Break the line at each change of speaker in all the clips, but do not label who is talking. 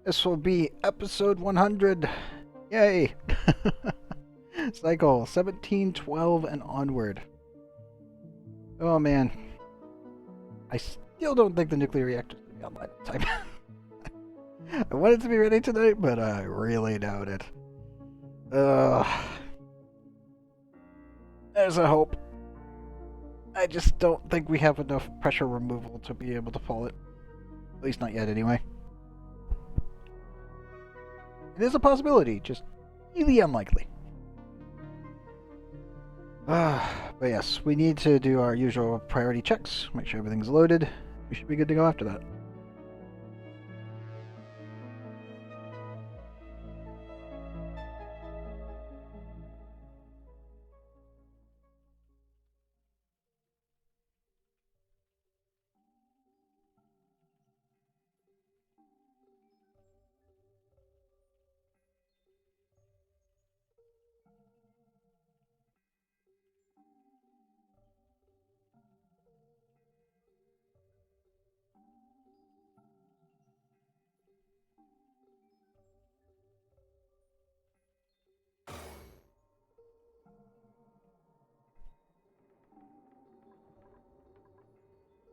This will be episode 100. Yay! Cycle 1712 and onward. Oh man. I still don't think the nuclear reactor's going to be online in time. I want it to be ready tonight, but I really doubt it. There's a hope. I just don't think we have enough pressure removal to be able to pull it. At least not yet, anyway. It is a possibility, just really unlikely. But yes, we need to do our usual priority checks, make sure everything's loaded. We should be good to go after that.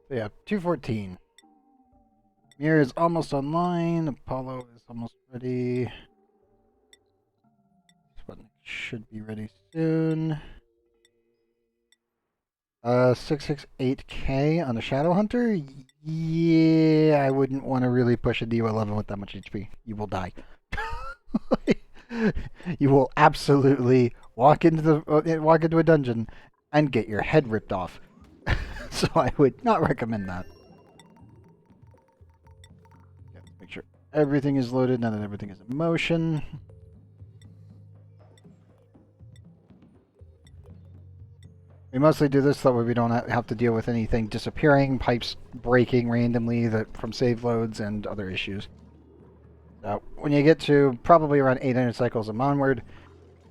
So yeah, 214. Mir is almost online. Apollo is almost ready. Sputnik should be ready soon. 668K on a Shadow Hunter? Yeah, I wouldn't want to really push a DO11 with that much HP. You will die. You will absolutely walk into a dungeon and get your head ripped off. So I would not recommend that. Yeah, make sure everything is loaded now that everything is in motion. We mostly do this so we don't have to deal with anything disappearing, pipes breaking randomly from save loads, and other issues. So when you get to probably around 800 cycles and onward,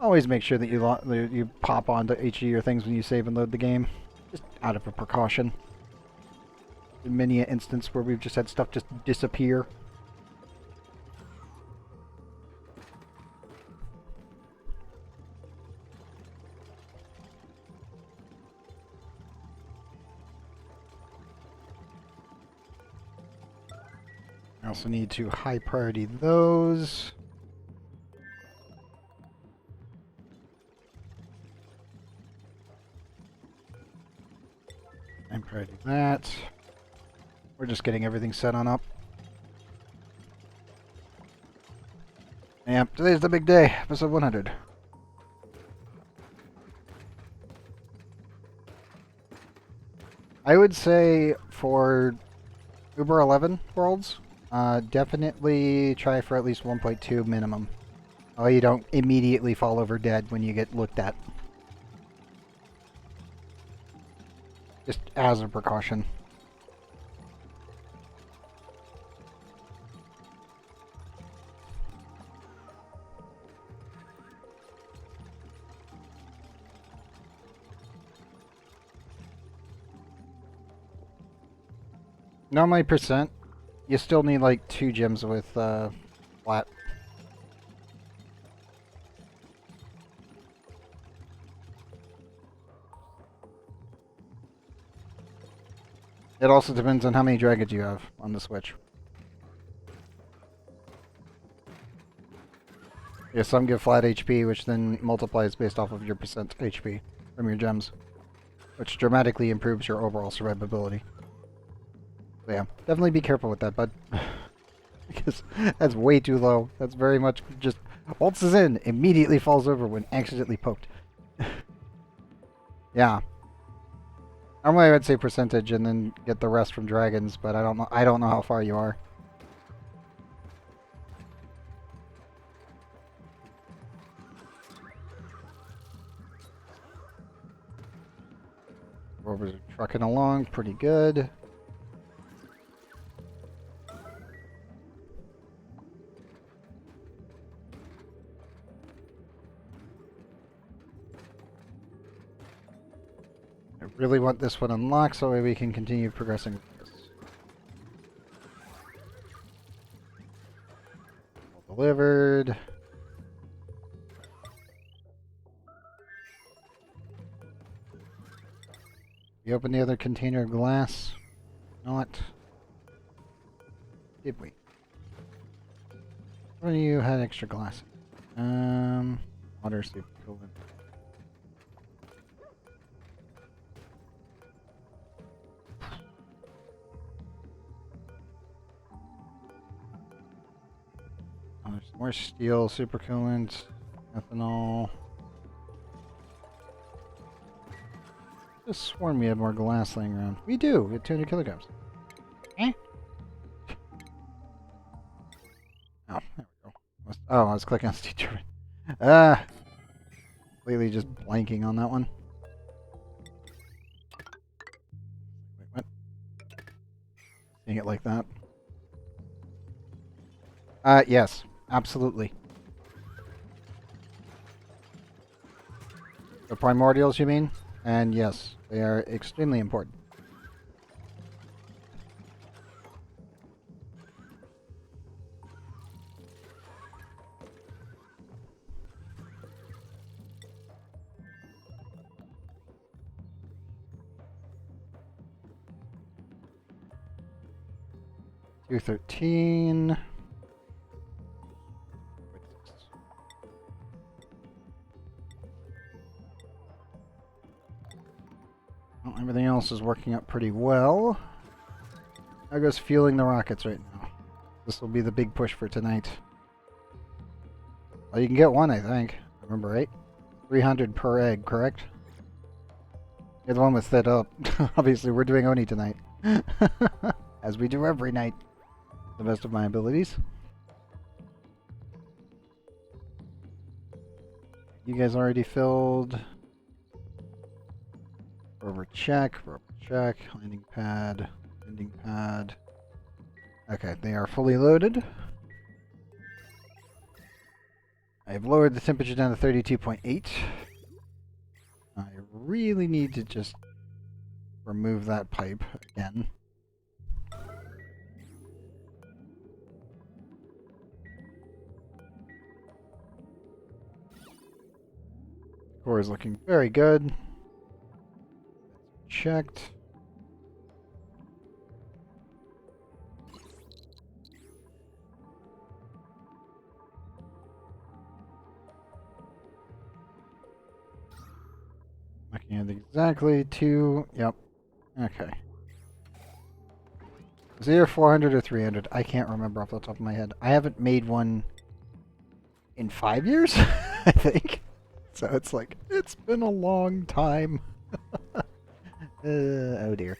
always make sure that you pop onto HE or things when you save and load the game, just out of a precaution. In many an instance where we've just had stuff just disappear. I also need to high priority those. And priority that. We're just getting everything set on up. Yep, today's the big day, episode 100. I would say for Uber 11 worlds, definitely try for at least 1.2 minimum. Oh, you don't immediately fall over dead when you get looked at. Just as a precaution. Normally percent, you still need like 2 gems with flat. It also depends on how many dragons you have on the Switch. Yeah, some give flat HP, which then multiplies based off of your percent HP from your gems, which dramatically improves your overall survivability. So yeah, definitely be careful with that, bud. Because that's way too low. That's very much just waltzes in, immediately falls over when accidentally poked. Yeah. Normally I would say percentage and then get the rest from dragons, but I don't know how far you are. Rovers are trucking along pretty good. I really want this one unlocked so we can continue progressing with this. delivered. We opened the other container of glass. Not. Did we? When you had extra glass. Water super coolant. Oh, there's more steel, super coolant, ethanol. Just sworn we had more glass laying around. We do. We have 200 kilograms. Eh? Oh, there we go. Oh, I was clicking on steam turbine. Completely just blanking on that one. Wait, what? Seeing it like that. Yes, absolutely. The primordials, you mean? And yes, they are extremely important. $213. Well, everything else is working out pretty well. How goes fueling the rockets right now? This will be the big push for tonight. Well, you can get one, I think. Remember, right? 300 per egg, correct? You're the one with set up. Obviously, we're doing ONI tonight. As we do every night. The best of my abilities. You guys already filled. Rover check, landing pad. Okay, they are fully loaded. I've lowered the temperature down to 32.8. I really need to just remove that pipe again. Core is looking very good. Checked. Looking at exactly two. Yep. Okay. Is it either 400 or 300? I can't remember off the top of my head. I haven't made one in 5 years, I think. So it's like, it's been a long time. Oh dear.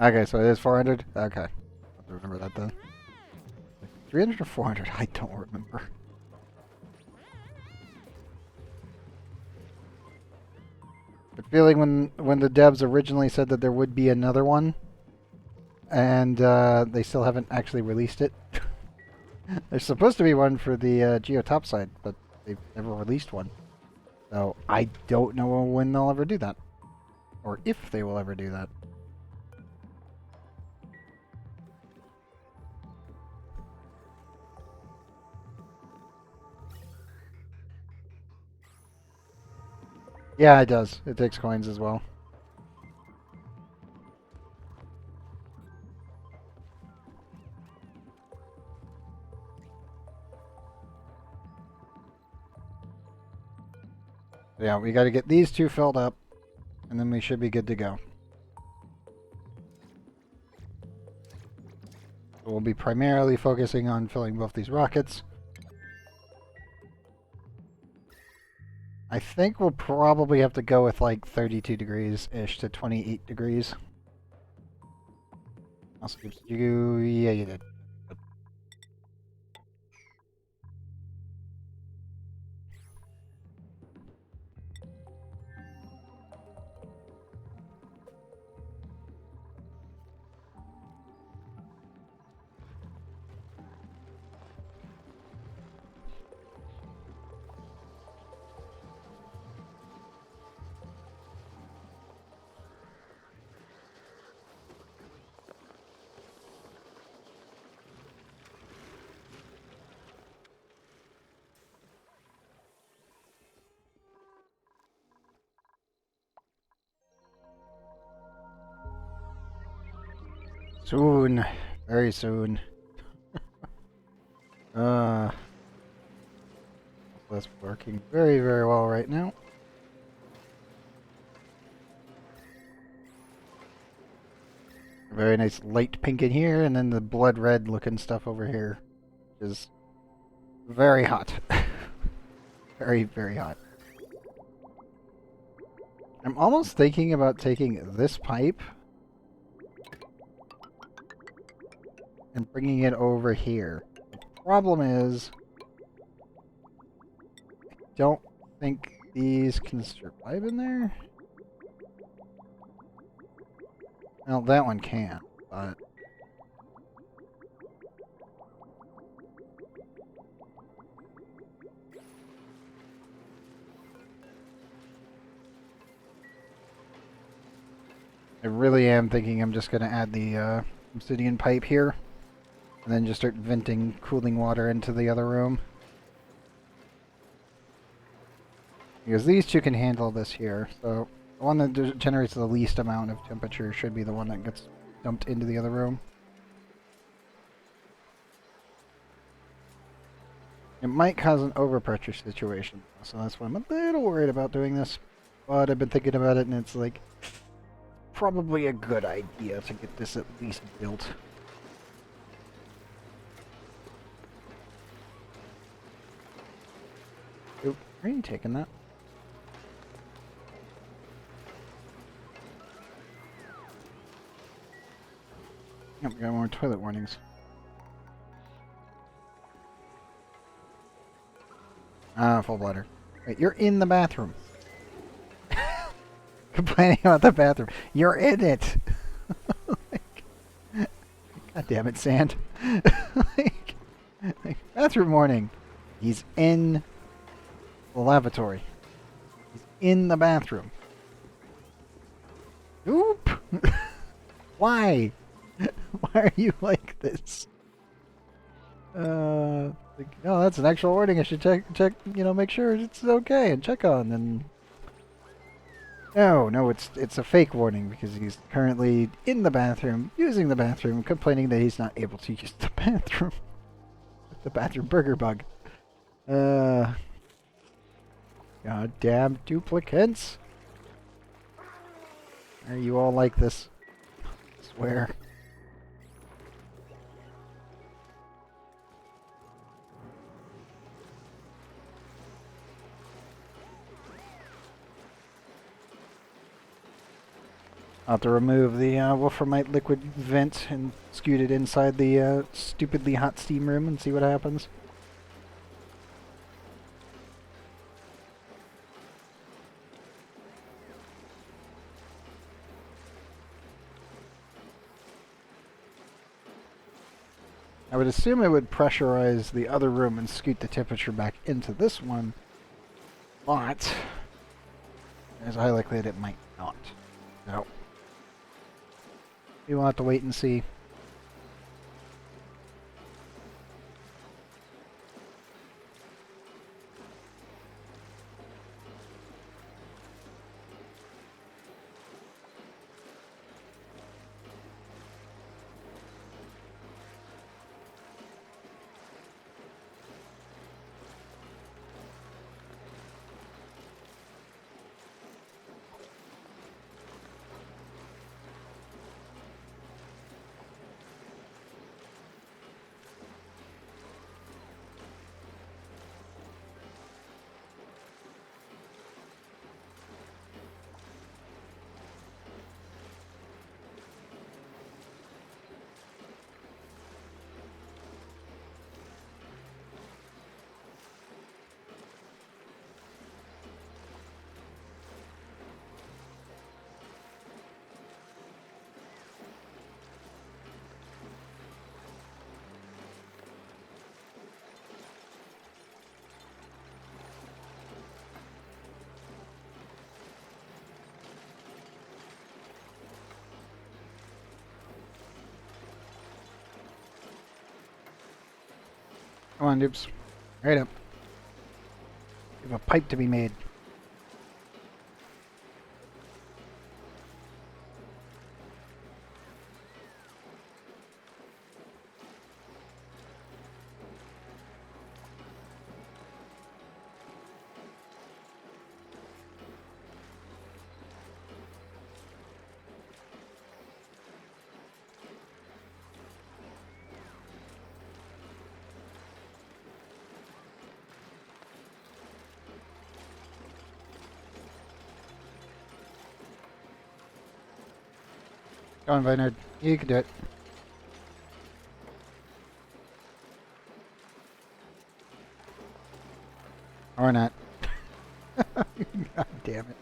Okay, so it is 400? Okay. I'll have to remember that then. 300 or 400? I don't remember. But feeling when the devs originally said that there would be another one, and they still haven't actually released it. There's supposed to be one for the Geo topside, but they've never released one. So I don't know when they'll ever do that. Or if they will ever do that. Yeah, it does. It takes coins as well. Yeah, we got to get these two filled up, and then we should be good to go. We'll be primarily focusing on filling both these rockets. I think we'll probably have to go with like 32 degrees-ish to 28 degrees. Also, you... Yeah, you did. Soon. Very soon. That's working very, very well right now. Very nice light pink in here, and then the blood red looking stuff over here is very hot. Very, very hot. I'm almost thinking about taking this pipe and bringing it over here. The problem is, I don't think these can survive in there. Well, that one can, but... I really am thinking I'm just going to add the obsidian pipe here, and then just start venting cooling water into the other room. Because these two can handle this here, so the one that generates the least amount of temperature should be the one that gets dumped into the other room. It might cause an overpressure situation, so that's why I'm a little worried about doing this. But I've been thinking about it, and it's like probably a good idea to get this at least built. Oop, are you taking that? Yep, we got more toilet warnings. Ah, full bladder. Wait, you're in the bathroom. Complaining about the bathroom. You're in it! God damn it, Sand. like, bathroom warning. He's in the lavatory. He's in the bathroom. Oop! Why? Why are you like this? Like, oh, that's an actual warning. I should check, make sure it's okay and check on. And no, it's a fake warning because he's currently in the bathroom, using the bathroom, complaining that he's not able to use the bathroom. The bathroom burger bug. Goddamn duplicants. Are you all like this? I swear. I'll have to remove the wolframite liquid vent and scoot it inside the stupidly hot steam room and see what happens. I would assume it would pressurize the other room and scoot the temperature back into this one, but there's a high likelihood it might not. So we will have to wait and see. Come on, Dupes. Right up. We have a pipe to be made. Go on, Vineyard. You can do it. Or not. God damn it.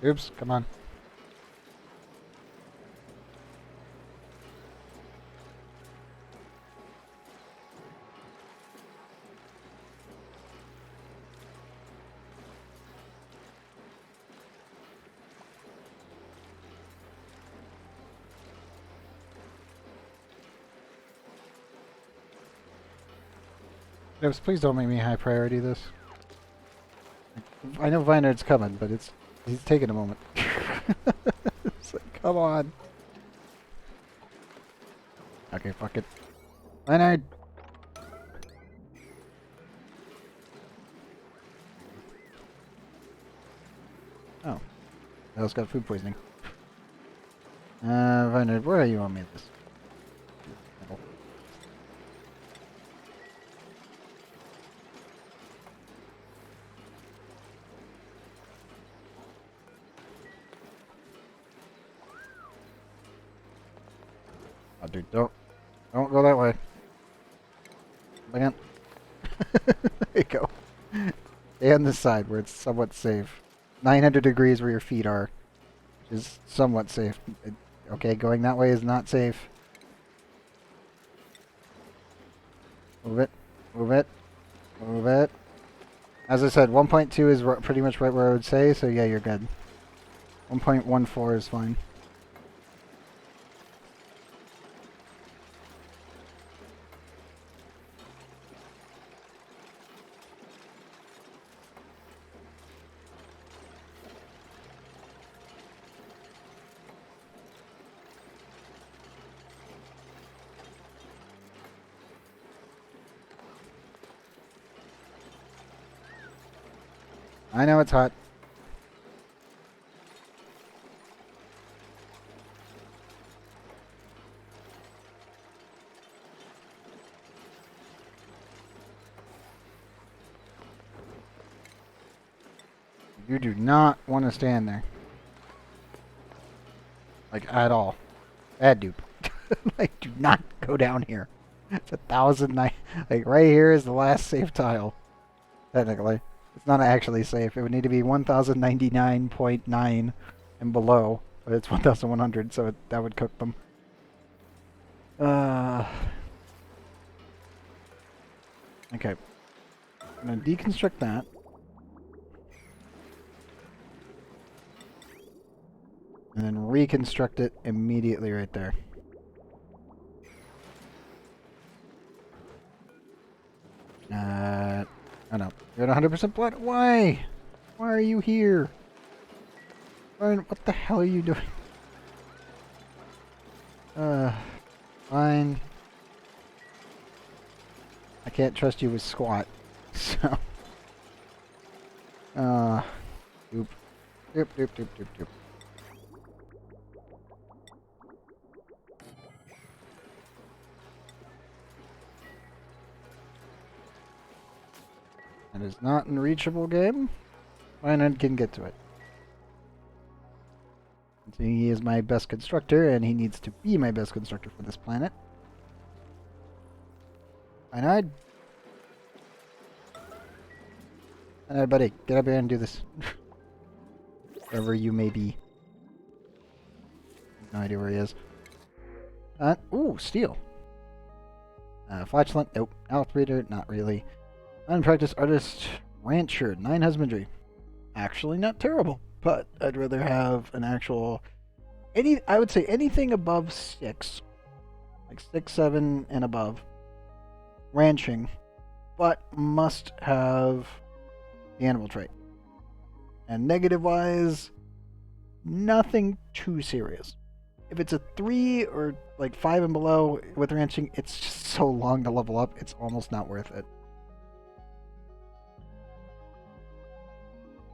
Oops, come on. Oops, please don't make me high priority this. I know Vineyard's coming, but he's taking a moment. It's like, come on. Okay, fuck it. Vineyard! Oh. I also got food poisoning. Vineyard, where are you on me this? Oh, dude, don't go that way. Again. There you go. Stay on this side where it's somewhat safe. 900 degrees where your feet are, which is somewhat safe. Okay, going that way is not safe. Move it. Move it. Move it. As I said, 1.2 is pretty much right where I would say, so yeah, you're good. 1.14 is fine. I know it's hot. You do not want to stand there. Like, at all. Bad dupe. Like, do not go down here. It's 1,009. Like, right here is the last safe tile. Technically. It's not actually safe. It would need to be 1,099.9 and below. But it's 1,100, so that would cook them. Okay. I'm going to deconstruct that. And then reconstruct it immediately right there. Oh no. You're at 100% blood. Why? Why are you here? What the hell are you doing? Fine. I can't trust you with squat. So. Doop. Doop, doop, doop, doop, doop. It is not an reachable game. Ryan can get to it. So he is my best constructor, and he needs to be my best constructor for this planet. Ryan, buddy, get up here and do this. Wherever you may be. No idea where he is. Ooh, steel. Flatulent, nope. Alpha breeder, not really. Unpracticed artist, rancher, 9 husbandry. Actually not terrible, but I'd rather have an actual... I would say anything above 6. Like 6, 7, and above. Ranching. But must have the animal trait. And negative-wise, nothing too serious. If it's a 3 or like 5 and below with ranching, it's just so long to level up, it's almost not worth it.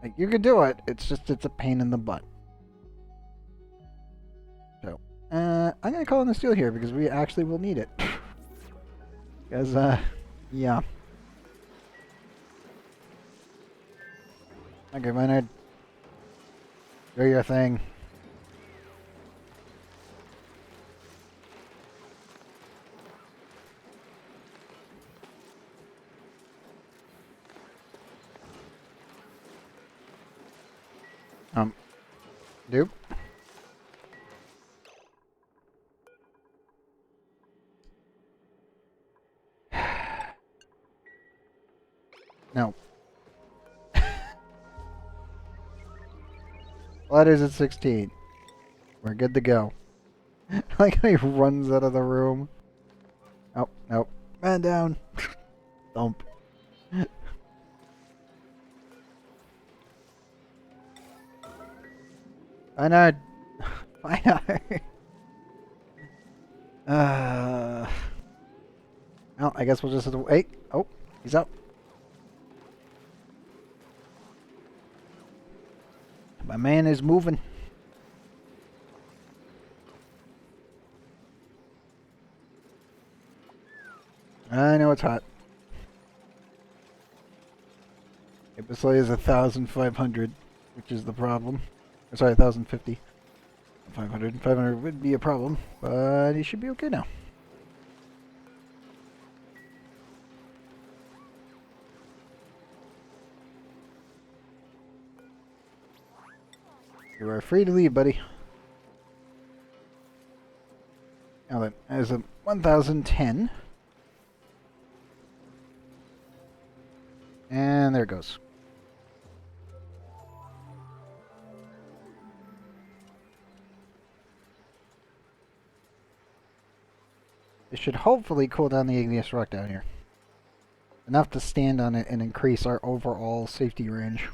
Like, you could do it, it's a pain in the butt. I'm gonna call in the steel here because we actually will need it. Because, yeah. Okay, Maynard. Do your thing. Dupe. No. Letters at 16. We're good to go. Like how he runs out of the room. Oh, nope. Man down. Thump. Maynard. Maynard. Well, I guess we'll just have to wait. Oh, he's up. My man is moving. I know it's hot. Episode is 1,500, which is the problem. Sorry, 1,050. 500. 500 would be a problem, but he should be okay now. You are free to leave, buddy. Now then, as a 1,010. And there it goes. It should hopefully cool down the igneous rock down here. Enough to stand on it and increase our overall safety range.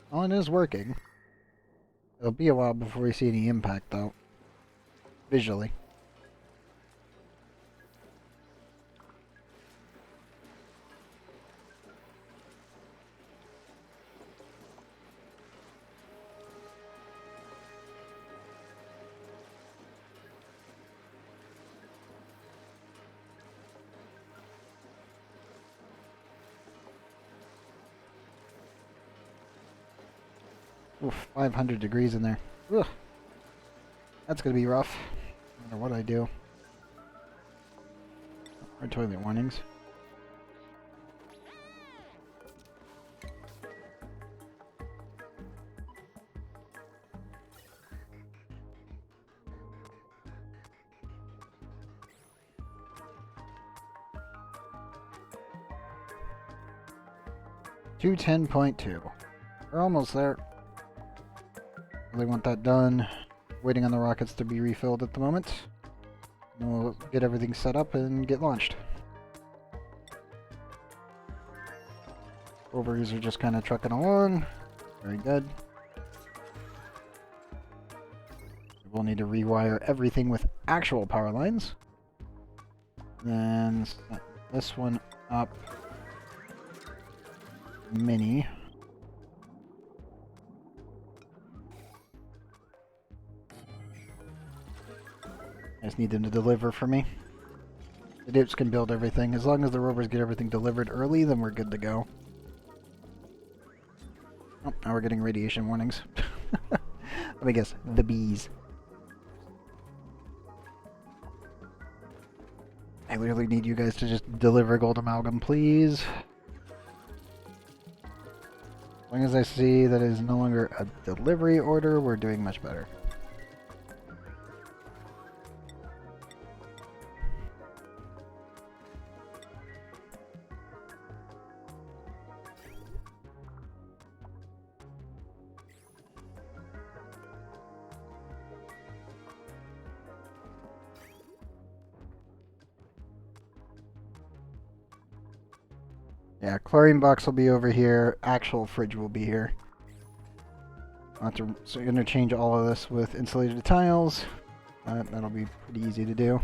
Well, it is working. It'll be a while before we see any impact, though. Visually. Oof, 500 degrees in there. Ugh. That's gonna be rough. No matter what I do. Or toilet warnings. Two 10.2. We're almost there. Really want that done. Waiting on the rockets to be refilled at the moment. And we'll get everything set up and get launched. Rovers are just kind of trucking along. Very good. We'll need to rewire everything with actual power lines. Then set this one up. Mini. I just need them to deliver for me. The Dupes can build everything. As long as the rovers get everything delivered early, then we're good to go. Oh, now we're getting radiation warnings. Let me guess. The bees. I literally need you guys to just deliver gold amalgam, please. As long as I see that it is no longer a delivery order, we're doing much better. Yeah, chlorine box will be over here. Actual fridge will be here. I'll have to interchange all of this with insulated tiles. That'll be pretty easy to do.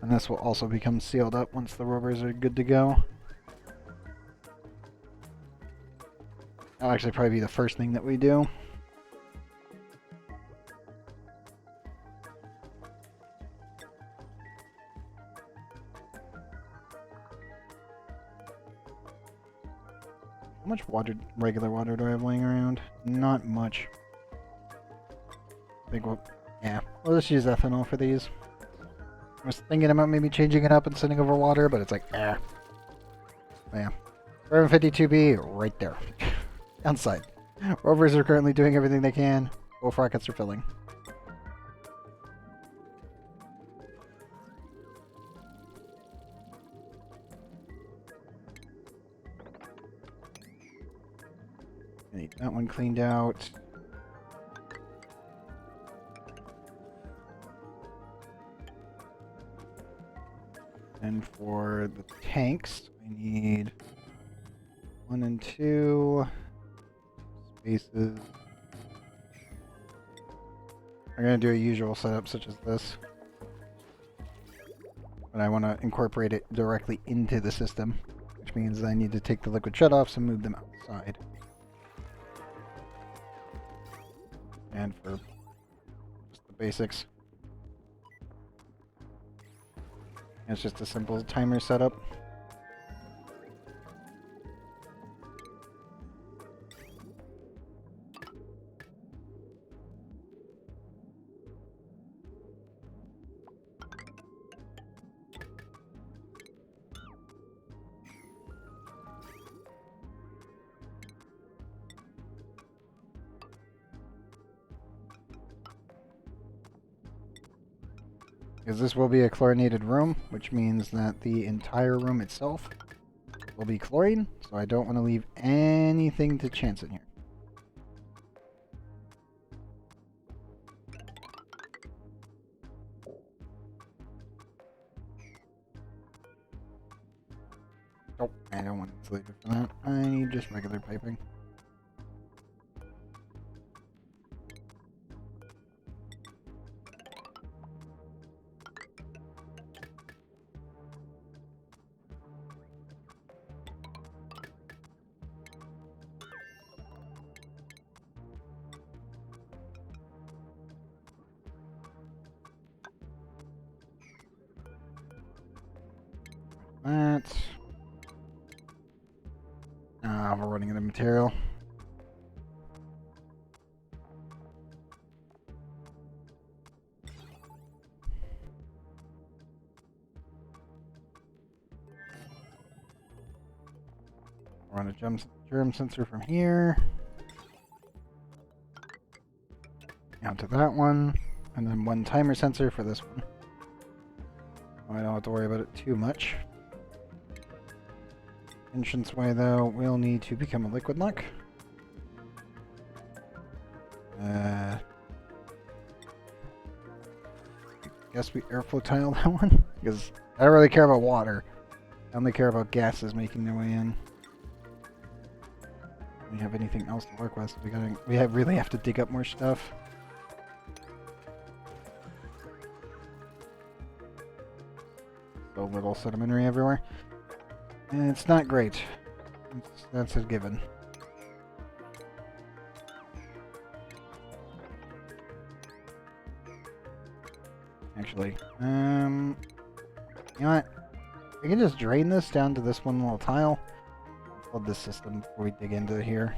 And this will also become sealed up once the rubbers are good to go. That'll actually probably be the first thing that we do. How much water, regular water, do I have laying around? Not much. I think we'll just use ethanol for these. I was thinking about maybe changing it up and sending over water, but it's like, eh. But yeah. 452B, right there. Outside. Rovers are currently doing everything they can. Both rockets are filling. I need that one cleaned out. And for the tanks, I need 1 and 2 spaces. I'm going to do a usual setup such as this. But I want to incorporate it directly into the system, which means I need to take the liquid shutoffs and move them outside. And for just the basics, it's just a simple timer setup. Because this will be a chlorinated room, which means that the entire room itself will be chlorine, so I don't want to leave anything to chance in here. Oh, I don't want to leave it for that. I need just regular piping. That. We're running out of material. Run a germ sensor from here. Down to that one. And then 1 timer sensor for this one. I don't have to worry about it too much. Entranceway, though, will need to become a liquid lock. I guess we airflow tile that one, because I don't really care about water. I only care about gases making their way in. We have anything else to work with, so we really have to dig up more stuff. So little sedimentary everywhere. And it's not great. That's a given. Actually, you know what? We can just drain this down to this one little tile. Flood this system before we dig into here.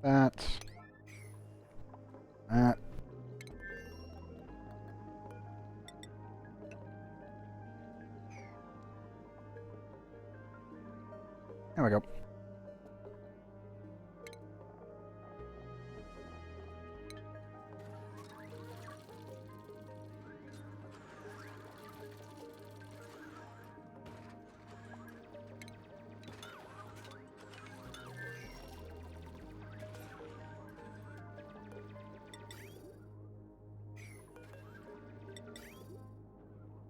That. That. we go.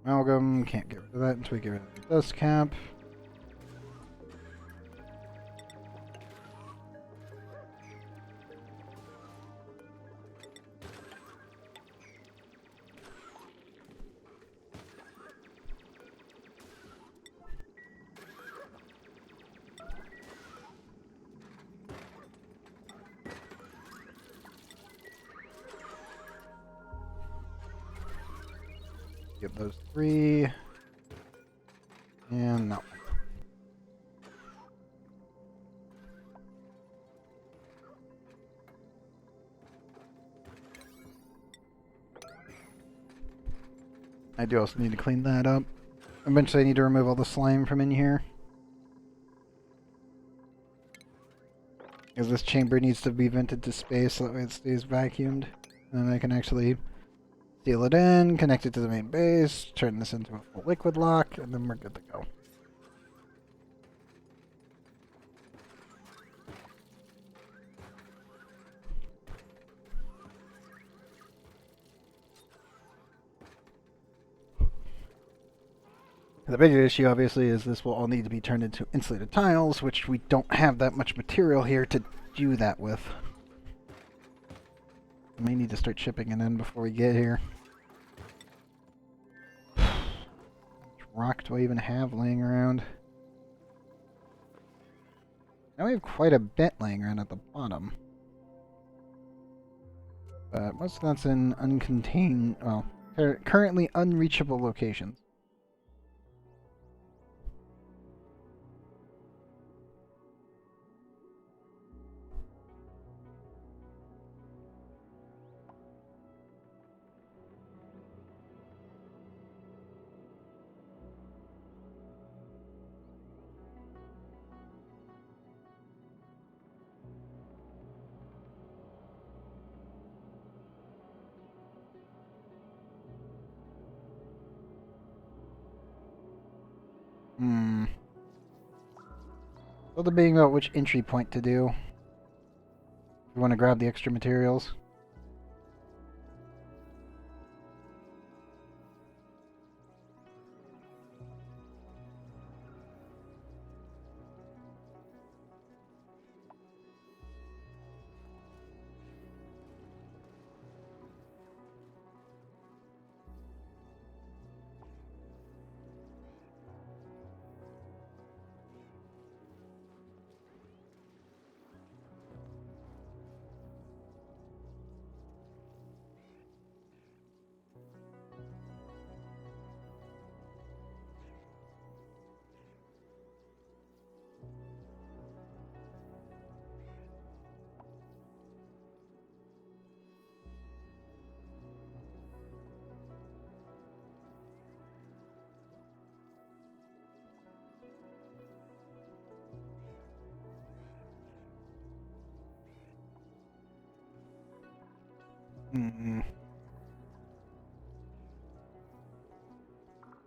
Amalgam, can't get rid of that until we get rid of the dust cap. Get those 3. And no. I do also need to clean that up. Eventually I need to remove all the slime from in here. Because this chamber needs to be vented to space so that way it stays vacuumed. And then I can actually seal it in, connect it to the main base, turn this into a full liquid lock, and then we're good to go. The bigger issue, obviously, is this will all need to be turned into insulated tiles, which we don't have that much material here to do that with. I may need to start shipping it in before we get here. Which rock do I even have laying around? Now we have quite a bit laying around at the bottom. But most of that's in uncontained, well, currently unreachable locations. Still debating about which entry point to do. We want to grab the extra materials.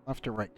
Left or right?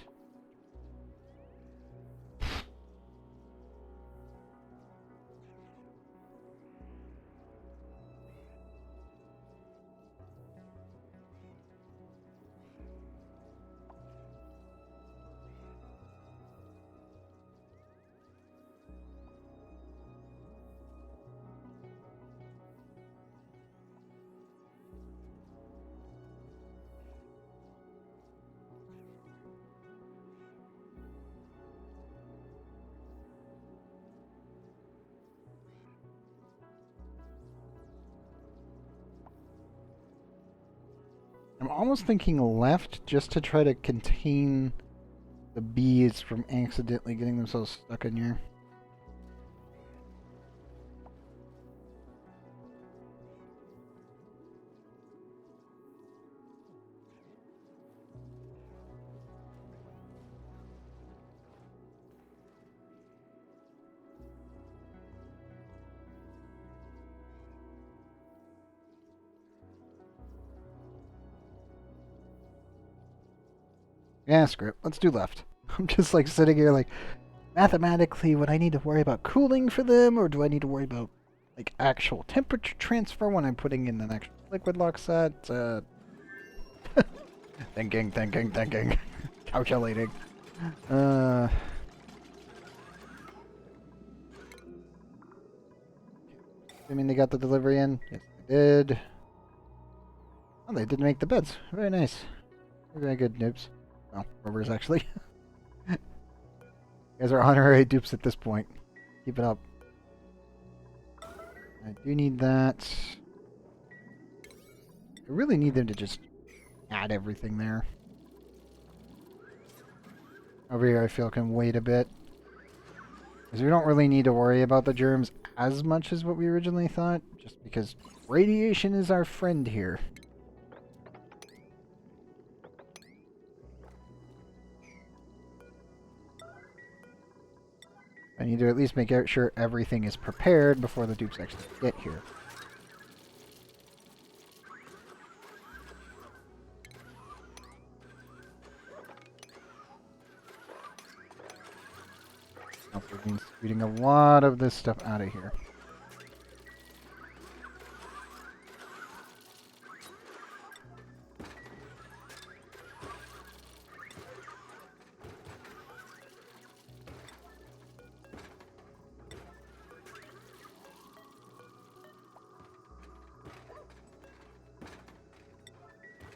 I'm almost thinking left just to try to contain the bees from accidentally getting themselves stuck in here. Yeah, screw it. Let's do left. I'm just like sitting here like, mathematically, would I need to worry about cooling for them, or do I need to worry about like actual temperature transfer when I'm putting in an actual liquid lock set? Thinking. Calculating. Assuming they got the delivery in. Yes, they did. Oh, they did make the beds. Very nice. Very good, noobs. Well, rovers, actually. You guys are honorary dupes at this point. Keep it up. I do need that. I really need them to just add everything there. Over here, I feel can wait a bit. Because we don't really need to worry about the germs as much as what we originally thought. Just because radiation is our friend here. I need to at least make sure everything is prepared before the dupes actually get here. Also means getting a lot of this stuff out of here.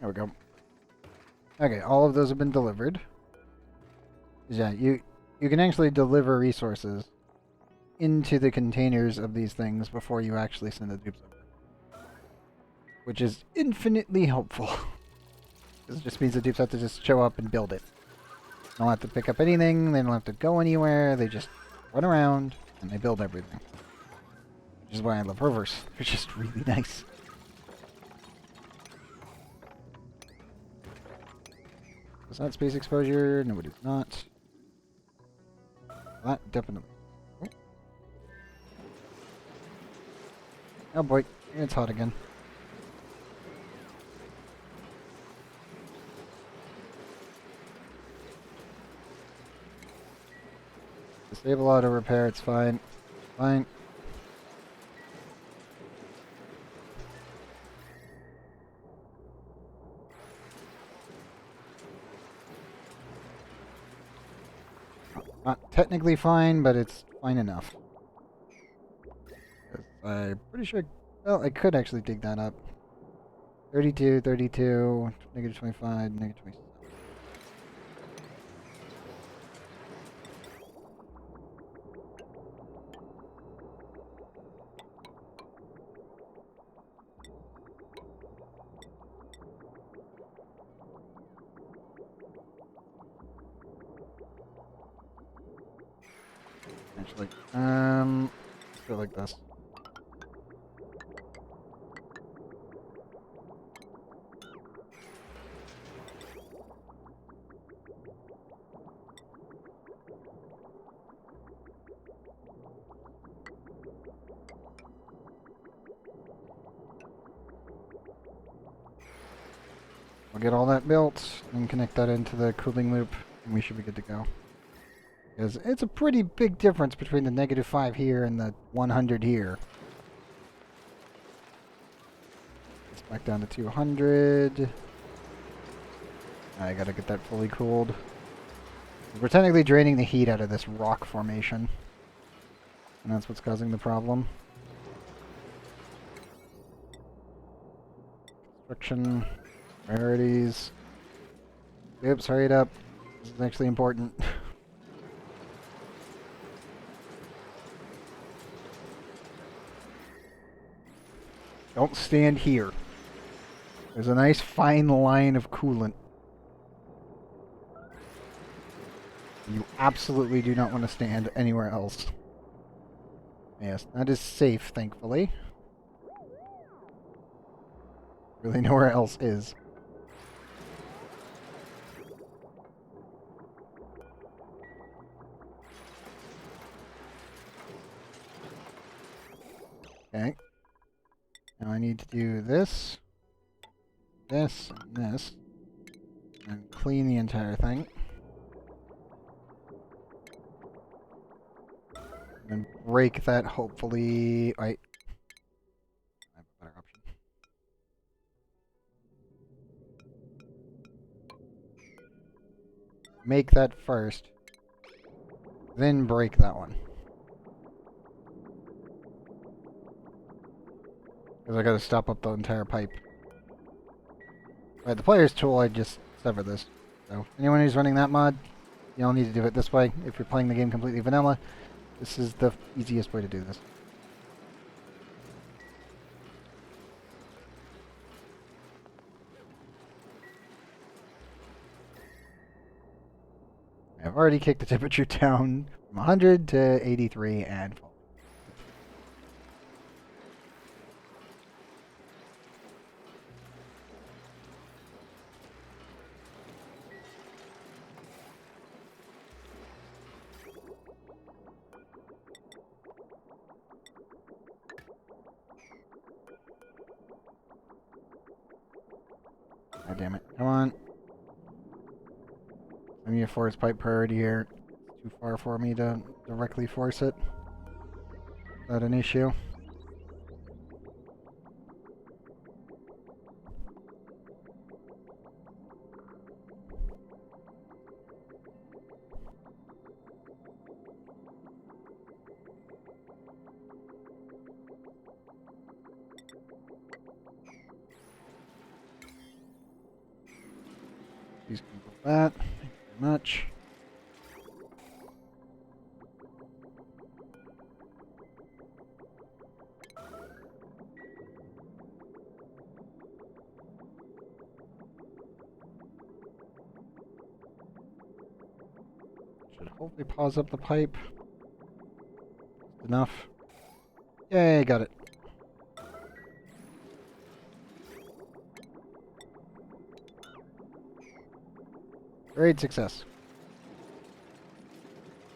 There we go. Okay, all of those have been delivered. Yeah, you can actually deliver resources into the containers of these things before you actually send the dupes over. Which is infinitely helpful. This just means the dupes have to just show up and build it. They don't have to pick up anything, they don't have to go anywhere, they just run around and they build everything. Which is why I love rovers. They're just really nice. Is that space exposure? No, it is not. That definitely. Oh boy, it's hot again. Disable auto repair, it's fine. Fine. Not technically fine, but it's fine enough. I'm pretty sure... Well, I could actually dig that up. 32, 32, negative 25, negative 27. Actually, let's go like this. We'll get all that built and connect that into the cooling loop, and we should be good to go. Because it's a pretty big difference between the negative 5 here and the 100 here. It's back down to 200. I gotta get that fully cooled. We're technically draining the heat out of this rock formation. And that's what's causing the problem. Construction. Priorities. Oops, hurry it up. This is actually important. Don't stand here. There's a nice fine line of coolant. You absolutely do not want to stand anywhere else. Yes, that is safe, thankfully. Really nowhere else is. Okay. Now I need to do this, this, and this. And clean the entire thing. And break that, hopefully. Wait. I have a better option. Make that first. Then break that one. Because I gotta stop up the entire pipe. Alright, the player's tool, I just sever this. So, anyone who's running that mod, you don't need to do it this way. If you're playing the game completely vanilla, this is the easiest way to do this. I've already kicked the temperature down from 100 to 83 and full. God damn it. Come on. I need a force pipe priority here. It's too far for me to directly force it. Is that an issue? Please Google that. Thank you very much. Should hopefully pause up the pipe. Enough. Yay, got it. Great success.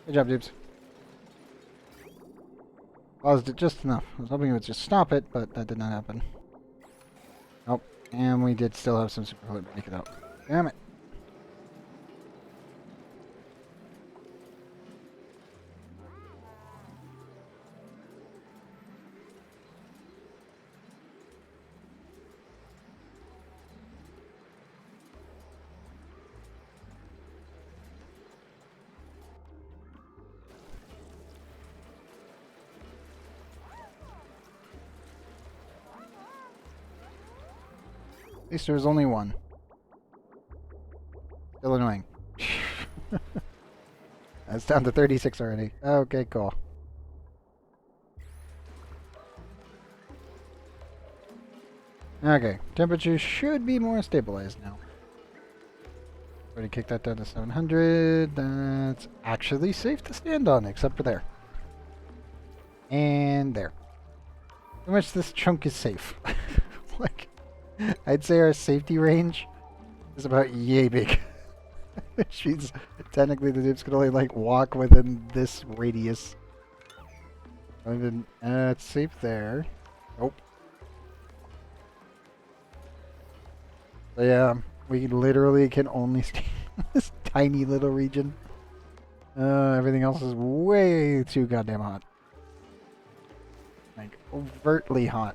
Good job, Dupes. Paused it just enough. I was hoping it would just stop it, but that did not happen. Nope. And we did still have some super fluid to make it out. Damn it. At least there was only one. Still annoying. That's down to 36 already. Okay, cool. Okay, temperature should be more stabilized now. Already kicked that down to 700. That's actually safe to stand on, except for there. And there. Pretty much this chunk is safe. Like, I'd say our safety range is about yay big. Which means technically the Dupe's can only like walk within this radius. Even it's safe there. Nope. So yeah, we literally can only stay in this tiny little region. Everything else is way too goddamn hot. Like overtly hot.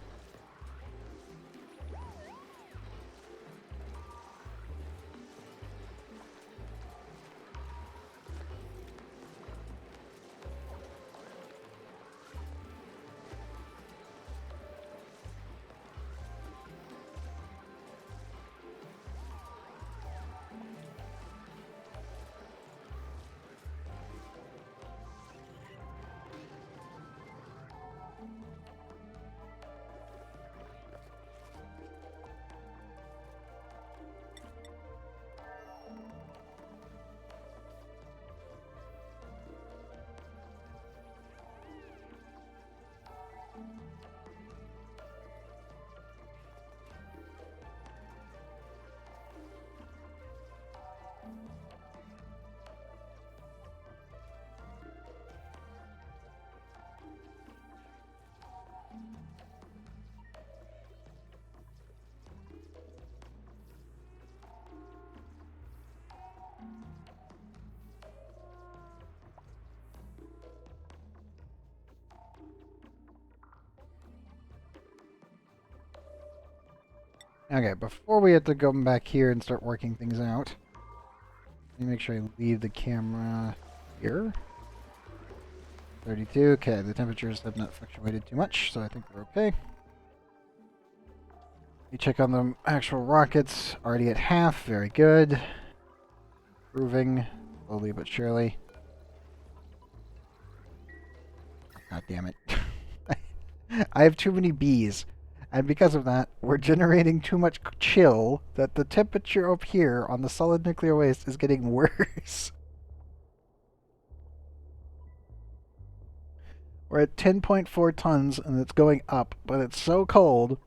Okay, before we have to go back here and start working things out, let me make sure I leave the camera here. 32. Okay, the temperatures have not fluctuated too much, so I think we're okay. You check on the actual rockets, already at half, very good. Improving, slowly but surely. God damn it. I have too many bees, and because of that, we're generating too much chill that the temperature up here on the solid nuclear waste is getting worse. We're at 10.4 tons, and it's going up, but it's so cold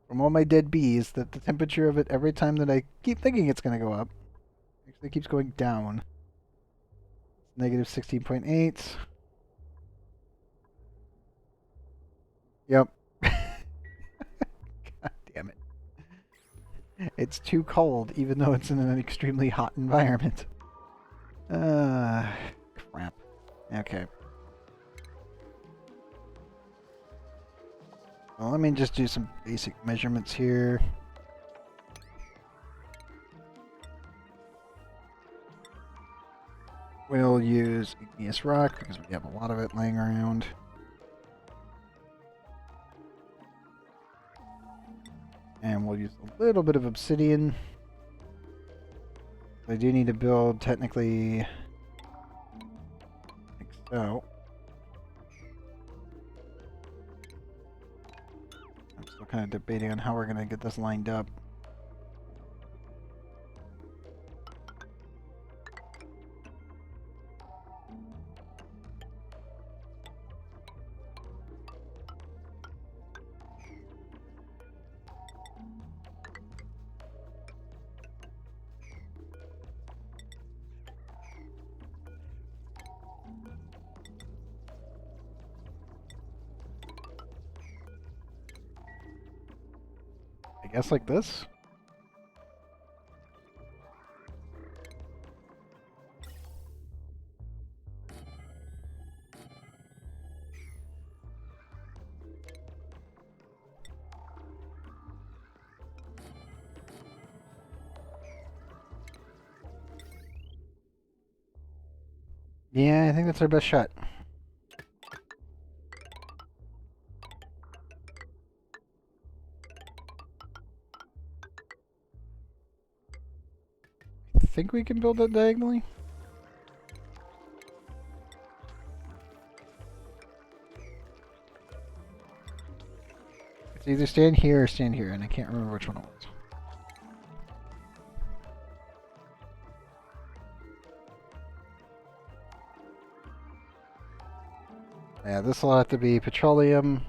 from all my dead bees that the temperature of it every time that I keep thinking it's going to go up, actually keeps going down. Negative 16.8. Yep. God damn it. It's too cold, even though it's in an extremely hot environment. Crap. Okay. Well, let me just do some basic measurements here. We'll use igneous rock because we have a lot of it laying around. And we'll use a little bit of obsidian. I do need to build technically like so. I'm still kind of debating on how we're going to get this lined up. I guess like this? Yeah, I think that's our best shot. I think we can build that diagonally. It's either stand here or stand here, and I can't remember which one it was. Yeah, this will have to be petroleum.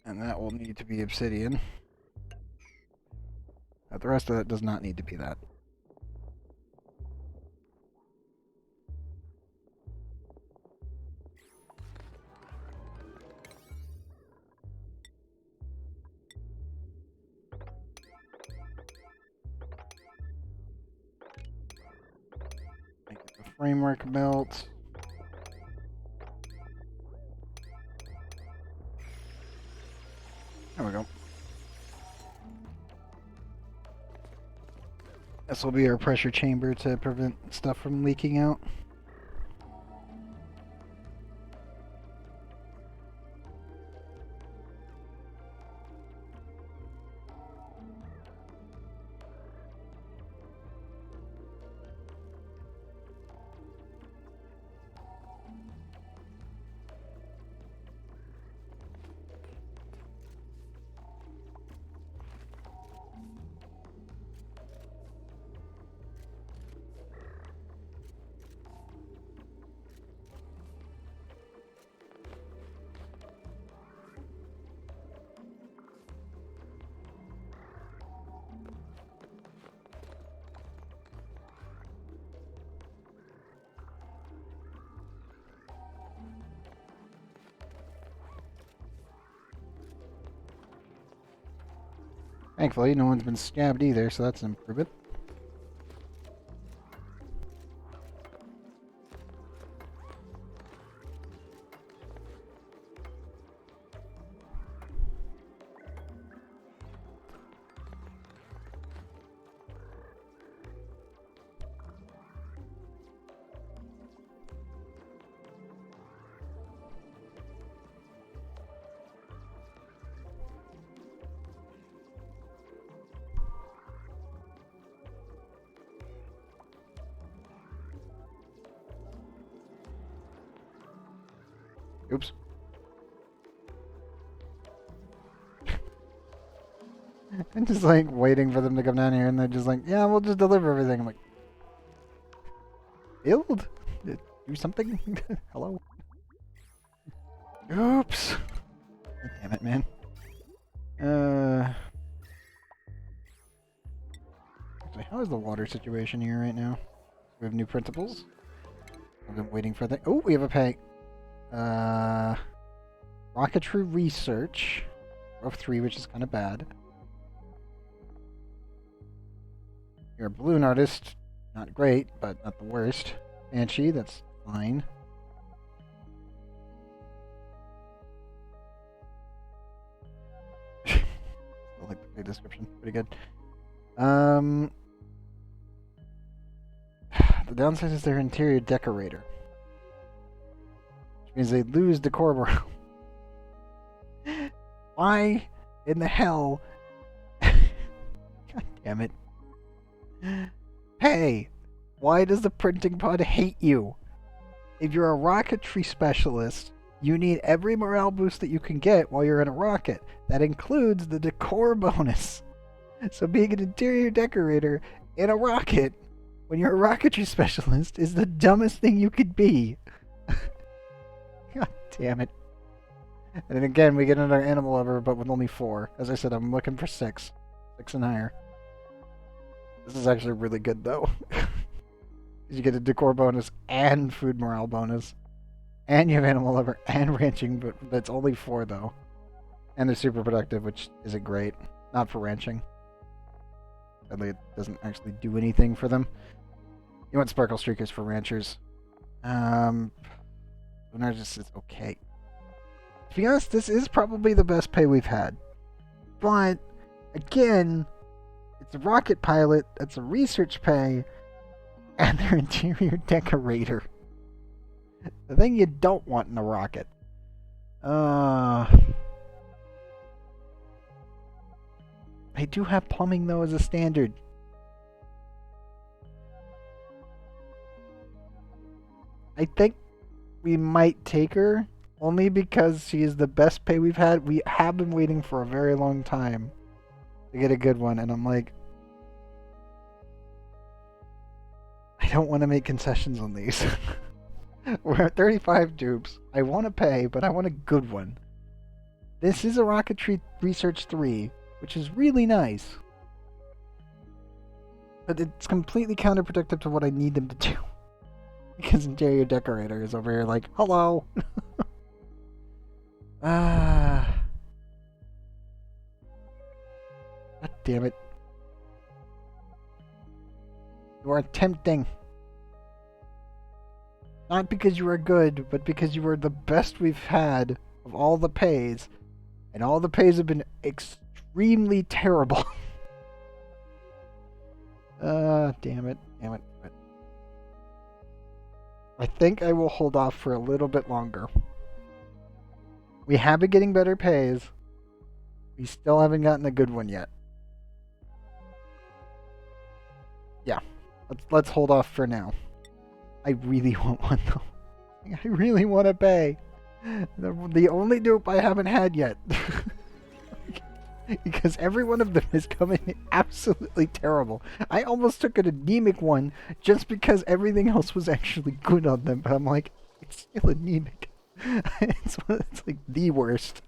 And that will need to be obsidian. The rest of it does not need to be that. Make the framework built. There we go. This will be our pressure chamber to prevent stuff from leaking out. Thankfully, no one's been stabbed either, so that's an improvement. Oops. I'm just like waiting for them to come down here, and they're just like, yeah, we'll just deliver everything. I'm like, build? Do something? Hello? Oops. Damn it, man. Actually, how is the water situation here right now? We have new principles. I've been waiting for that. Oh, we have a pay. Rocketry research. Of 3, which is kind of bad. You're a balloon artist. Not great, but not the worst. Banshee, that's fine. I like the pay description. Pretty good. The downside is their interior decorator. Which means they lose decor morale. Why in the hell? God damn it. Hey, why does the printing pod hate you? If you're a rocketry specialist, you need every morale boost that you can get while you're in a rocket. That includes the decor bonus. So being an interior decorator in a rocket when you're a rocketry specialist is the dumbest thing you could be. God damn it. And then again, we get another animal lover, but with only 4. As I said, I'm looking for 6. 6 and higher. This is actually really good, though. You get a decor bonus and food morale bonus. And you have animal lover and ranching, but that's only 4, though. And they're super productive, which isn't great. Not for ranching. Sadly, it doesn't actually do anything for them. You want Sparkle Streakers for ranchers. Lunargis is okay. To be honest, this is probably the best pay we've had. But, again, it's a rocket pilot, that's a research pay, and their interior decorator. The thing you don't want in a rocket. They do have plumbing, though, as a standard. I think we might take her, only because she is the best pay we've had. We have been waiting for a very long time to get a good one, and I'm like, I don't want to make concessions on these. We're at 35 dupes. I want to pay, but I want a good one. This is a Rocketry Research 3, which is really nice. But it's completely counterproductive to what I need them to do. Because interior decorator is over here like, hello! God damn it. You are tempting. Not because you are good, but because you are the best we've had of all the pays. And all the pays have been extremely terrible. Damn it. Damn it. I think I will hold off for a little bit longer. We have been getting better pays. We still haven't gotten a good one yet. Yeah. Let's hold off for now. I really want one though. I really want to pay. The only dupe I haven't had yet. Because every one of them is coming absolutely terrible. I almost took an anemic one just because everything else was actually good on them. But I'm like, it's still anemic. It's like the worst.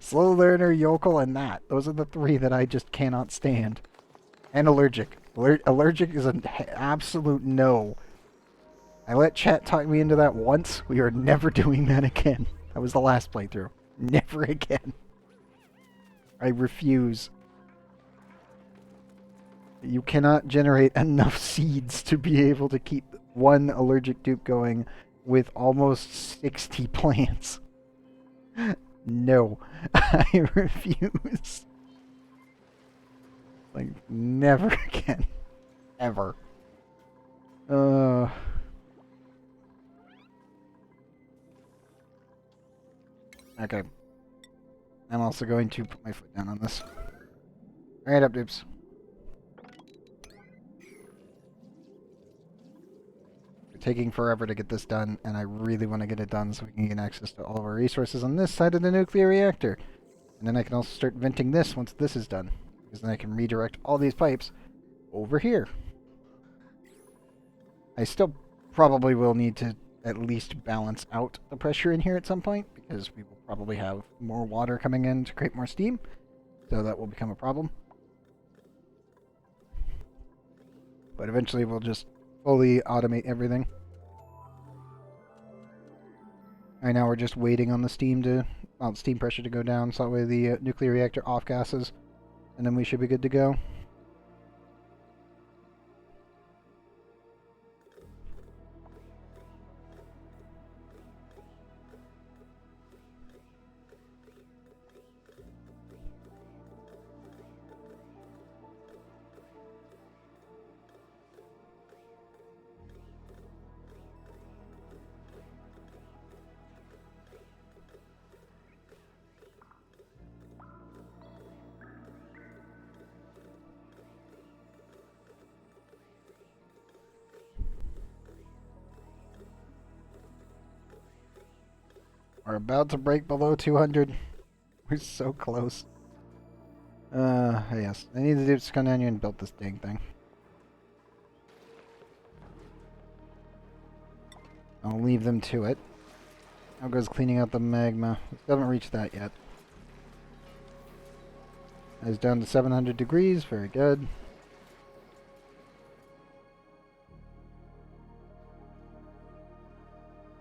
Slow learner, yokel, and that. Those are the 3 that I just cannot stand. And allergic. Allergic is an absolute no. I let chat talk me into that once. We are never doing that again. That was the last playthrough. Never again. I refuse. You cannot generate enough seeds to be able to keep one allergic dupe going with almost 60 plants. No. I refuse. Like, never again. Ever. Okay. I'm also going to put my foot down on this. Alright, up, dupes. taking forever to get this done, and I really want to get it done so we can get access to all of our resources on this side of the nuclear reactor. And then I can also start venting this once this is done, because then I can redirect all these pipes over here. I still probably will need to at least balance out the pressure in here at some point, because we will probably have more water coming in to create more steam, so that will become a problem. But eventually we'll just fully automate everything. Right now we're just waiting on the steam pressure to go down, so that way the nuclear reactor off gases, and then we should be good to go. We're about to break below 200. We're so close. Yes. I need to do come down here and build this dang thing. I'll leave them to it. How goes cleaning out the magma? We still haven't reached that yet. It's down to 700 degrees. Very good.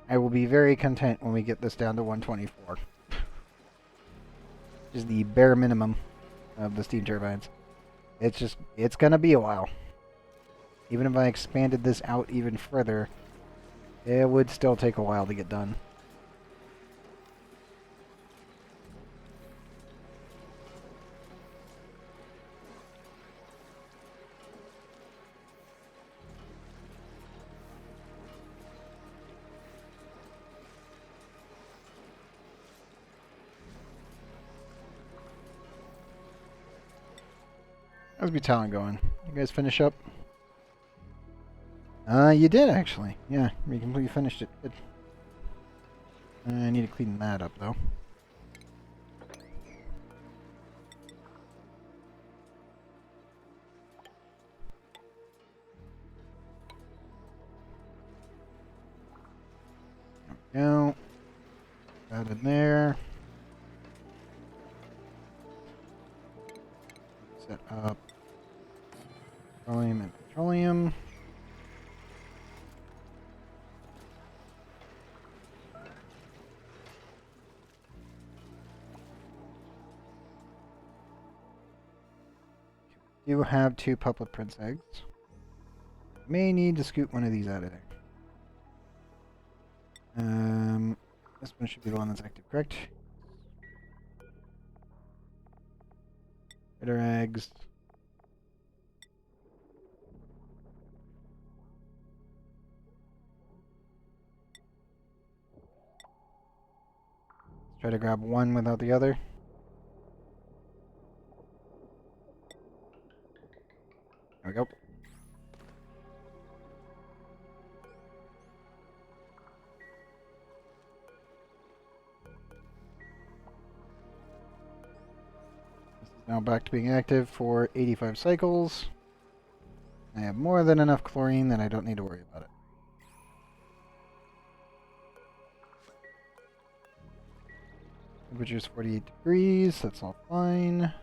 I will be very content when we get this down to 124. Just the bare minimum of the steam turbines. It's gonna be a while. Even if I expanded this out even further, it would still take a while to get done. How's my talent going? You guys finish up? You did actually. Yeah, you completely finished it. Good. I need to clean that up though. There we go. That in there. Set up petroleum and petroleum. You have 2 puppet prince eggs. May need to scoot one of these out of there. This one should be the one that's active, correct? Better eggs. Let's try to grab one without the other. There we go. This is now back to being active for 85 cycles. I have more than enough chlorine that I don't need to worry about it. Temperature's 48 degrees, that's all fine.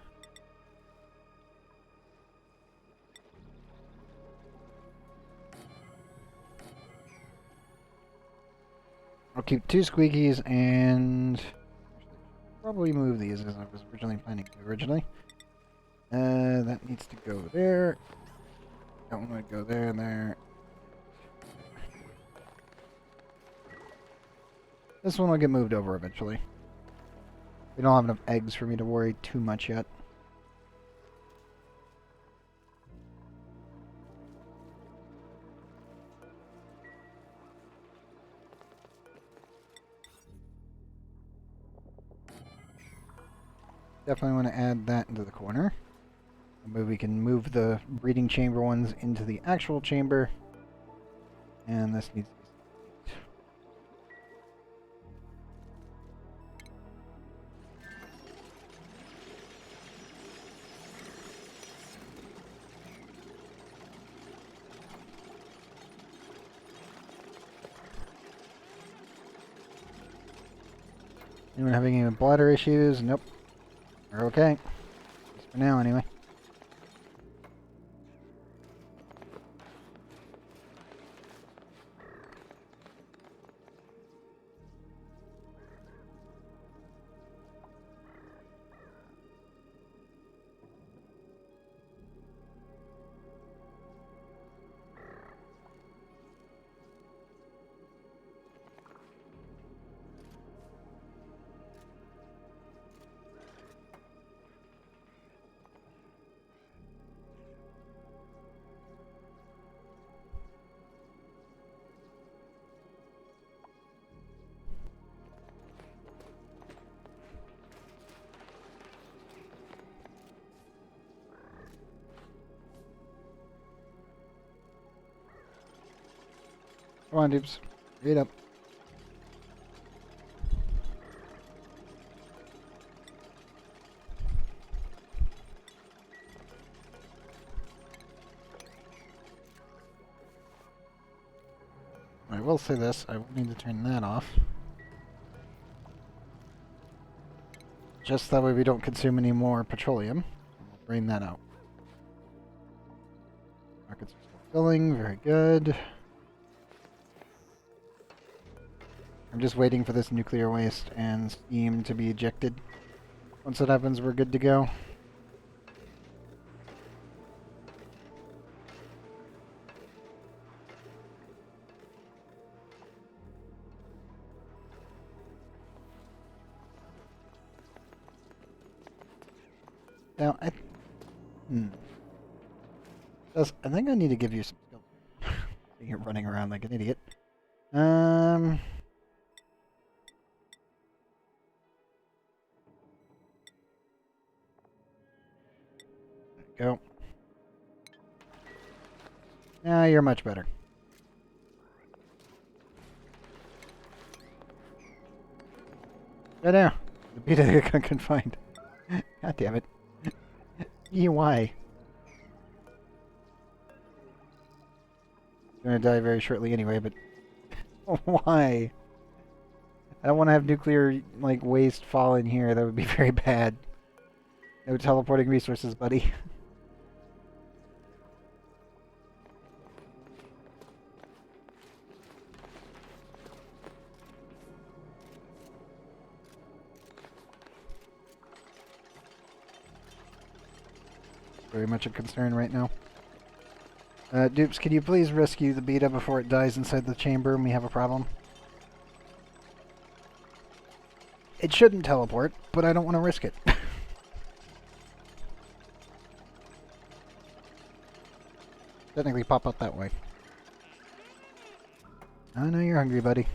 I'll keep 2 squeakies and probably move these as I was originally planning to originally. That needs to go there. Don't want to go there and there. This one will get moved over eventually. We don't have enough eggs for me to worry too much yet. Definitely want to add that into the corner. Maybe we can move the breeding chamber ones into the actual chamber. And this needs to be... Anyone having any bladder issues? Nope. We're okay. Just for now, anyway. Come on, Dupes. Read up. I will say this, I will need to turn that off. Just that way we don't consume any more petroleum. We'll bring that out. Rockets are still filling, very good. I'm just waiting for this nuclear waste and steam to be ejected. Once that happens, we're good to go. Now, I think I need to give you some skill. You're running around like an idiot. There we go. Now you're much better. Right now. The beta got confined. God damn it. Why? Gonna die very shortly anyway, but why? I don't want to have nuclear like waste fall in here. That would be very bad. No teleporting resources, buddy. Very much a concern right now. Dupes, can you please rescue the beta before it dies inside the chamber and we have a problem? It shouldn't teleport, but I don't want to risk it. Technically pop out that way. I know you're hungry, buddy.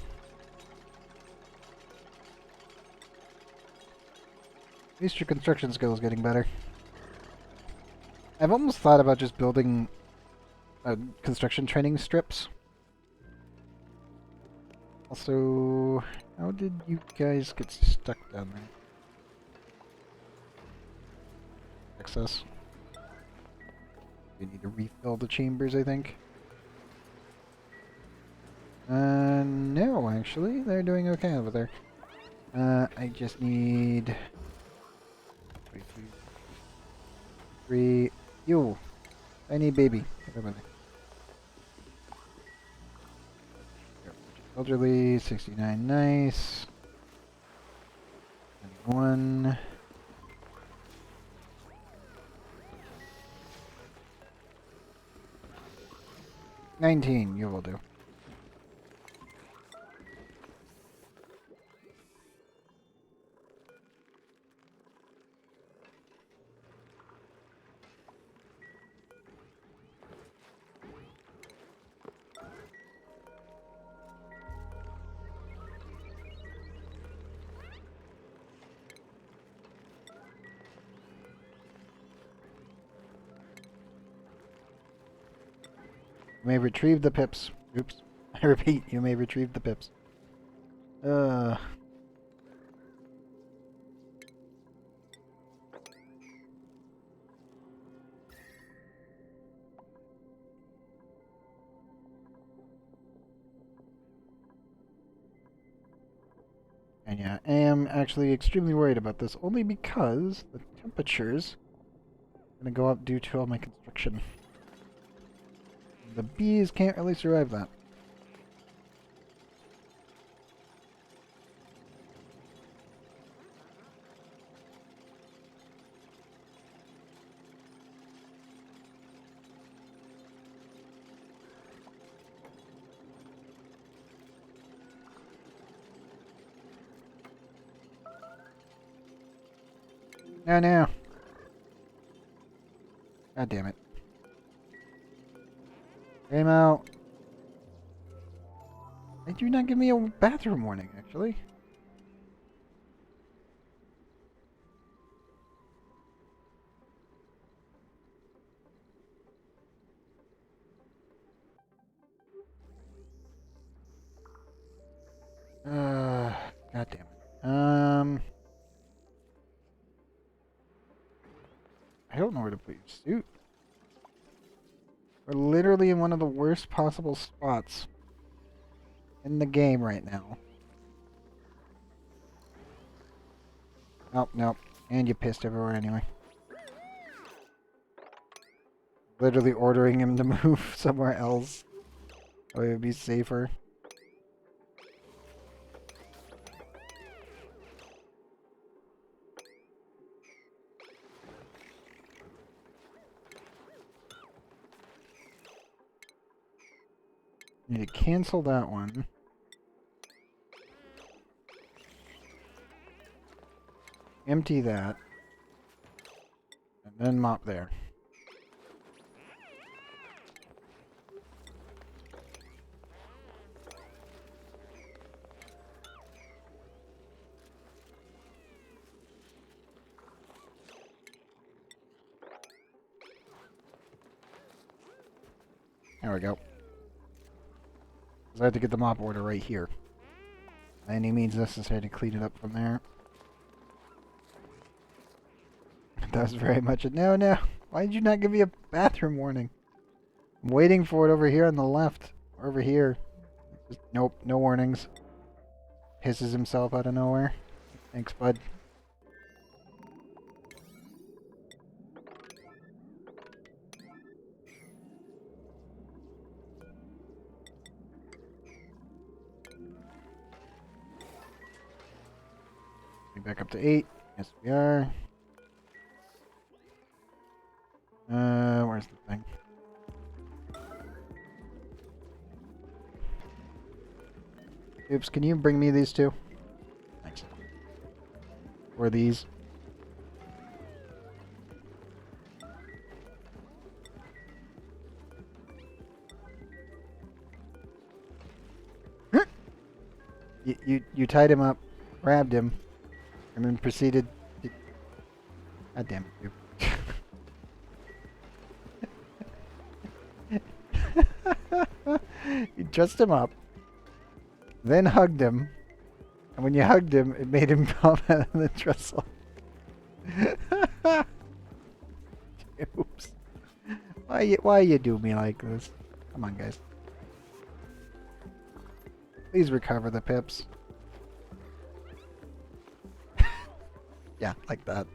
At least your construction skill is getting better. I've almost thought about just building construction training strips. Also, how did you guys get stuck down there? Access. We need to refill the chambers, I think. No, actually, they're doing okay over there. I just need... 3... You! Tiny baby. Get over there. Elderly, 69, nice. 91. 19, you will do. You may retrieve the pips. Oops. I repeat, you may retrieve the pips. And yeah, I am actually extremely worried about this, only because the temperatures are going to go up due to all my construction. The bees can't really survive that. No, no. God damn it. Came out. Why did you not give me a bathroom warning, actually? God damn it. I don't know where to put your suit. We're literally in one of the worst possible spots in the game right now. Nope, nope. And you pissed everywhere anyway. Literally ordering him to move somewhere else. So it would be safer. Need to cancel that one. Empty that. And then mop there. There we go. I have to get the mop order right here. By any means necessary to clean it up from there. That's very much a no, no. Why did you not give me a bathroom warning? I'm waiting for it over here on the left. Or over here. Just, nope, no warnings. Pisses himself out of nowhere. Thanks, bud. Back up to 8. Yes, we are. Where's the thing? Oops, can you bring me these two? Thanks. Or these. You tied him up, grabbed him, and then proceeded to... God damn it, you. You dressed him up, then hugged him, and when you hugged him, it made him come out of the trestle. Oops. Why you do me like this? Come on, guys. Please recover the pips. Yeah, like that.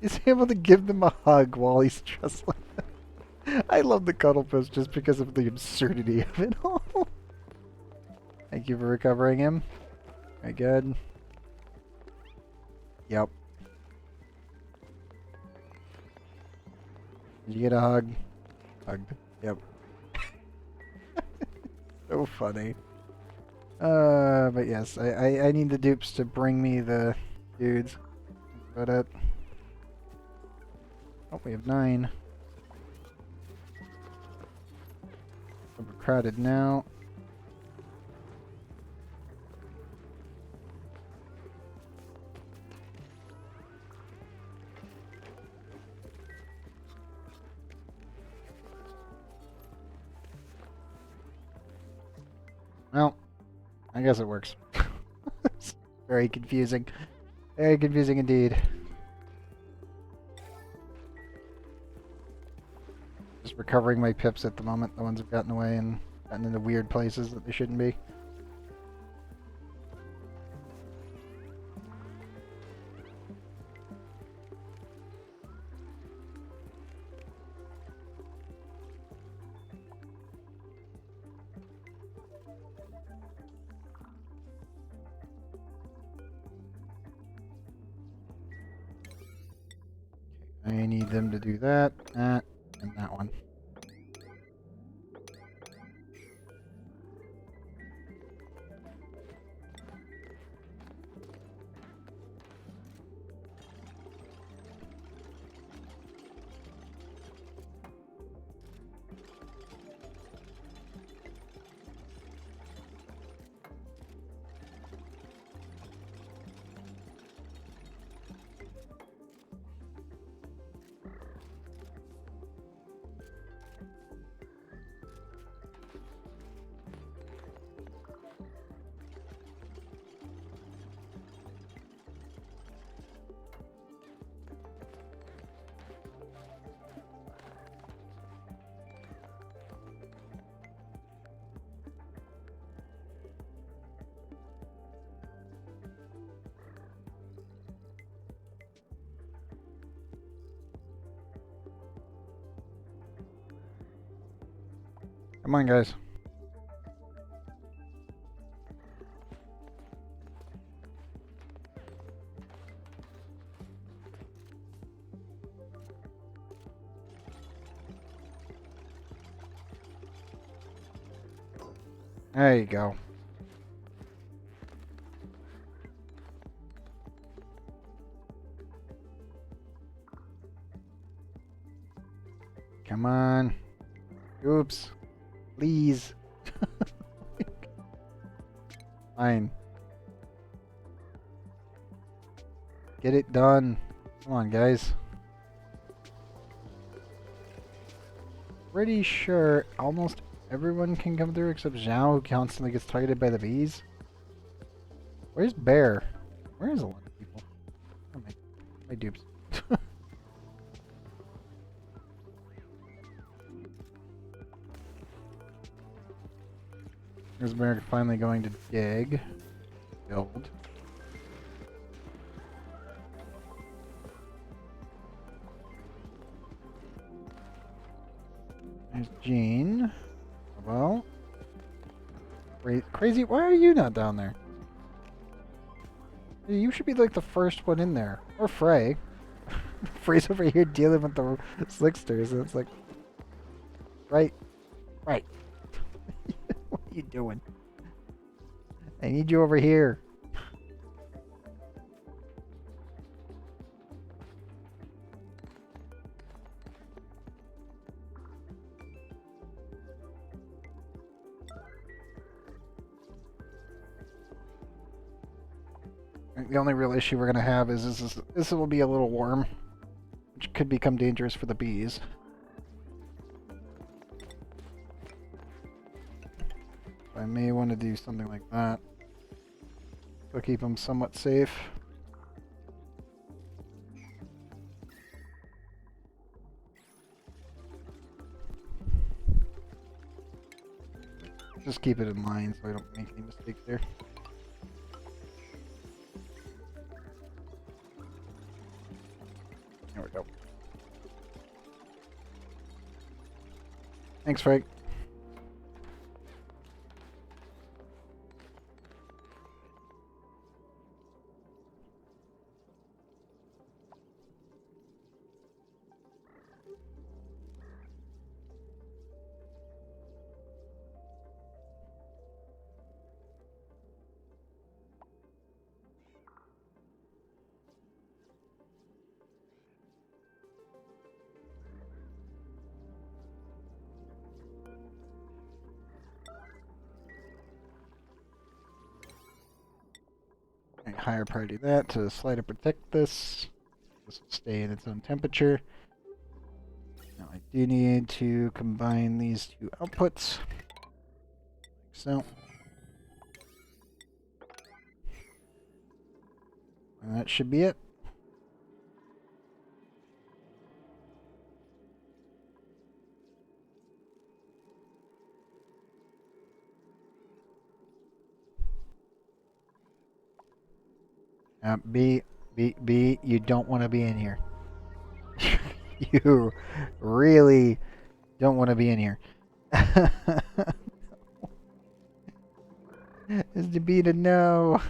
He's able to give them a hug while he's trestling. I love the cuddle pips just because of the absurdity of it all. Thank you for recovering him. Very good. Yep. Did you get a hug? Hugged. Yep. So funny. But yes, I need the dupes to bring me the dudes. That's about it. Oh, we have 9. Overcrowded now. Well, I guess it works. It's very confusing. Very confusing indeed. Just recovering my pips at the moment. The ones have gotten away and gotten into weird places that they shouldn't be. I need them to do that, and that one. Come on, guys. There you go. Come on. Oops. Please. Fine. Get it done. Come on, guys. Pretty sure almost everyone can come through except Zhao, who constantly gets targeted by the bees. Where's Bear? Where is a lot of people? Oh, my dupes. Here's Bear finally going to dig. Build. There's Jean. Well. Crazy, why are you not down there? You should be like the first one in there. Or Frey. Frey's over here dealing with the slicksters, and it's like... Right. What are you doing? I need you over here. The only real issue we're gonna have is this will be a little warm, which could become dangerous for the bees. I may want to do something like that to keep them somewhat safe. Just keep it in mind so I don't make any mistakes there. There we go. Thanks, Frank. Higher priority that to slider protect this. This will stay in its own temperature. Now I do need to combine these two outputs. Like so. And that should be it. B, you don't want to be in here. You really don't want to be in here. Is the B to no?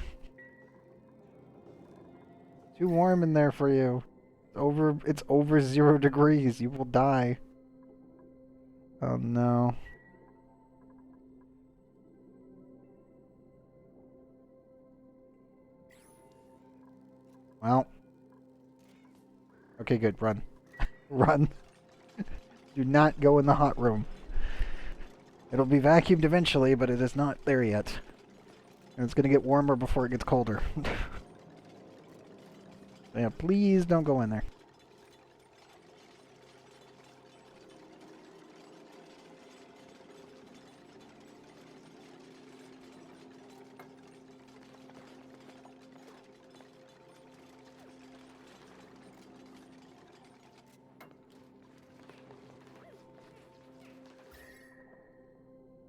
Too warm in there for you. It's over 0 degrees. You will die. Oh no. Well. Okay, good. Run. Run. Do not go in the hot room. It'll be vacuumed eventually, but it is not there yet. And it's gonna get warmer before it gets colder. Yeah, please don't go in there.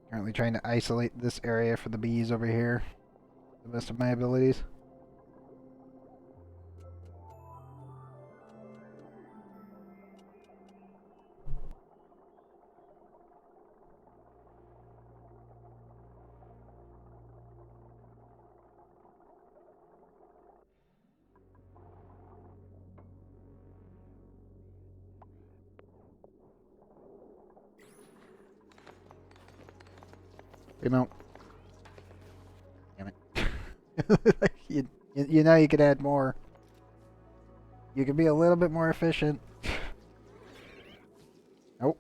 Currently trying to isolate this area for the bees over here. To the best of my abilities. You know. Damn it. you know you could add more. You could be a little bit more efficient. Nope.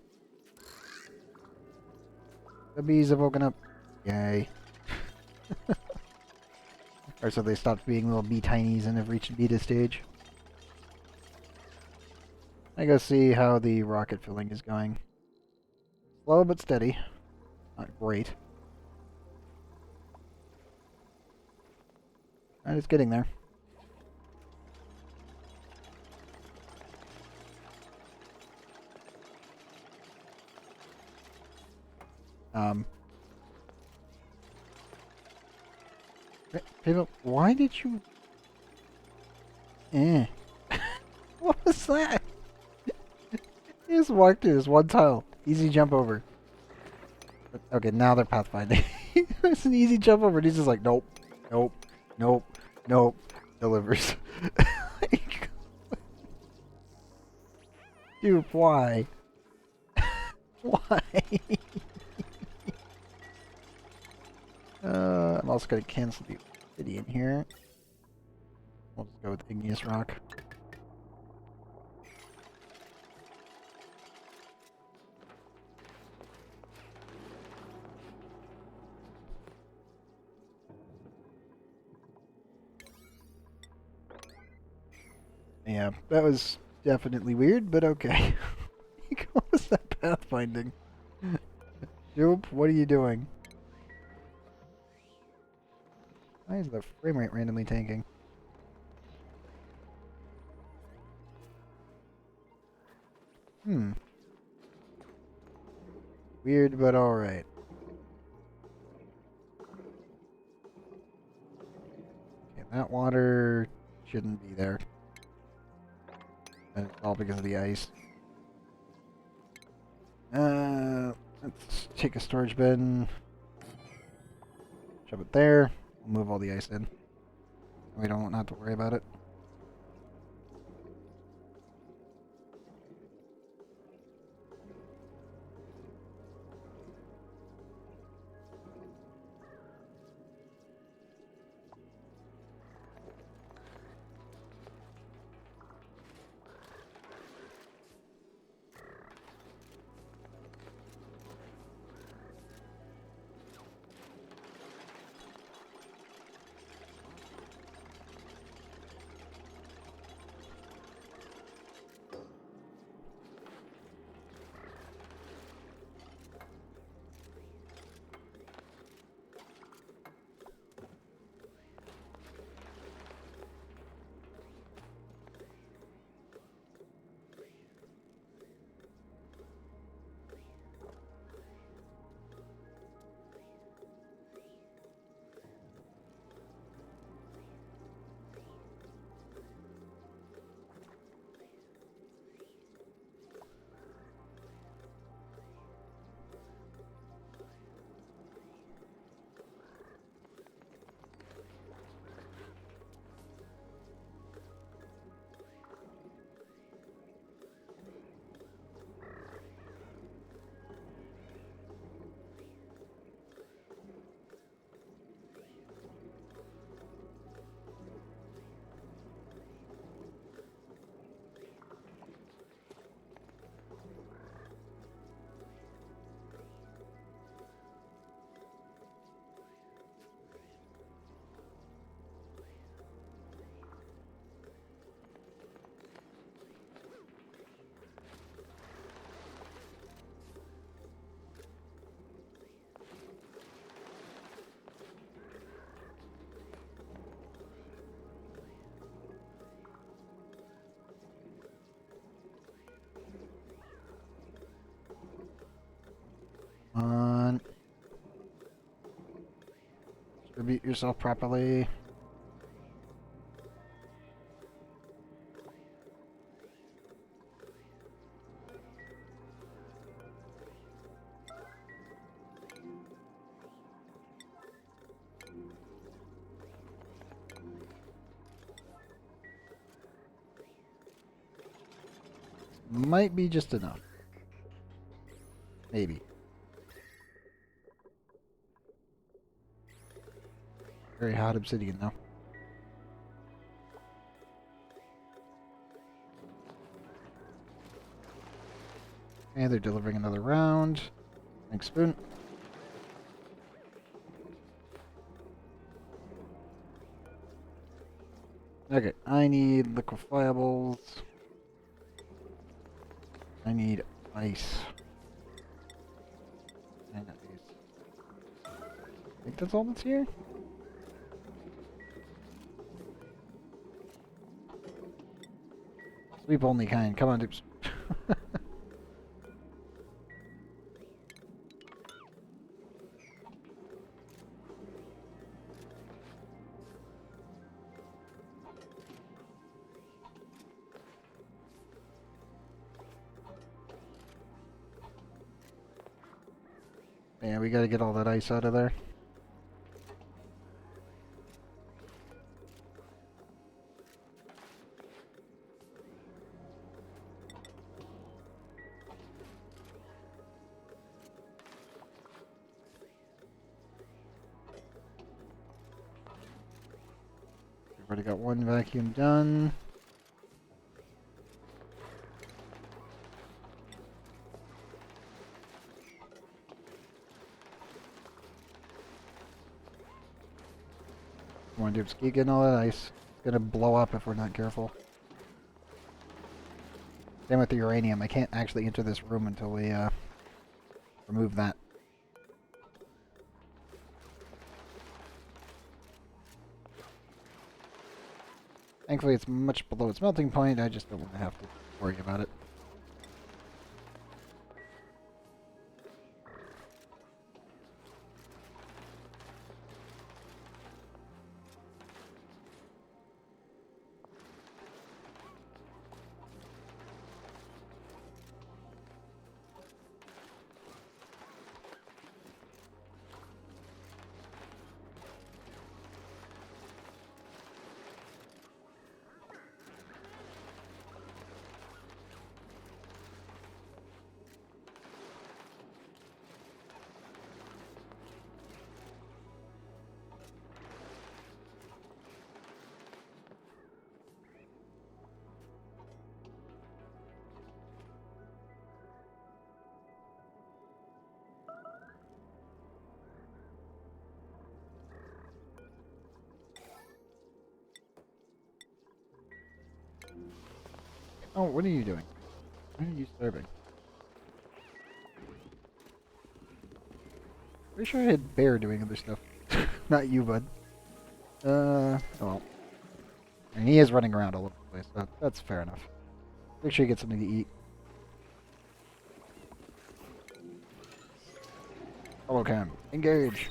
The bees have woken up. Yay. Or so they stopped being little bee tinies and have reached beta stage. I go see how the rocket filling is going. Slow but steady. Not great. And it's getting there. People, why did you... What was that? He just walked through this one tile. Easy jump over. Okay, now they're pathfinding. It's an easy jump over, and he's just like, nope, nope, nope, nope. Delivers. Like, dude, why? Why? I'm also going to cancel the obsidian here. We'll just go with igneous rock. Yeah, that was definitely weird, but okay. What was that pathfinding? Dupe, what are you doing? Why is the frame rate randomly tanking? Weird, but alright. Okay, that water shouldn't be there. And it's all because of the ice. Let's take a storage bin. Shove it there. We'll move all the ice in. We don't have to worry about it. Distribute yourself properly. Might be just enough. Maybe. Very hot obsidian though. And they're delivering another round. Thanks, Spoon. Okay, I need liquefiables. I need ice. And ice. I think that's all that's here. Sleep only kind. Come on, Dupes. Yeah, we gotta get all that ice out of there. We've already got one vacuum done. Come on, Dupes, keep getting all that ice. It's gonna blow up if we're not careful. Same with the uranium. I can't actually enter this room until we remove that. Thankfully, it's much below its melting point. I just don't want to have to worry about it. Oh, what are you doing? What are you serving? Pretty sure I had Bear doing other stuff. Not you, bud. Oh well. And he is running around all over the place, so that's fair enough. Make sure you get something to eat. Hello, Cam. Engage!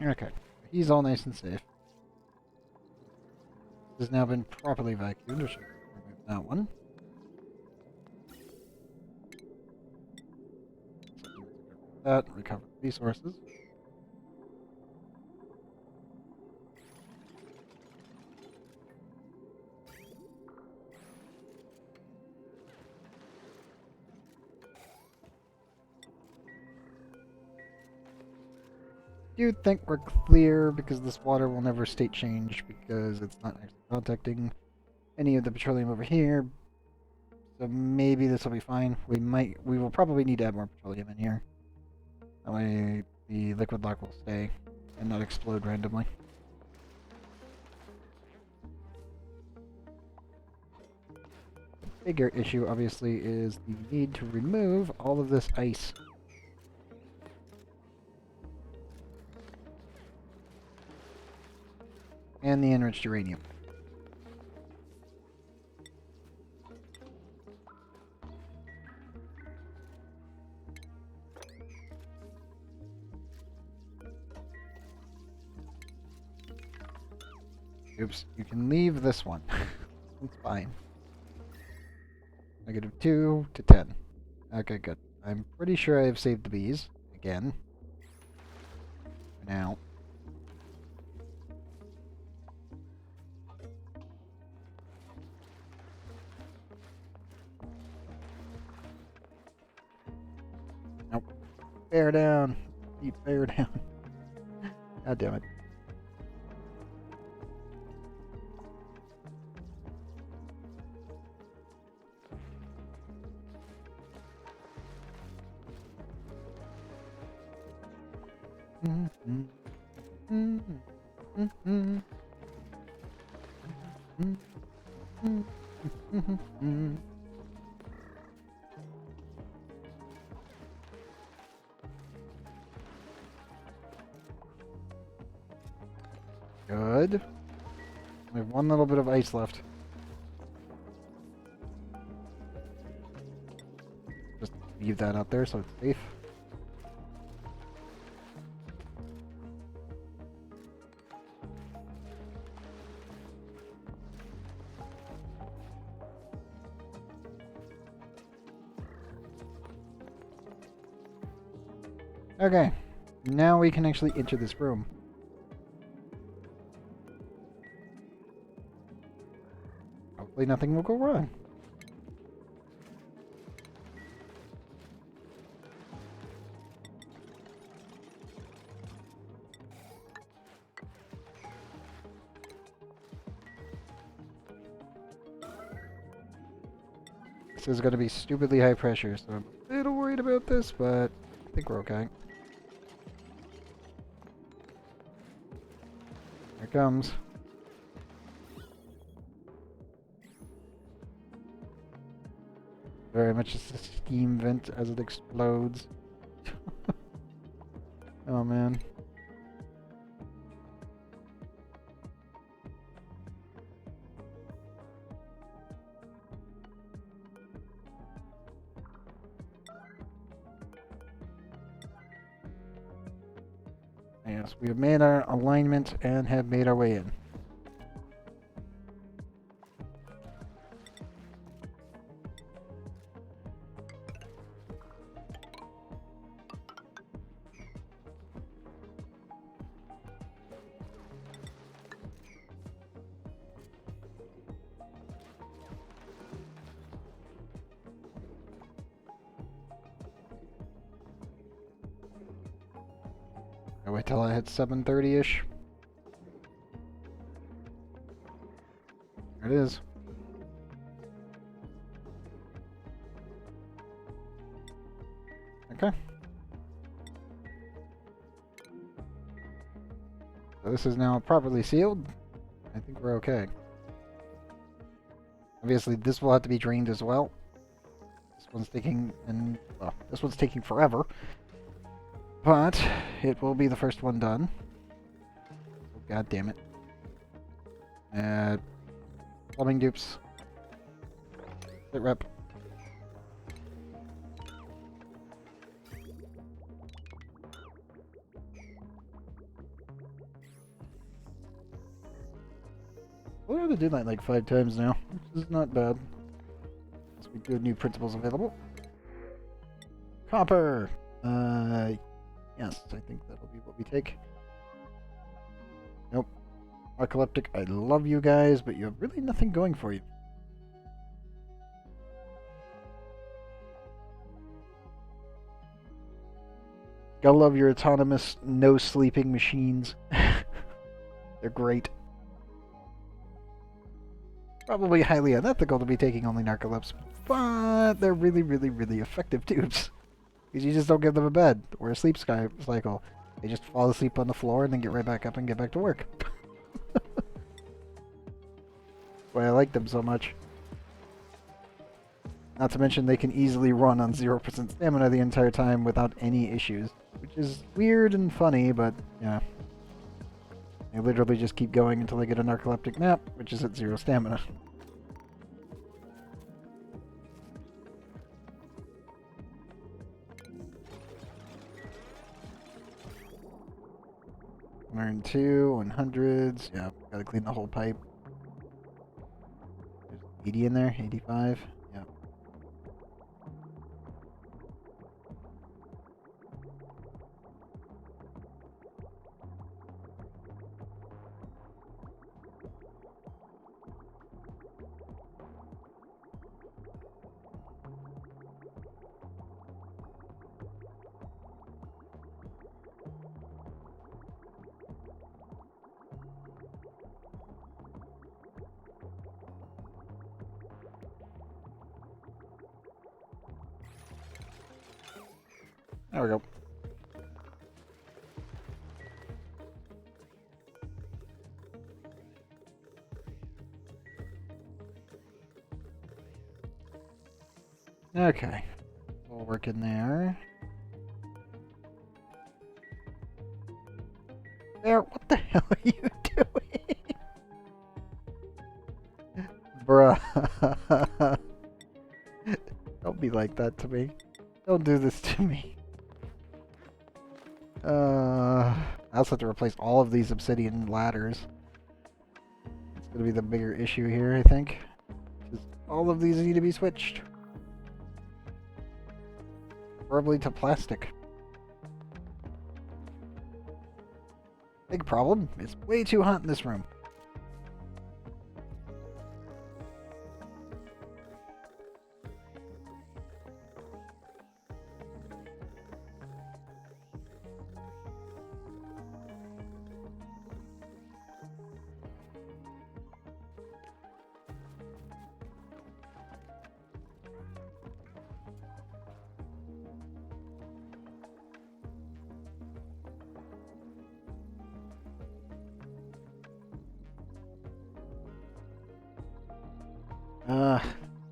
Okay. He's all nice and safe. This has now been properly vacuumed, which should remove that one. that, recover resources. Do you think we're clear because this water will never state change because it's not actually contacting any of the petroleum over here. So maybe this will be fine. We will probably need to add more petroleum in here. That way the liquid lock will stay and not explode randomly. The bigger issue obviously is the need to remove all of this ice. And the enriched uranium. Oops, you can leave this one. It's fine. -2 to 10. Okay, good. I'm pretty sure I have saved the bees. Again. For now. Nope. Bear down. Keep bear down. God damn it. Good. We have one little bit of ice left. Just leave that out there so it's safe. Okay, now we can actually enter this room. Hopefully nothing will go wrong. This is going to be stupidly high pressure, so I'm a little worried about this, but I think we're okay. Here it comes. Very much just a steam vent as it explodes. Oh man. Yes, we have made our alignment and have made our way in. I wait till I hit 7:30-ish. There it is. Okay. So this is now properly sealed. I think we're okay. Obviously, this will have to be drained as well. This one's taking, well, this one's taking forever. But it will be the first one done. Oh, God damn it. Plumbing dupes. Sit rep. We'll have to do that like 5 times now, which is not bad. As we do have new principles available. Copper! Yes, I think that'll be what we take. Nope. Narcoleptic, I love you guys, but you have really nothing going for you. Gotta love your autonomous, no-sleeping machines. They're great. Probably highly unethical to be taking only narcolepsy, but they're really, really, really effective tubes. Because you just don't give them a bed or a sleep cycle. They just fall asleep on the floor and then get right back up and get back to work. Why I like them so much. Not to mention they can easily run on 0% stamina the entire time without any issues. Which is weird and funny, but yeah. They literally just keep going until they get a narcoleptic nap, which is at 0 stamina. Learn 2, 100s. Yeah, gotta clean the whole pipe. There's 80 in there, 85. Yeah. There we go. Okay. We'll work in there. There, what the hell are you doing? Bruh. Don't be like that to me. Don't do this to me. I also have to replace all of these obsidian ladders. It's gonna be the bigger issue here, I think. Because all of these need to be switched. Preferably to plastic. Big problem, it's way too hot in this room.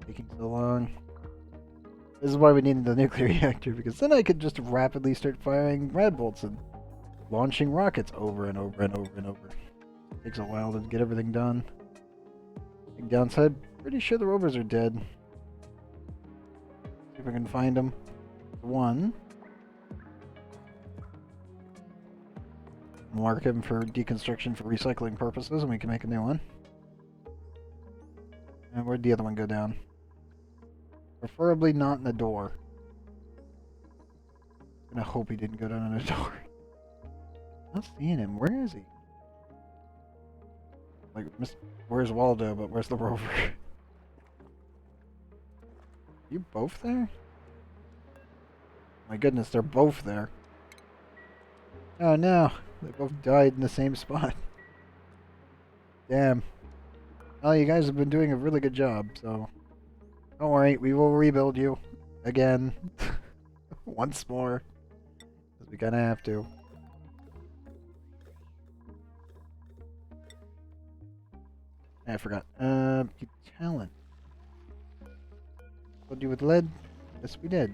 Taking so long. This is why we needed the nuclear reactor, because then I could just rapidly start firing rad bolts and launching rockets over and over and over and over. Takes a while to get everything done. Big downside, pretty sure the rovers are dead. See if I can find them. One. Mark him for deconstruction for recycling purposes, and we can make a new one. And where'd the other one go down? Preferably not in the door. I'm gonna hope he didn't go down in the door. Not seeing him. Where is he? Like, where's Waldo, but where's the rover? You both there? My goodness, they're both there. Oh no, they both died in the same spot. Damn. Well, you guys have been doing a really good job, so don't worry, we will rebuild you again. Once more. Because we kinda have to. I forgot. Talent. What do with lead? Yes, we did.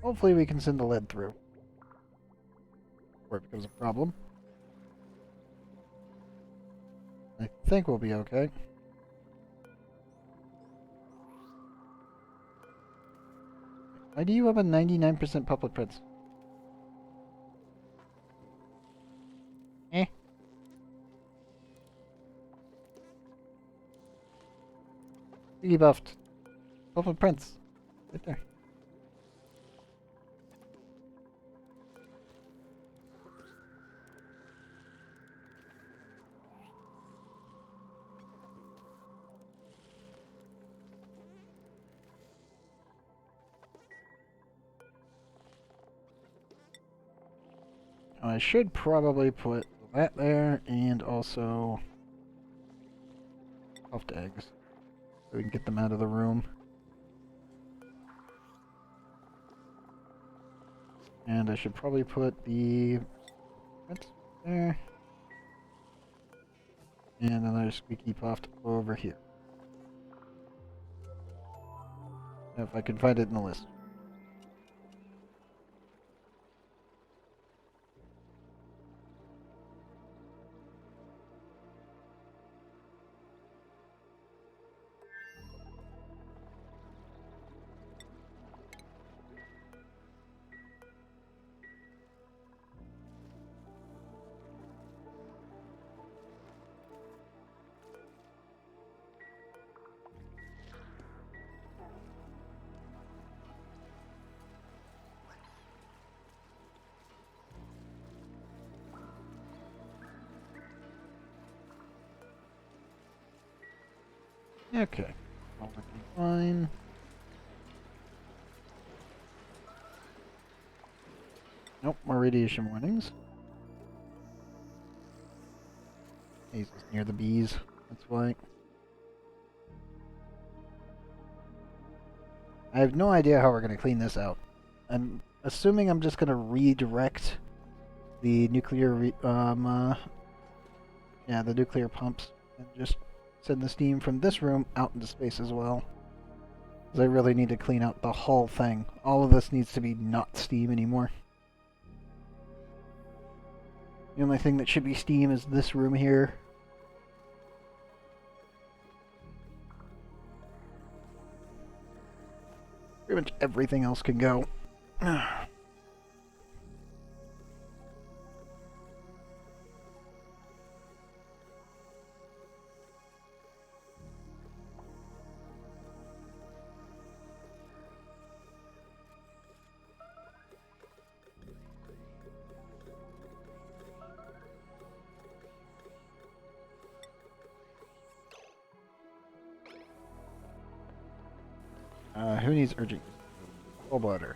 Hopefully we can send the lead through. Or it becomes a problem. I think we'll be okay. Why do you have a 99% public prints? Eh? Rebuffed. Public prints. Right there. I should probably put that there and also puffed eggs so we can get them out of the room. And I should probably put the there and another squeaky puffed over here. If I can find it in the list. Okay. All working fine. Nope, more radiation warnings. He's near the bees, that's why. I have no idea how we're going to clean this out. I'm assuming I'm just going to redirect the nuclear, the nuclear pumps and just send the steam from this room out into space as well. Because I really need to clean out the whole thing. All of this needs to be not steam anymore. The only thing that should be steam is this room here. Pretty much everything else can go. Who needs urgent? Gallbladder.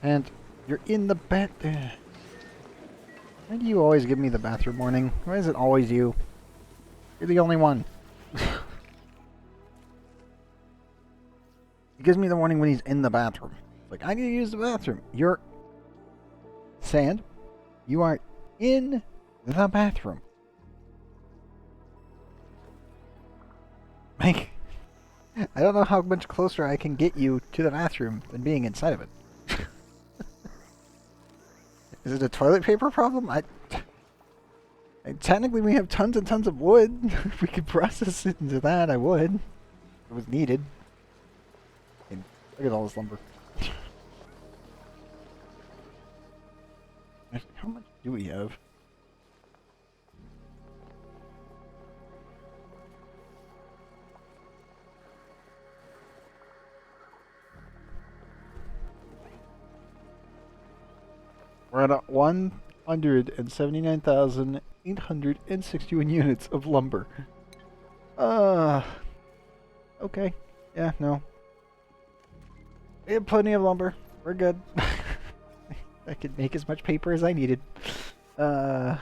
And you're in the bed. Why do you always give me the bathroom warning? Why is it always you? You're the only one. He gives me the warning when he's in the bathroom. It's like, I need to use the bathroom. You're... Sand, you are in the bathroom. Like... I don't know how much closer I can get you to the bathroom than being inside of it. Is it a toilet paper problem? Technically we have tons and tons of wood. If we could process it into that, I would. If it was needed. And look at all this lumber. How much do we have? We're at 179,861 units of lumber. Okay. Yeah, no. We have plenty of lumber. We're good. I could make as much paper as I needed. Yeah.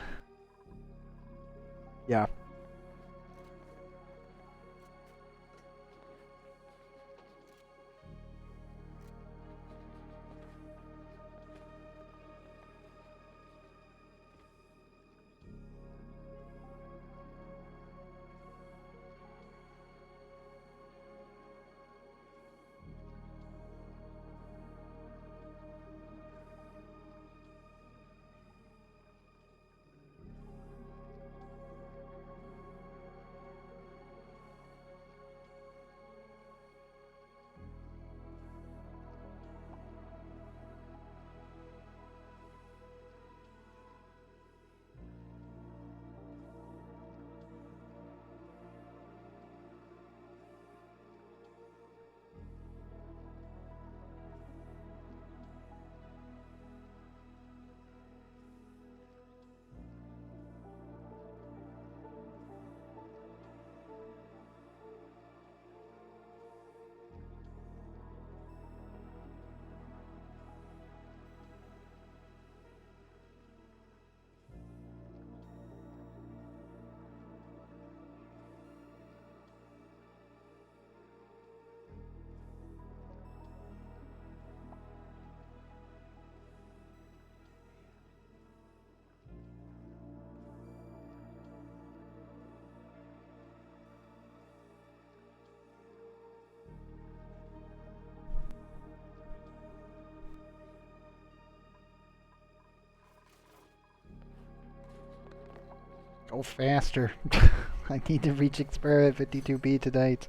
Go faster. I need to reach experiment 52B tonight.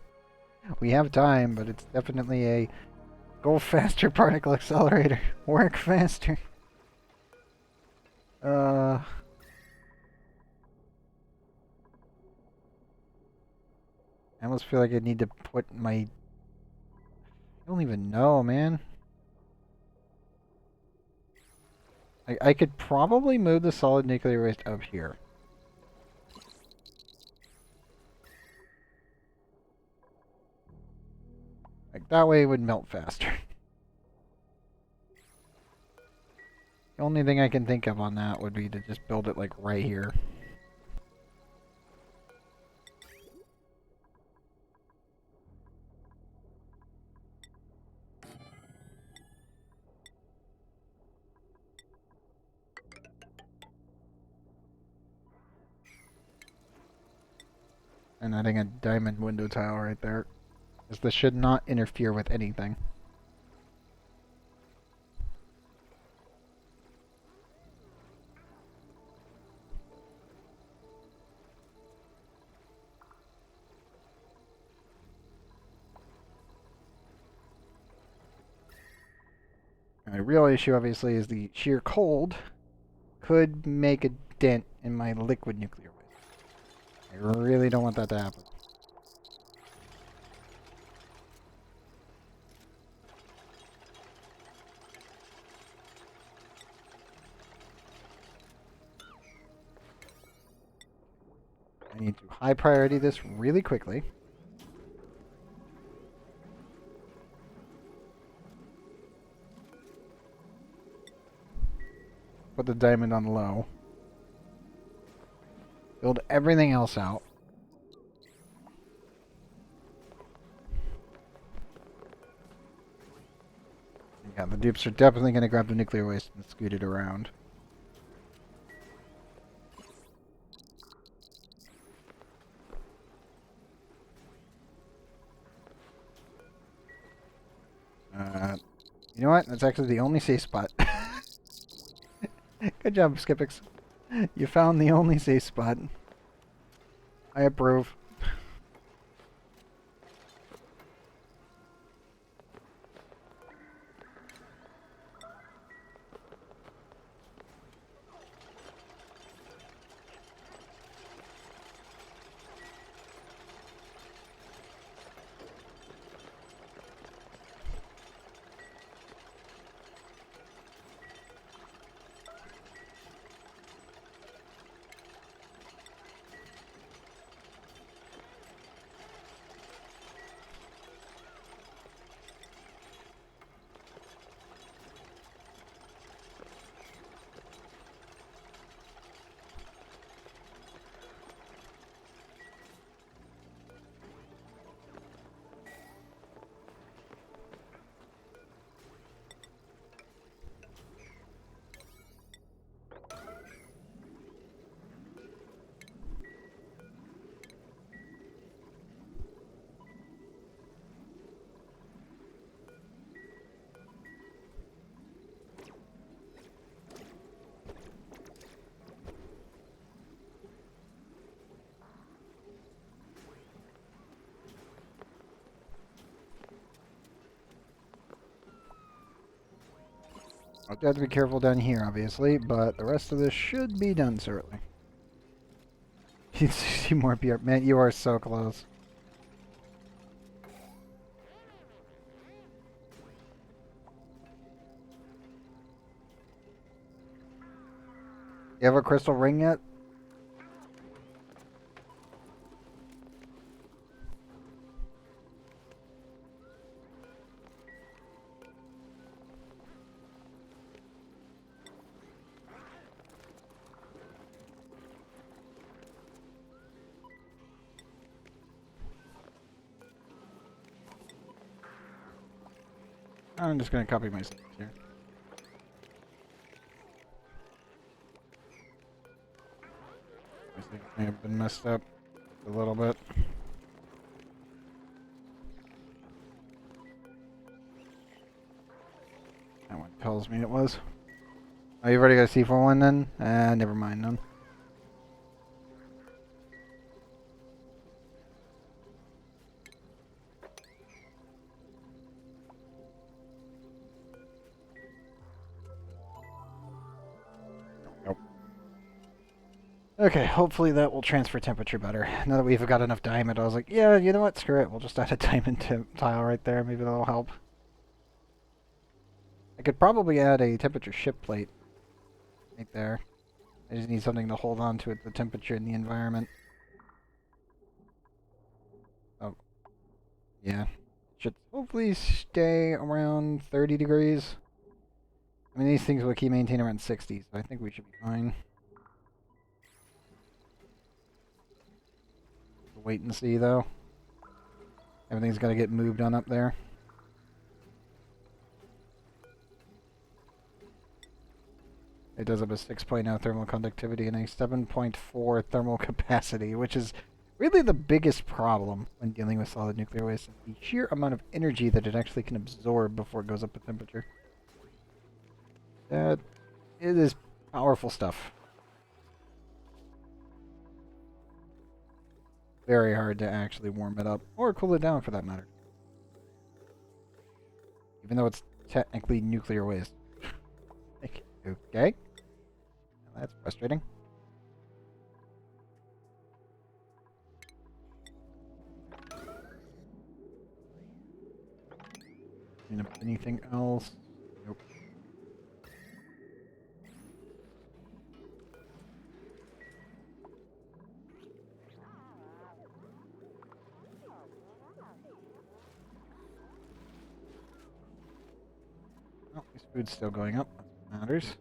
We have time, but it's definitely a go faster particle accelerator. Work faster. I almost feel like I need to put my... I don't even know, man. I could probably move the solid nuclear waste up here. Like, that way it would melt faster. The only thing I can think of on that would be to just build it, like, right here. And adding a diamond window tile right there. Because this should not interfere with anything. And the real issue, obviously, is the sheer cold could make a dent in my liquid nuclear waste. I really don't want that to happen. I need to high priority this really quickly. Put the diamond on low. Build everything else out. Yeah, the dupes are definitely going to grab the nuclear waste and scoot it around. You know what? That's actually the only safe spot. Good job, Skipix. You found the only safe spot. I approve. I'll have to be careful down here, obviously, but the rest of this should be done shortly. You see more PR. Man, you are so close. You have a crystal ring yet? I'm just going to copy my steps here. I think I may have been messed up a little bit. That one tells me it was. Oh, you've already got a C4 one then? Never mind then. Okay, hopefully that will transfer temperature better. Now that we've got enough diamond, I was like, yeah, you know what? Screw it. We'll just add a diamond tile right there. Maybe that'll help. I could probably add a temperature ship plate right there. I just need something to hold on to the temperature in the environment. Oh, yeah. Should hopefully stay around 30 degrees. I mean, these things will keep maintaining around 60, so I think we should be fine. We'll wait and see, though. Everything's got to get moved on up there. It does have a 6.0 thermal conductivity and a 7.4 thermal capacity, which is really the biggest problem when dealing with solid nuclear waste. The sheer amount of energy that it actually can absorb before it goes up in temperature. It is powerful stuff. Very hard to actually warm it up, or cool it down for that matter. Even though it's technically nuclear waste. Okay. That's frustrating. Anything else? Nope. Oh, this food's still going up. That's what matters.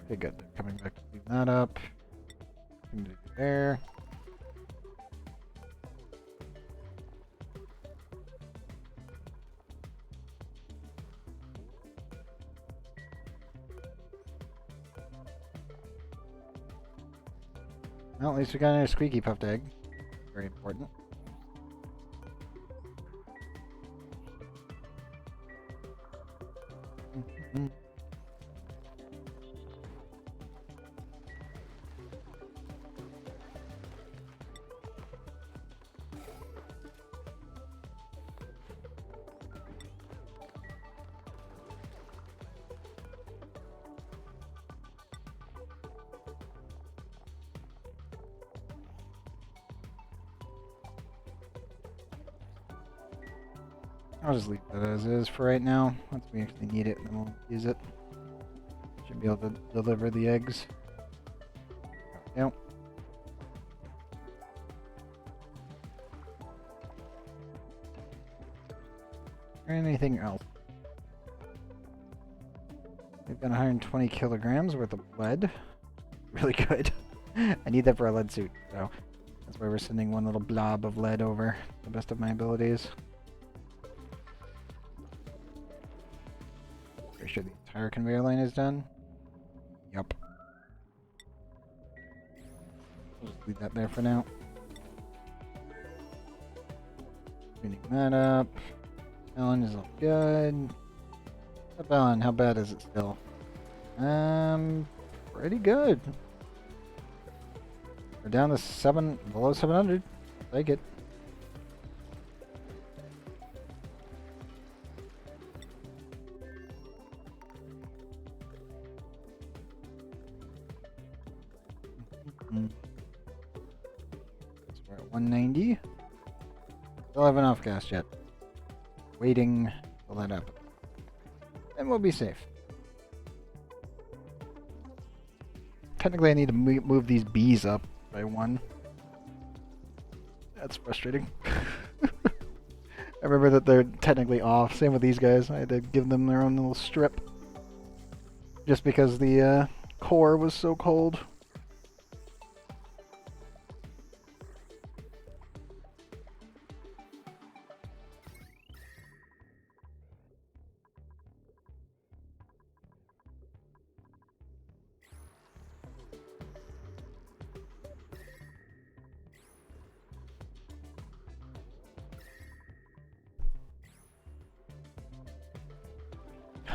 Okay, good. They're coming back to clean that up. Nothing to do there. Well, at least we got another squeaky puffed egg. Very important. I'll just leave that as is for right now. Once we actually need it, then we'll use it. Should be able to deliver the eggs. Yep. Anything else? We've got 120 kilograms worth of lead. Really good. I need that for a lead suit, so that's why we're sending one little blob of lead over to the best of my abilities. Pretty sure the entire conveyor line is done. Yup. We'll just leave that there for now. Cleaning that up. Ellen is all good. What's up, Ellen? How bad is it still? Pretty good. We're down to below 700. Take it. So we're at 190. Still have enough gas yet. Waiting to let up. And we'll be safe. Technically, I need to move these bees up by one. That's frustrating. I remember that they're technically off. Same with these guys. I had to give them their own little strip. Just because the core was so cold.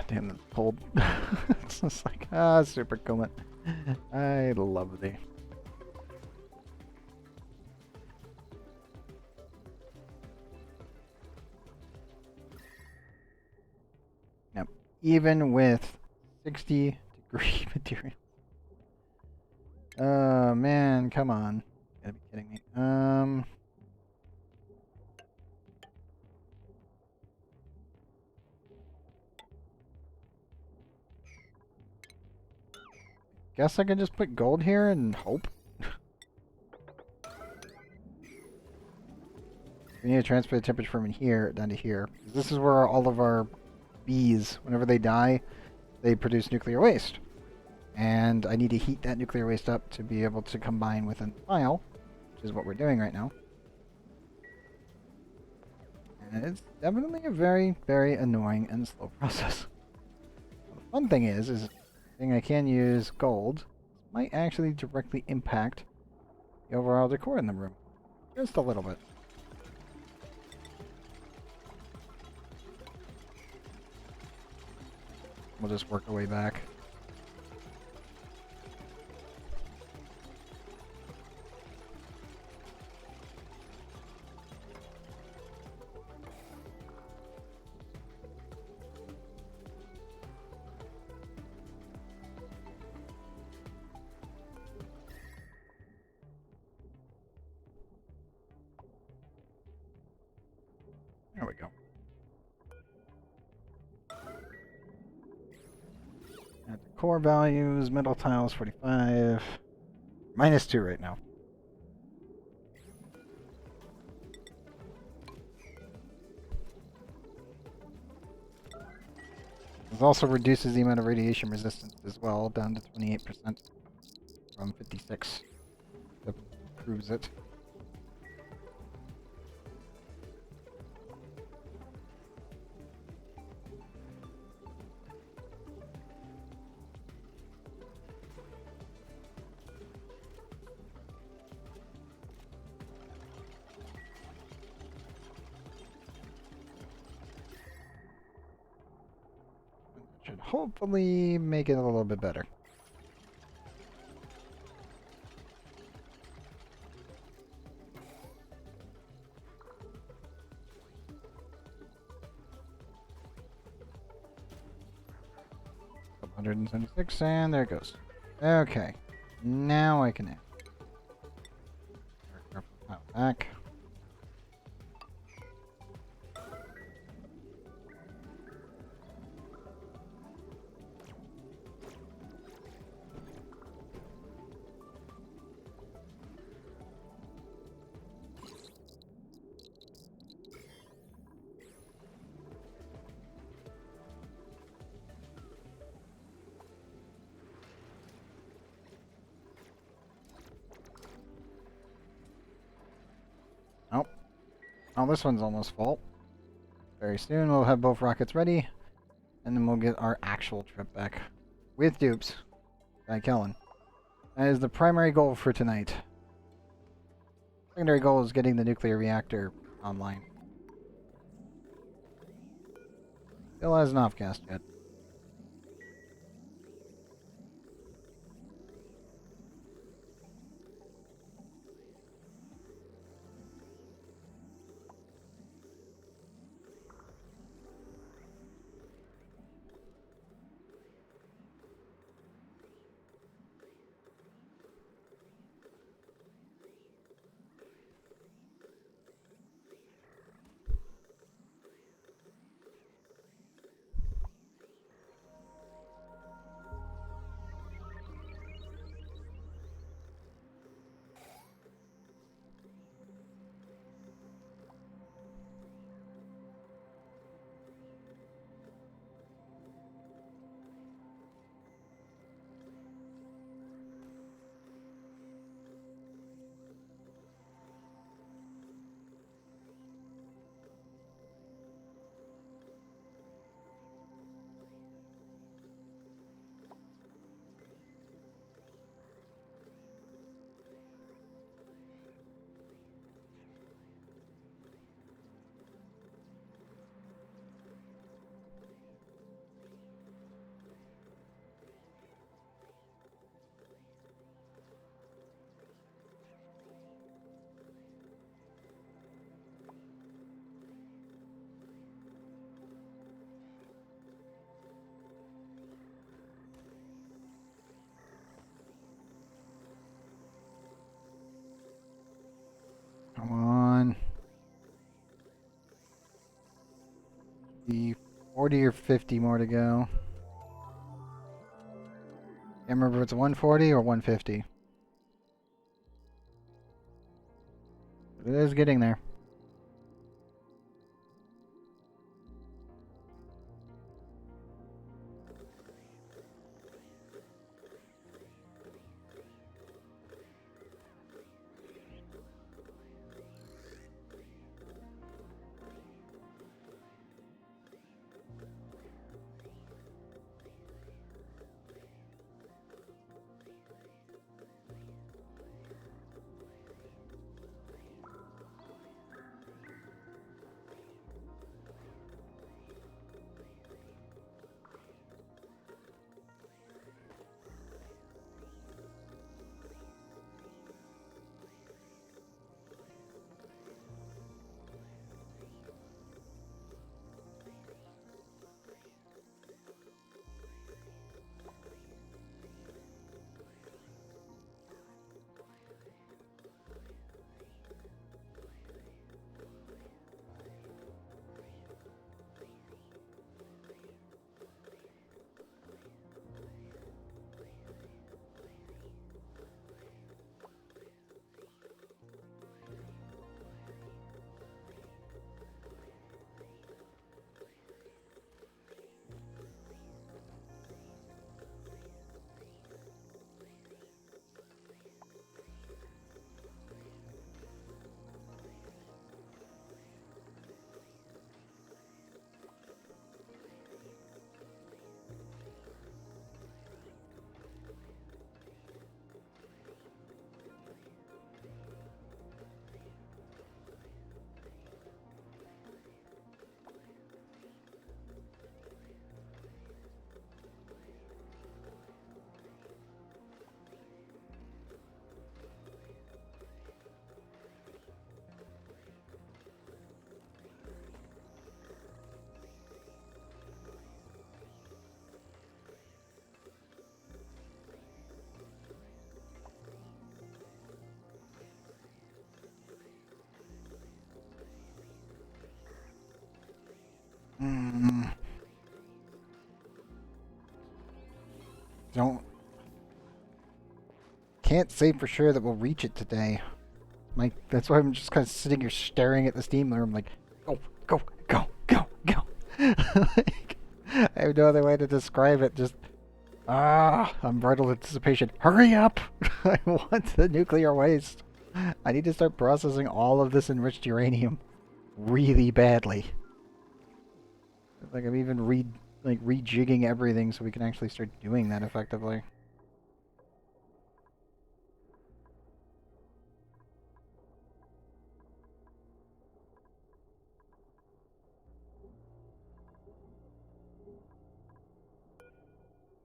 Damn, that's cold. It's just like, super coolant. I love thee. Now, even with 60-degree material. Oh man, come on. You gotta be kidding me. Guess I can just put gold here and hope. We need to transfer the temperature from here down to here. This is where all of our bees, whenever they die, they produce nuclear waste. And I need to heat that nuclear waste up to be able to combine with a file, which is what we're doing right now. And it's definitely a very, very annoying and slow process. The fun thing is I can use gold might actually directly impact the overall decor in the room. Just a little bit. We'll just work our way back. There we go. Add the core values, metal tiles 45. -2 right now. This also reduces the amount of radiation resistance as well, down to 28% from 56. That proves it. Should hopefully make it a little bit better. $176, and there it goes. Okay, now I can add. Back. Oh. Oh, this one's almost full. Very soon we'll have both rockets ready, and then we'll get our actual trip back with dupes by Kellen. That is the primary goal for tonight. Secondary goal is getting the nuclear reactor online. Still hasn't off-gassed yet. 40 or 50 more to go. Can't remember if it's 140 or 150. It is getting there. Don't. Can't say for sure that we'll reach it today. Like, that's why I'm just kind of sitting here staring at the steam room like, go, go, go, go, go. Like, I have no other way to describe it. Just, unbridled anticipation. Hurry up! I want the nuclear waste. I need to start processing all of this enriched uranium really badly. Like, I'm even rejigging everything so we can actually start doing that effectively.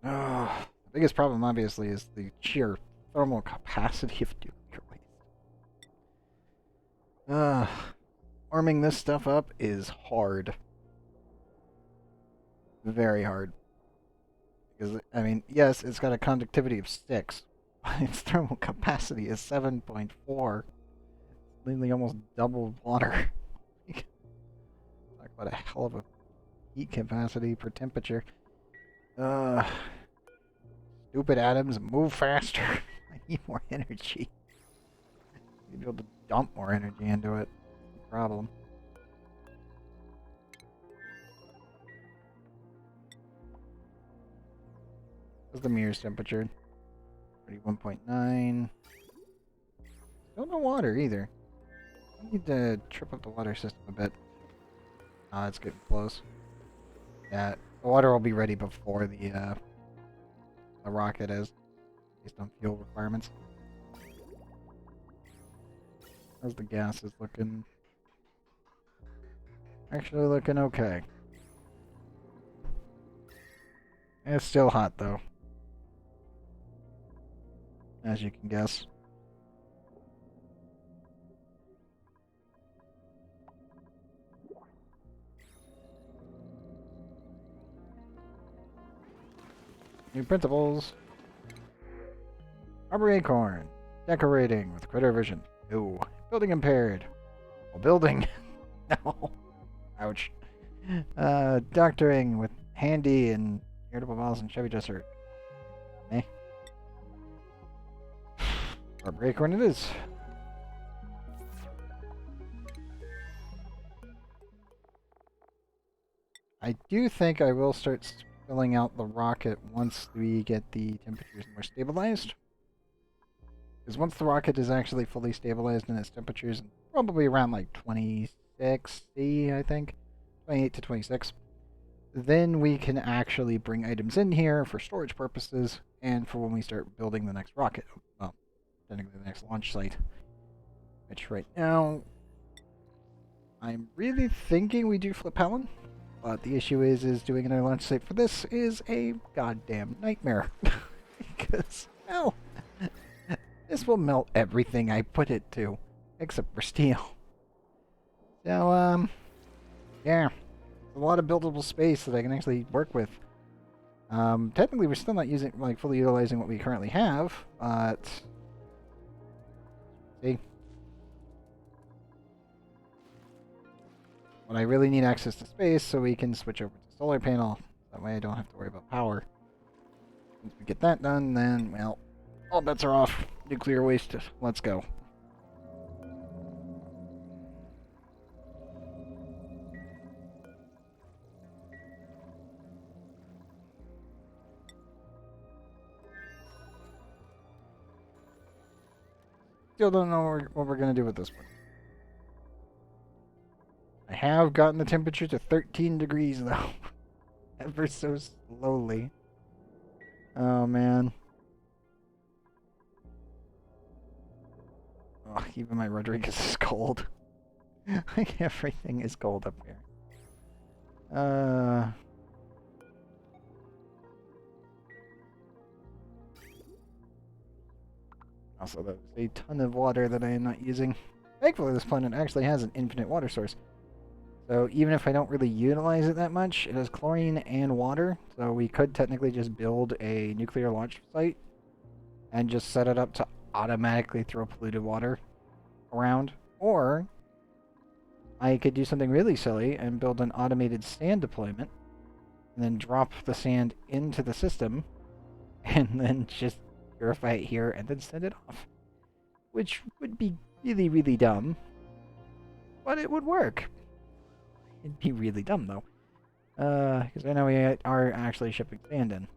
The biggest problem, obviously, is the sheer thermal capacity of nuclear waste. Warming this stuff up is hard. Very hard. Because, I mean, yes, it's got a conductivity of 6, but its thermal capacity is 7.4. Literally almost double water. Talk about a hell of a heat capacity per temperature. Stupid atoms, move faster. I need more energy. I need to be able to dump more energy into it. Problem. What's the mirror's temperature? 31.9. Still no water either. I need to trip up the water system a bit. Ah, it's getting close. Yeah, the water will be ready before the rocket is, based on fuel requirements. How's the gases looking? Actually looking okay. It's still hot though, as you can guess. New principles. Rubber acorn. Decorating with critter vision. Ooh. Building impaired. Well, building. No. Ouch. Doctoring with handy and irritable bowels and Chevy dresser. Eh? Heartbreaker when it is. I do think I will start filling out the rocket once we get the temperatures more stabilized. Because once the rocket is actually fully stabilized in its temperatures, probably around like 26 C, I think, 28 to 26, then we can actually bring items in here for storage purposes and for when we start building the next rocket. Well, technically the next launch site. Which right now, I'm really thinking we do flip Helen. But the issue is doing another launch site for this is a goddamn nightmare. Because, well, this will melt everything I put it to, except for steel. So, yeah, a lot of buildable space that I can actually work with. Technically, we're still not using, like, fully utilizing what we currently have, but see, when I really need access to space, so we can switch over to solar panel. That way, I don't have to worry about power. Once we get that done, then, well, all bets are off. Nuclear waste. Let's go. Still don't know what we're going to do with this one. I have gotten the temperature to 13 degrees, though. Ever so slowly. Oh, man. Oh, even my Rodriguez is cold. Like, everything is cold up here. Also, there's a ton of water that I am not using. Thankfully, this planet actually has an infinite water source. So even if I don't really utilize it that much, it has chlorine and water. So we could technically just build a nuclear launch site and just set it up to automatically throw polluted water around. Or I could do something really silly and build an automated sand deployment and then drop the sand into the system and then just purify it here and then send it off. Which would be really, really dumb. But it would work. It'd be really dumb, though. Because I know we are actually shipping sand in.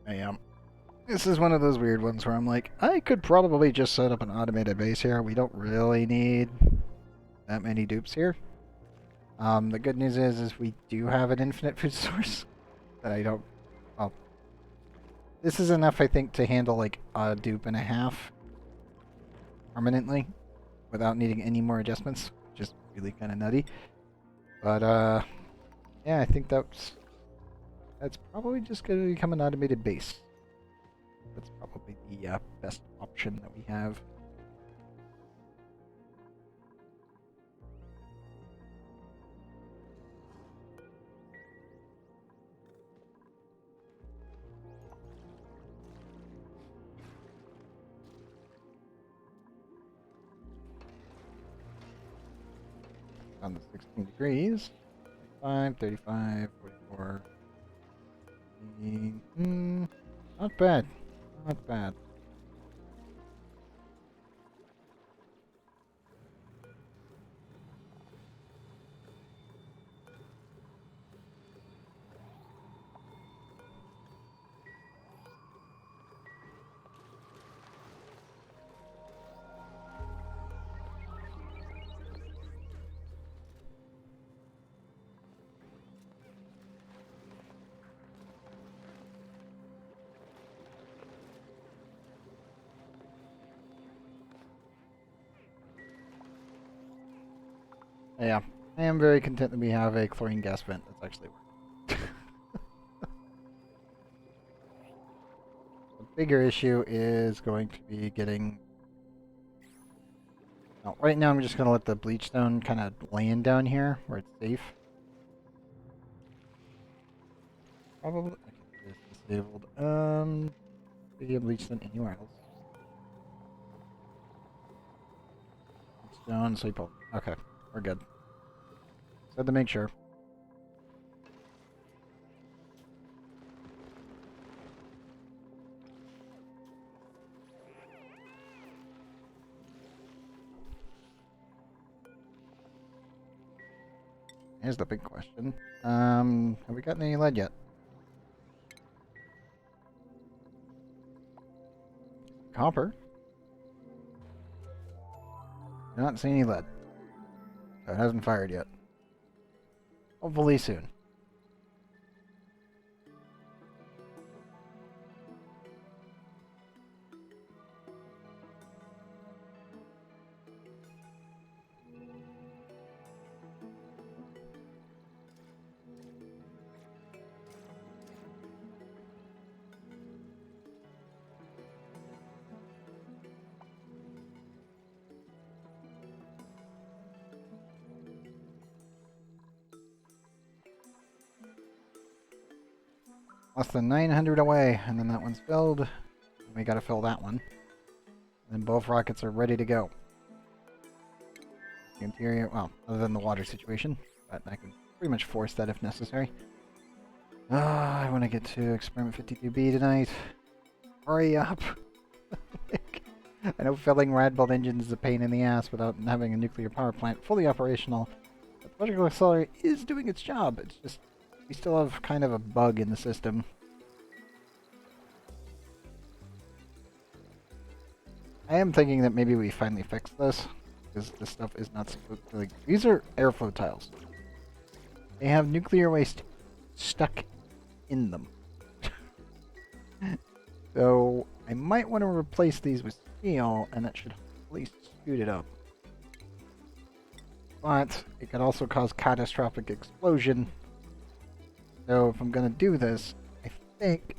I am. This is one of those weird ones where I'm like, I could probably just set up an automated base here. We don't really need that many dupes here. The good news is we do have an infinite food source that I don't... Well, this is enough, I think, to handle like a dupe and a half permanently without needing any more adjustments, which is really kind of nutty. But, yeah, I think that's probably just going to become an automated base. That's probably the best option that we have. On the 16 degrees. 35, 35, 44. Not bad. Not bad. Yeah, I am very content that we have a chlorine gas vent that's actually working. The bigger issue is going to be getting... Well, right now I'm just going to let the bleach stone kind of land down here where it's safe. probably okay, this is disabled. Maybe bleach than anywhere else. Stone, sleep hold. Okay, we're good. Just had to make sure. Here's the big question. Have we gotten any lead yet? Copper? Do not see any lead. So it hasn't fired yet. Hopefully soon. Less than 900 away, and then that one's filled. We gotta fill that one. And then both rockets are ready to go. The interior, well, other than the water situation, but I can pretty much force that if necessary. I want to get to Experiment 52B tonight. Hurry up! I know filling Radbolt engines is a pain in the ass without having a nuclear power plant fully operational. But the particle accelerator is doing its job. It's just, we still have kind of a bug in the system. I am thinking that maybe we finally fix this, because this stuff is not supposed to, like, these are airflow tiles. They have nuclear waste stuck in them. So, I might want to replace these with steel, and that should hopefully speed it up. But, it could also cause catastrophic explosion. So, if I'm going to do this, I think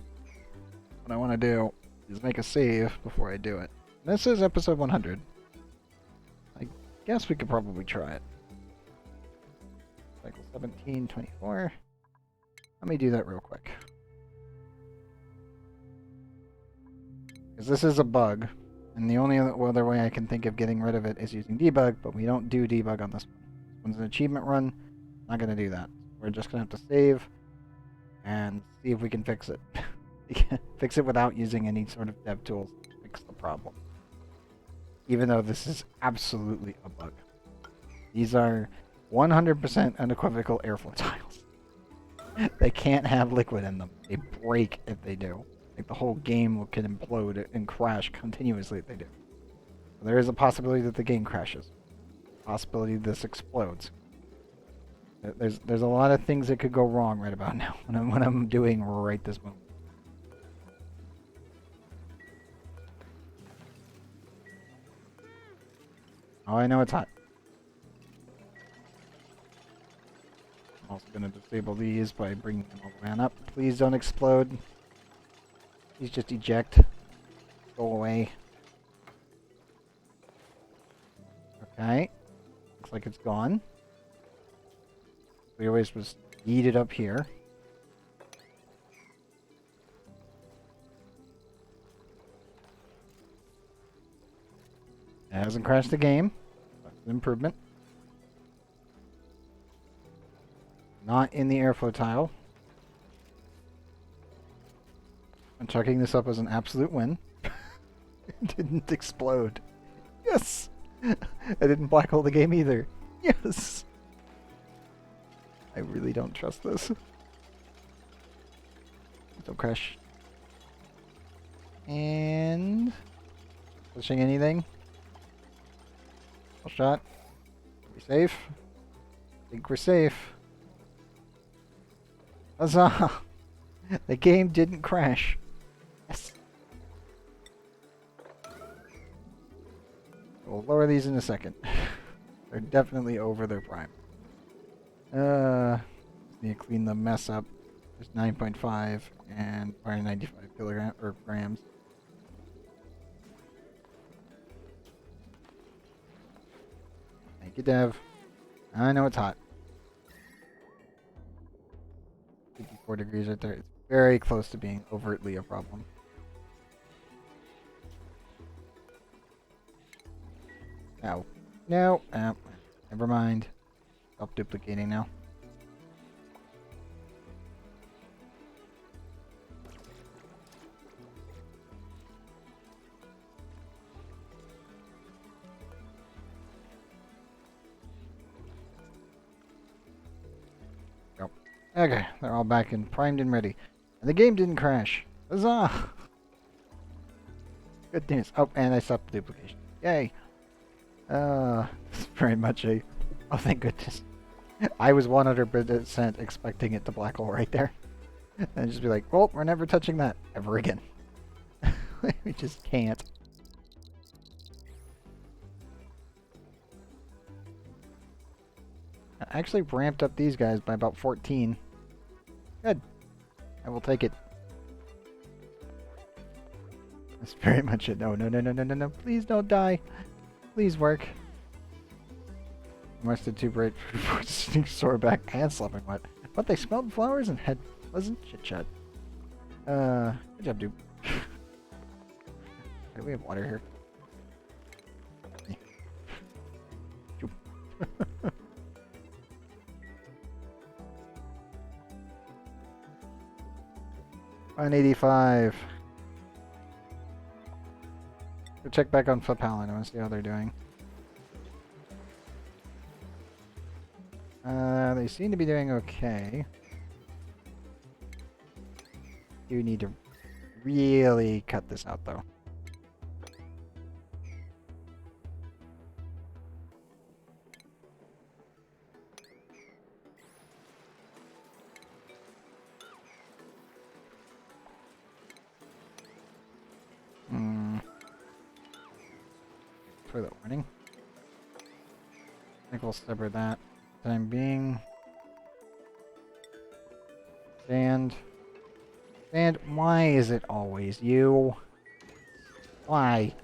what I want to do is make a save before I do it. This is episode 100. I guess we could probably try it. Cycle 17, 24. Let me do that real quick. Because this is a bug, and the only other way I can think of getting rid of it is using debug, but we don't do debug on this one. This one's an achievement run. Not going to do that. We're just going to have to save and see if we can fix it. Fix it without using any sort of dev tools to fix the problem. Even though this is absolutely a bug. These are 100% unequivocal airflow tiles. They can't have liquid in them. They break if they do. Like, the whole game can implode and crash continuously if they do. There is a possibility that the game crashes. Possibility this explodes. There's a lot of things that could go wrong right about now when I'm doing right this moment. Oh, I know it's hot. I'm also going to disable these by bringing them all the way on up. Please don't explode. Please just eject. Go away. Okay. Looks like it's gone. We always was yeeted up here. It hasn't crashed the game. That's an improvement. Not in the airflow tile. I'm chucking this up as an absolute win. It didn't explode. Yes! I didn't black hole the game either. Yes! I really don't trust this. Don't crash. And... pushing anything? Full shot. Are we safe? I think we're safe. Huzzah! The game didn't crash. Yes! We'll lower these in a second. They're definitely over their prime. Need to clean the mess up. There's 9.5 and 95 kilograms or grams. Thank you, Dev. I know it's hot. 54 degrees right there. It's Very close to being overtly a problem. No. No. Never mind. Stop duplicating now. Yep. Okay, they're all back and primed and ready. And the game didn't crash. Huzzah! Good news. Oh, and I stopped the duplication. Yay! It's very much a... Oh, thank goodness. I was 100% expecting it to black hole right there. And just be like, well, we're never touching that ever again. We just can't. I actually ramped up these guys by about 14. Good. I will take it. That's very much it. No, no, no, no, no, no, no. Please don't die. Please work. Must have too bright for sore back and slumping wet. But they smelled flowers and had pleasant chit chat. Good job, Dupe. Okay, we have water here. Dupe. 185. Go check back on Flipalin. I want to see how they're doing. They seem to be doing okay. You need to really cut this out, though. For the warning. I think we'll sever that. Time being. Stand. Stand. Why is it always you? Why?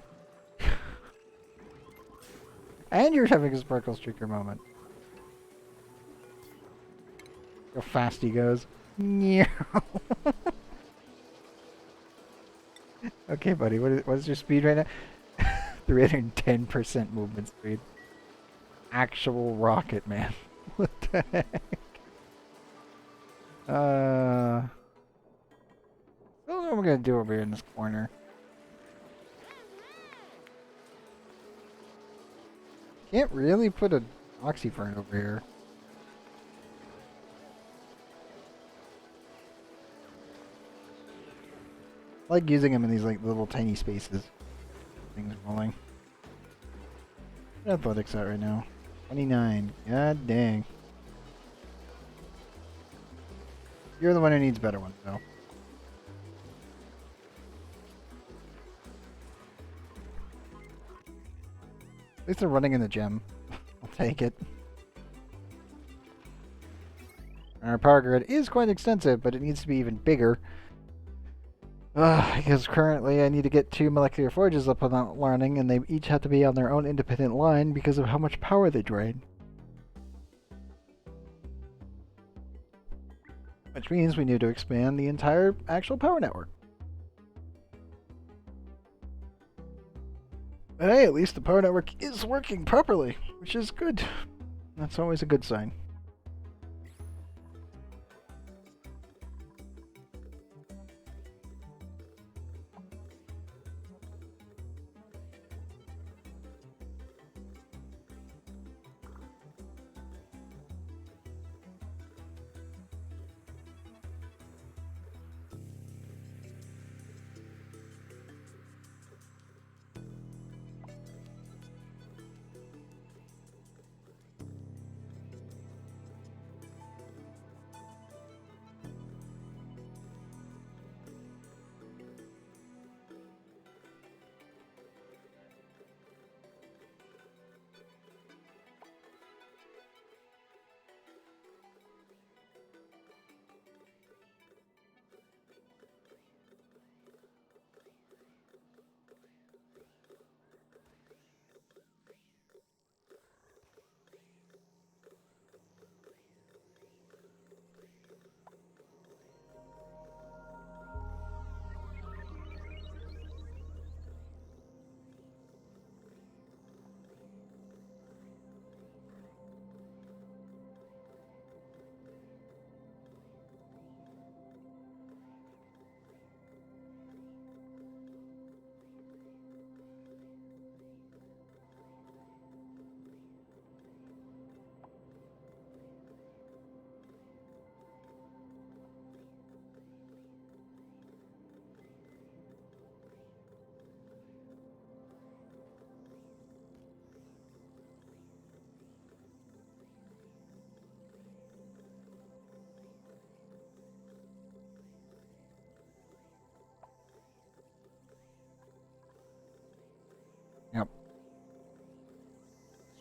And you're having a sparkle streaker moment. How fast he goes. Yeah. Okay, buddy. What is your speed right now? 310% movement speed. Actual rocket, man. What the heck? I don't know what we're gonna do over here in this corner. Can't really put a oxyfern over here. I like using them in these like little tiny spaces. Things rolling. What athletics at right now? 29. God dang. You're the one who needs better ones, though. At least they're running in the gym. I'll take it. Our power grid is quite extensive, but it needs to be even bigger. Because currently I need to get 2 molecular forges up on that learning, and they each have to be on their own independent line because of how much power they drain. Which means we need to expand the entire actual power network. But hey, at least the power network is working properly, which is good. That's always a good sign.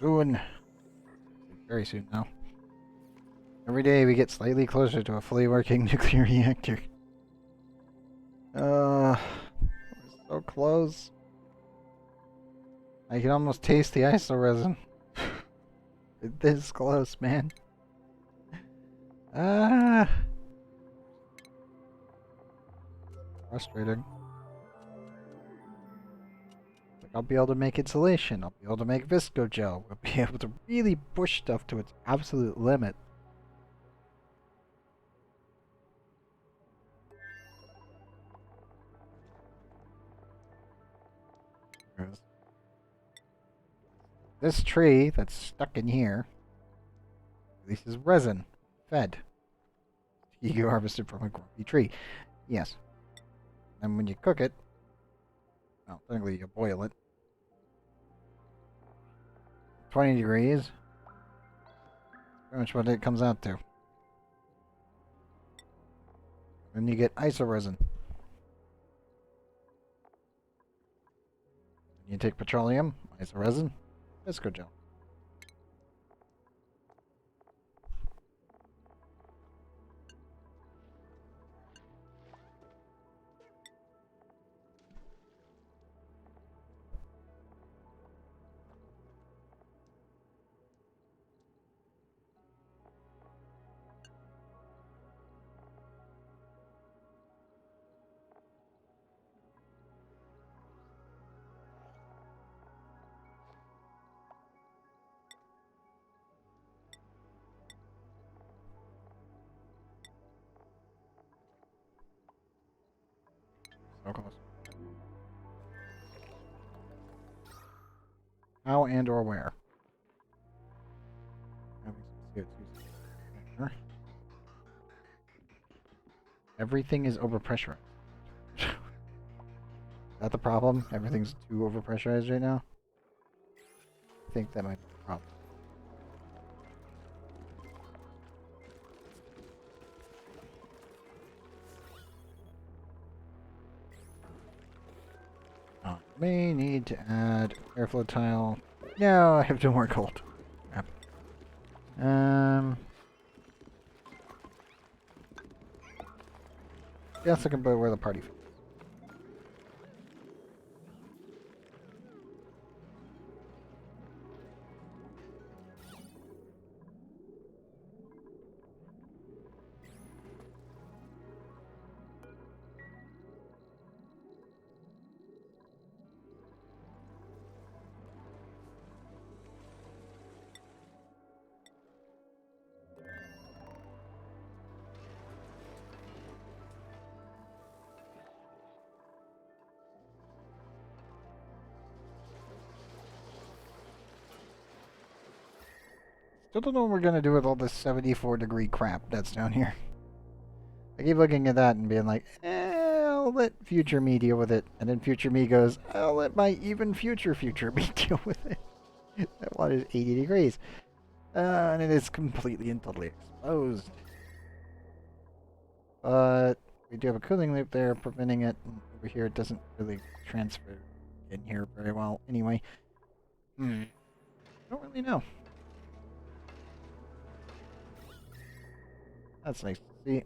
Soon. Very soon now. Every day we get slightly closer to a fully working nuclear reactor. We're so close. I can almost taste the iso resin. We're this close, man. Frustrating. Like, I'll be able to make insulation. I'll be able to make visco gel. We'll be able to really push stuff to its absolute limit. This tree that's stuck in here releases resin, fed. You harvested from a grumpy tree. Yes. And when you cook it, well, technically you boil it. 20 degrees. Pretty much what it comes out to. Then you get iso resin. You take petroleum, iso resin, visco gel. So close. How and or where? Having some CO2 there. Everything is overpressurized. Is that the problem? Everything's too overpressurized right now? I think that might be the problem. Oh, may need to add airflow tile. No, I have no more gold. Crap. Guess I can put where the party. Still don't know what we're gonna do with all this 74-degree crap that's down here. I keep looking at that and being like, I'll let future me deal with it. And then future me goes, I'll let my even future me deal with it. That water is 80 degrees. And it is completely and totally exposed. But we do have a cooling loop there preventing it. And over here it doesn't really transfer in here very well anyway. I don't really know. That's nice to see.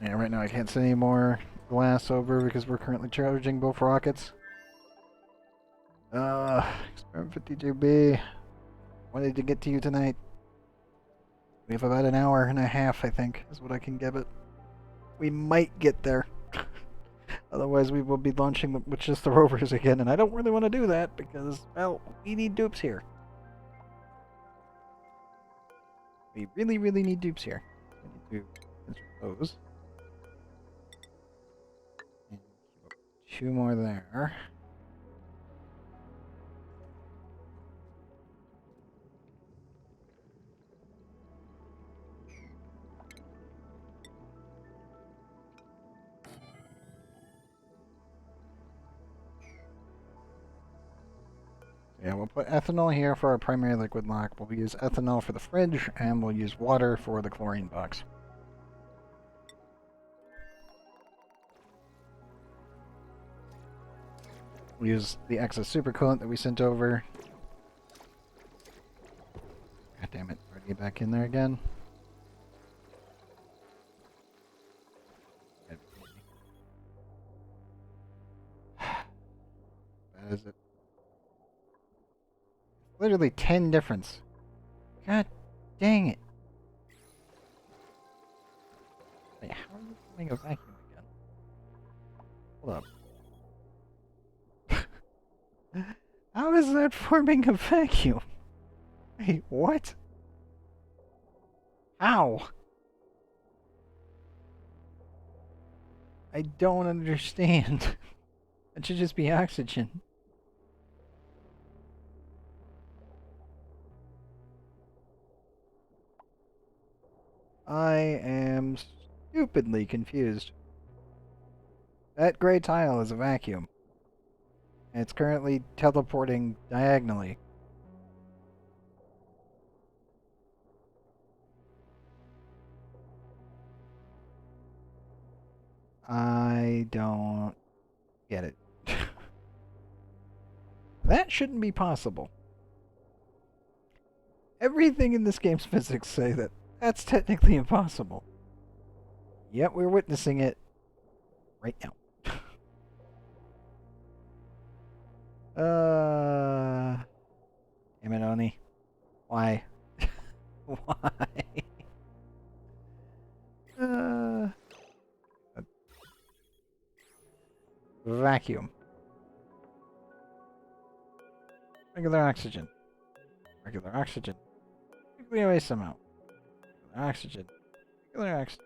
Yeah, right now I can't send any more glass over because we're currently charging both rockets. Experiment 52B. Wanted to get to you tonight. We have about an hour and a half, I think, is what I can give it. We might get there. Otherwise, we will be launching with just the rovers again, and I don't really want to do that because, well, we need dupes here. We really, really need dupes here. We need to insert those. And two more there. Yeah, we'll put ethanol here for our primary liquid lock. We'll use ethanol for the fridge, and we'll use water for the chlorine box. We'll use the excess supercoolant that we sent over. God damn it, already get back in there again. That is it. Literally 10 difference. God dang it. Wait, how are you forming a vacuum again? Hold up. How is that forming a vacuum? Wait, what? How? I don't understand. It should just be oxygen. I am stupidly confused. That gray tile is a vacuum. And it's currently teleporting diagonally. I don't get it. That shouldn't be possible. Everything in this game's physics say that that's technically impossible. Yet we're witnessing it right now. Damn it, Oni. Why? Why? Vacuum. Regular oxygen. Regular oxygen. Regular waste amount. Regular oxygen. Regular oxygen.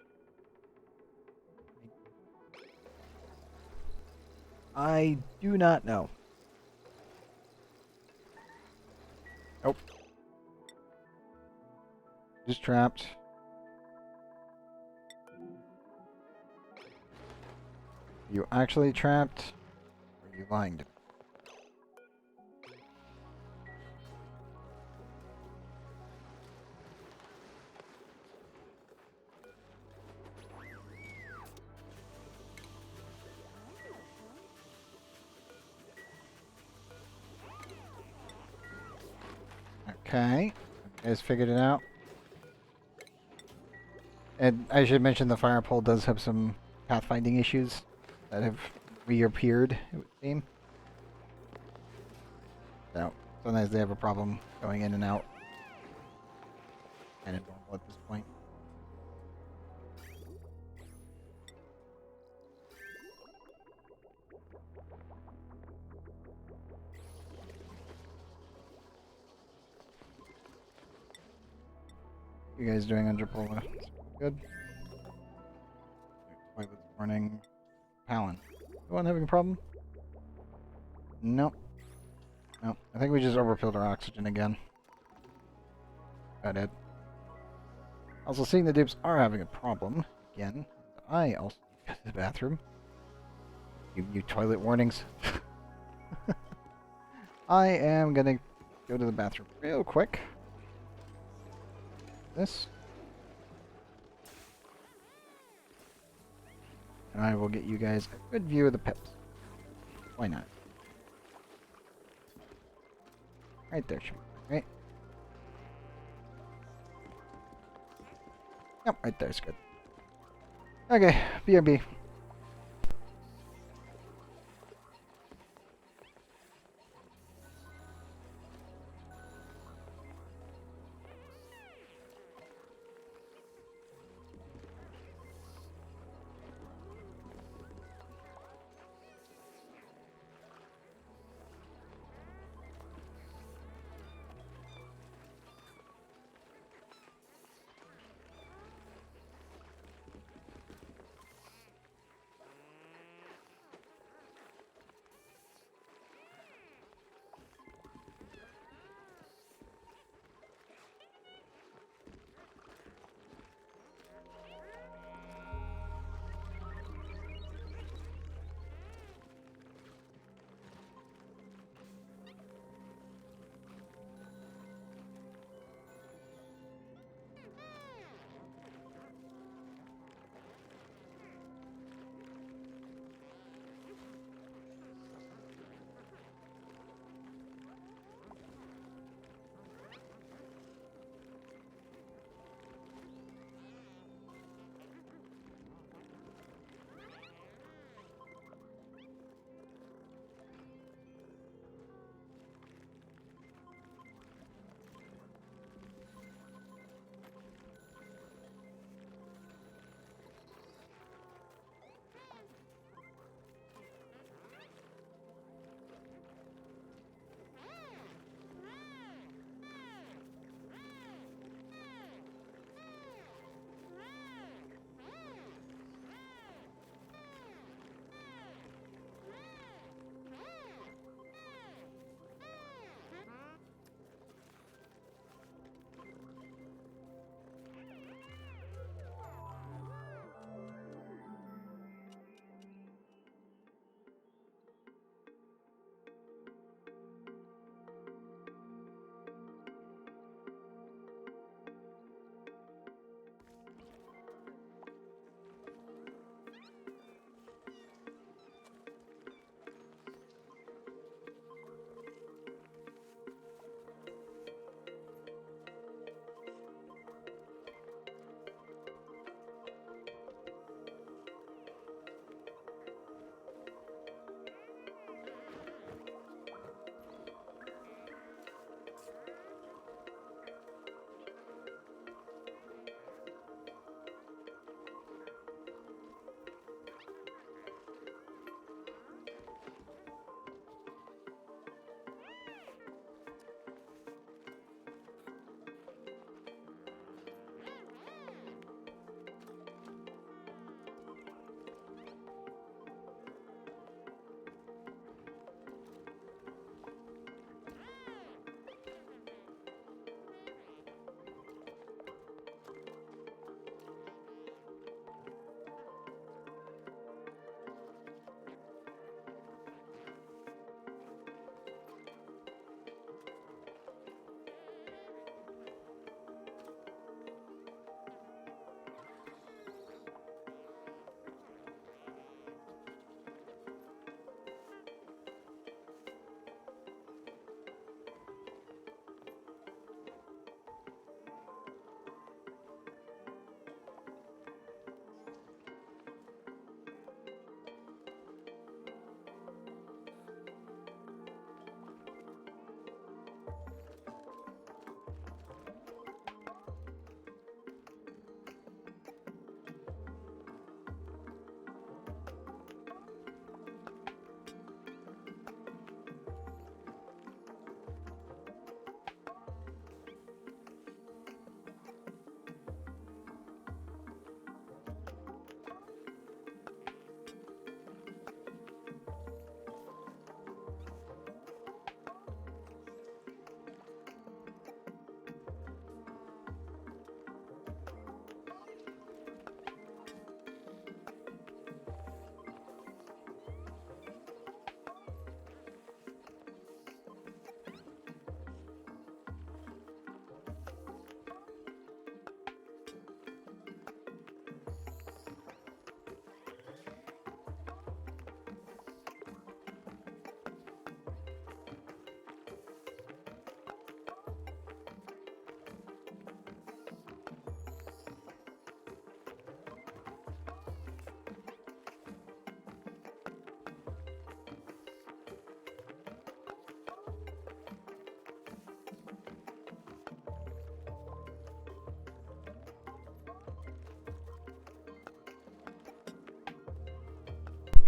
I do not know. Nope. Just trapped. You actually trapped? Or are you lying to me? Okay. You guys figured it out. And I should mention the fire pole does have some pathfinding issues that have reappeared, it would seem. So, sometimes they have a problem going in and out. Kind of normal at this point. You guys doing under Pola? Good. Toilets morning. Palin. Anyone having a problem? Nope. Nope. I think we just overfilled our oxygen again. That it. Also, seeing the dupes are having a problem again. I also need to go to the bathroom. You toilet warnings. I am gonna go to the bathroom real quick. This. And I will get you guys a good view of the pips. Why not? Right there should be right. Yep, right there's good. Okay, BRB.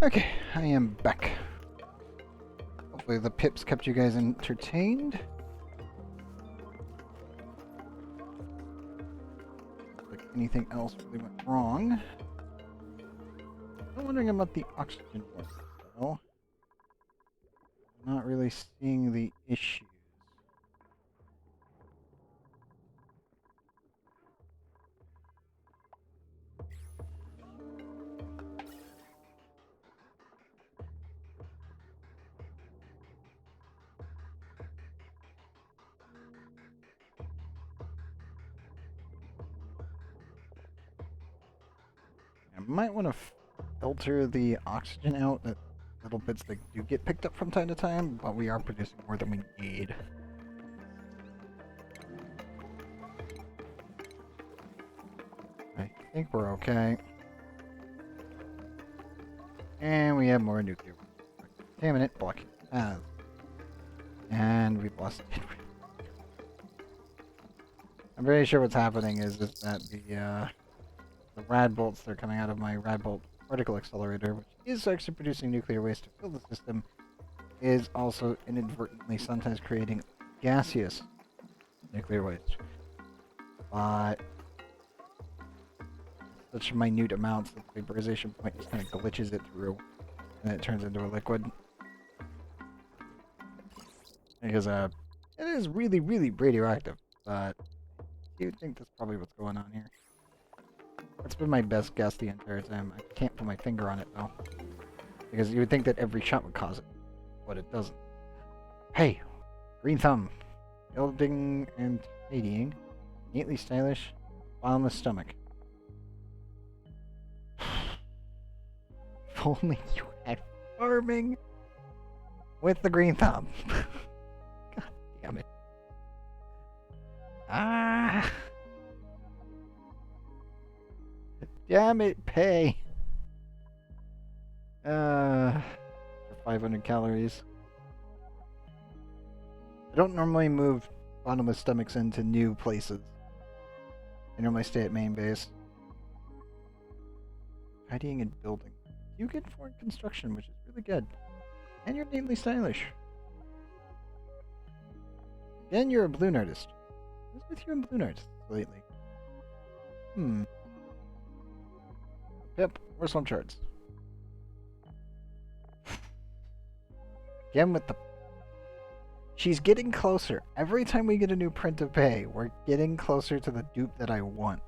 Okay, I am back. Hopefully the pips kept you guys entertained. Like anything else really went wrong. I'm wondering about the oxygen one, though. I'm not really seeing the issues. I might want to filter the oxygen out, that little bits that do get picked up from time to time, but we are producing more than we need. I think we're okay. And we have more nuclear. Contaminant blocking paths. And we've lost it. I'm very sure what's happening is that the rad bolts that are coming out of my rad bolt particle accelerator, which is actually producing nuclear waste to fill the system, is also inadvertently sometimes creating gaseous nuclear waste. But such minute amounts that the vaporization point just kind of glitches it through, and it turns into a liquid. Because it is really, really radioactive, but I do think that's probably what's going on here. That's been my best guess the entire time. I can't put my finger on it though, because you would think that every shot would cause it, but it doesn't. Hey, green thumb, building and tidying, neatly stylish, bottomless stomach. If only you had farming with the green thumb. God damn it. Ah. Damn it, pay. For 500 calories. I don't normally move bottomless stomachs into new places. I normally stay at main base. Tidying and building. You get foreign construction, which is really good. And you're neatly stylish. And you're a balloon artist. What's with you and balloon artists lately? Yep, where's some charts? Again with the... She's getting closer. Every time we get a new print of pay, we're getting closer to the dupe that I want.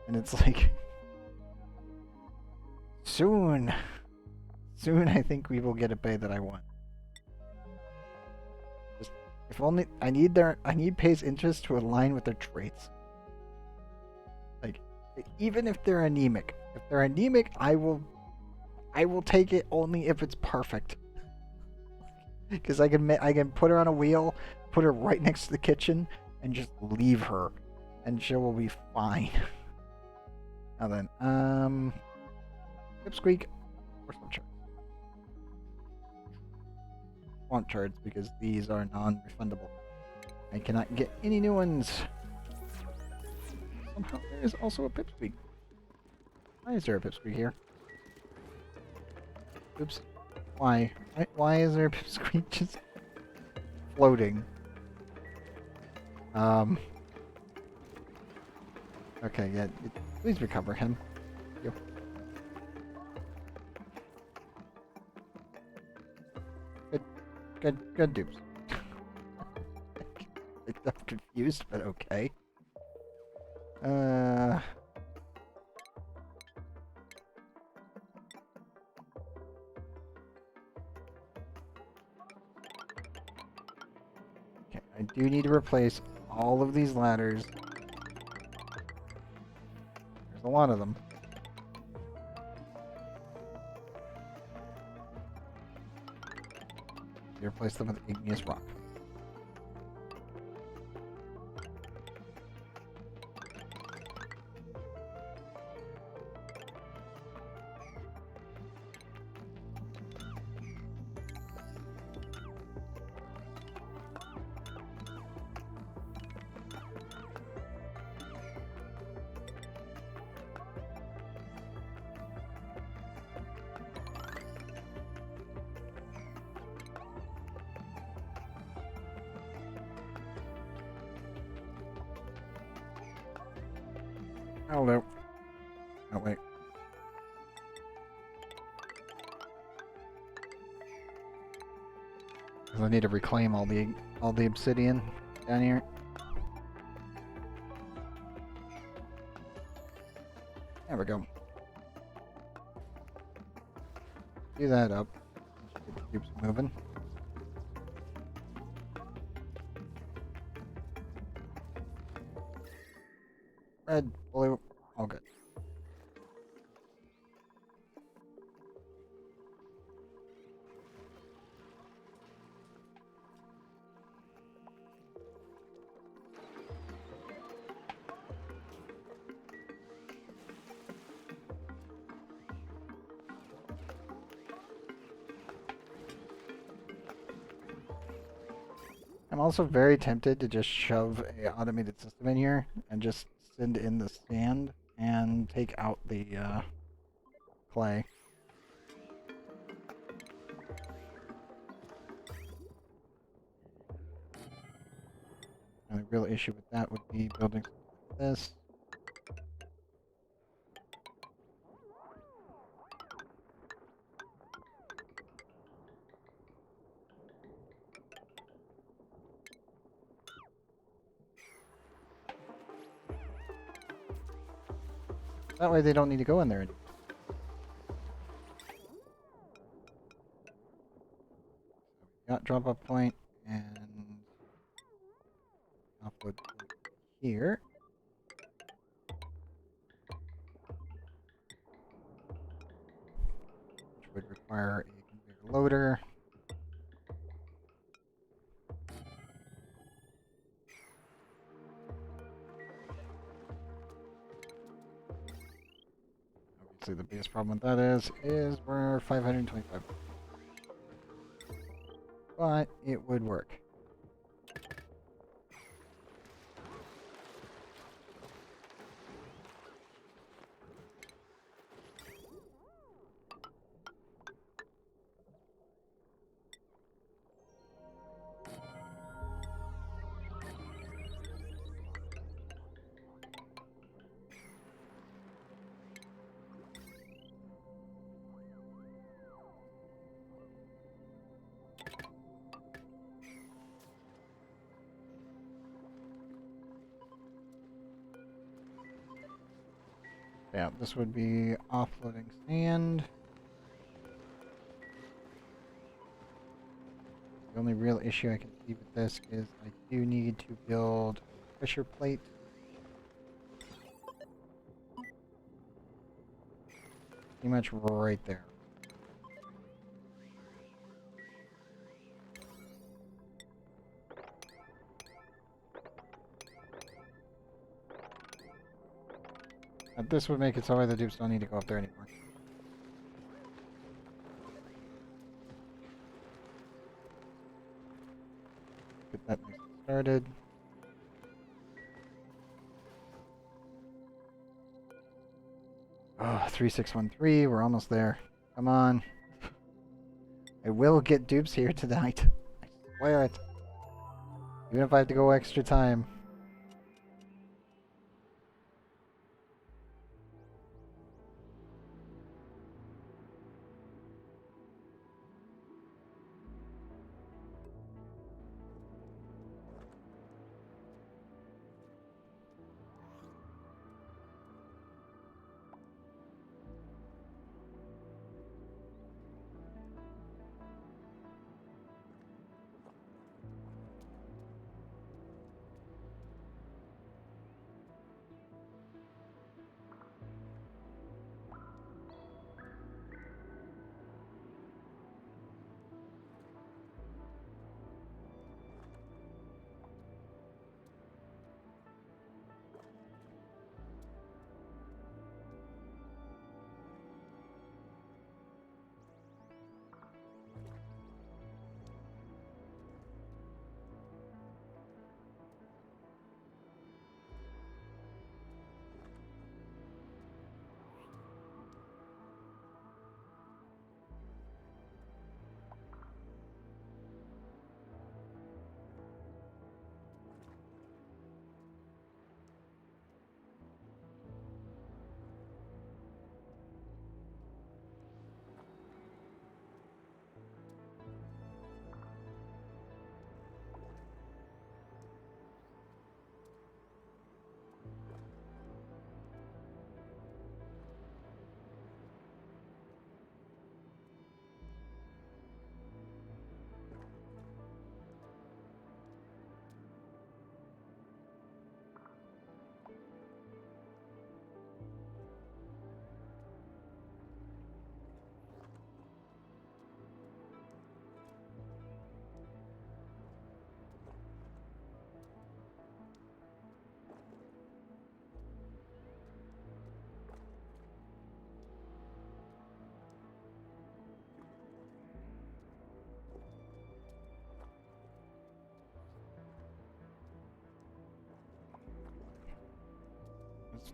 And it's like... Soon I think we will get a pay that I want. Just, if only... I need pay's interest to align with their traits. Like, even if they're anemic. If they're anemic, I will take it only if it's perfect. Because I can put her on a wheel, put her right next to the kitchen, and just leave her, and she will be fine. Now then, Pipsqueak, where's some charts? Want charts because these are non-refundable. I cannot get any new ones. Somehow there is also a Pipsqueak. Why is there a Pipsqueak here? Oops. Why? Why is there a Pipsqueak just floating? Okay, yeah. Please recover him. Thank you. Good dupes. I'm confused, but okay. Okay, I do need to replace all of these ladders. There's a lot of them. You replace them with igneous rock. Hello. Oh, wait. Because I need to reclaim all the obsidian down here. There we go. Do that up. Get the cubes moving. Red, blue, all good. I'm also very tempted to just shove a automated system in here and just send in the sand and take out the clay. And the real issue with that would be building something like this. That way they don't need to go in there anymore. Got drop off point and upload here. Which would require a conveyor loader. Obviously the biggest problem with that is we're 525. But it would work. Yeah, this would be offloading sand. The only real issue I can see with this is I do need to build a pressure plate. Pretty much right there. This would make it so the dupes don't need to go up there anymore. Get that started. Oh, 3613, we're almost there. Come on. I will get dupes here tonight. I swear it. Even if I have to go extra time.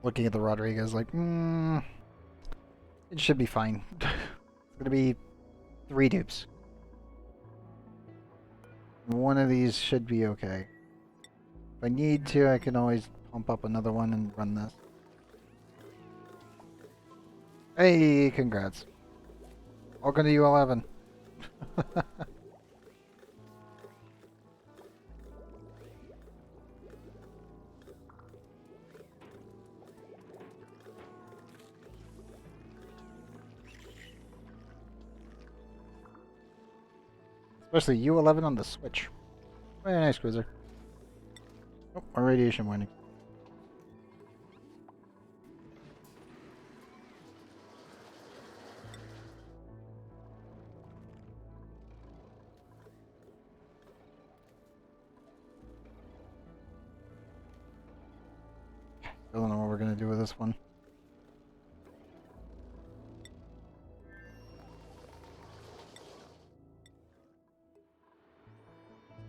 looking at the Rodriguez like, it should be fine. It's gonna be 3 dupes. One of these should be okay. If I need to, I can always pump up another one and run this. Hey, congrats. Welcome to U11. Especially U11 on the Switch. Very nice, Cruiser. Oh, my radiation winning. I don't know what we're gonna do with this one.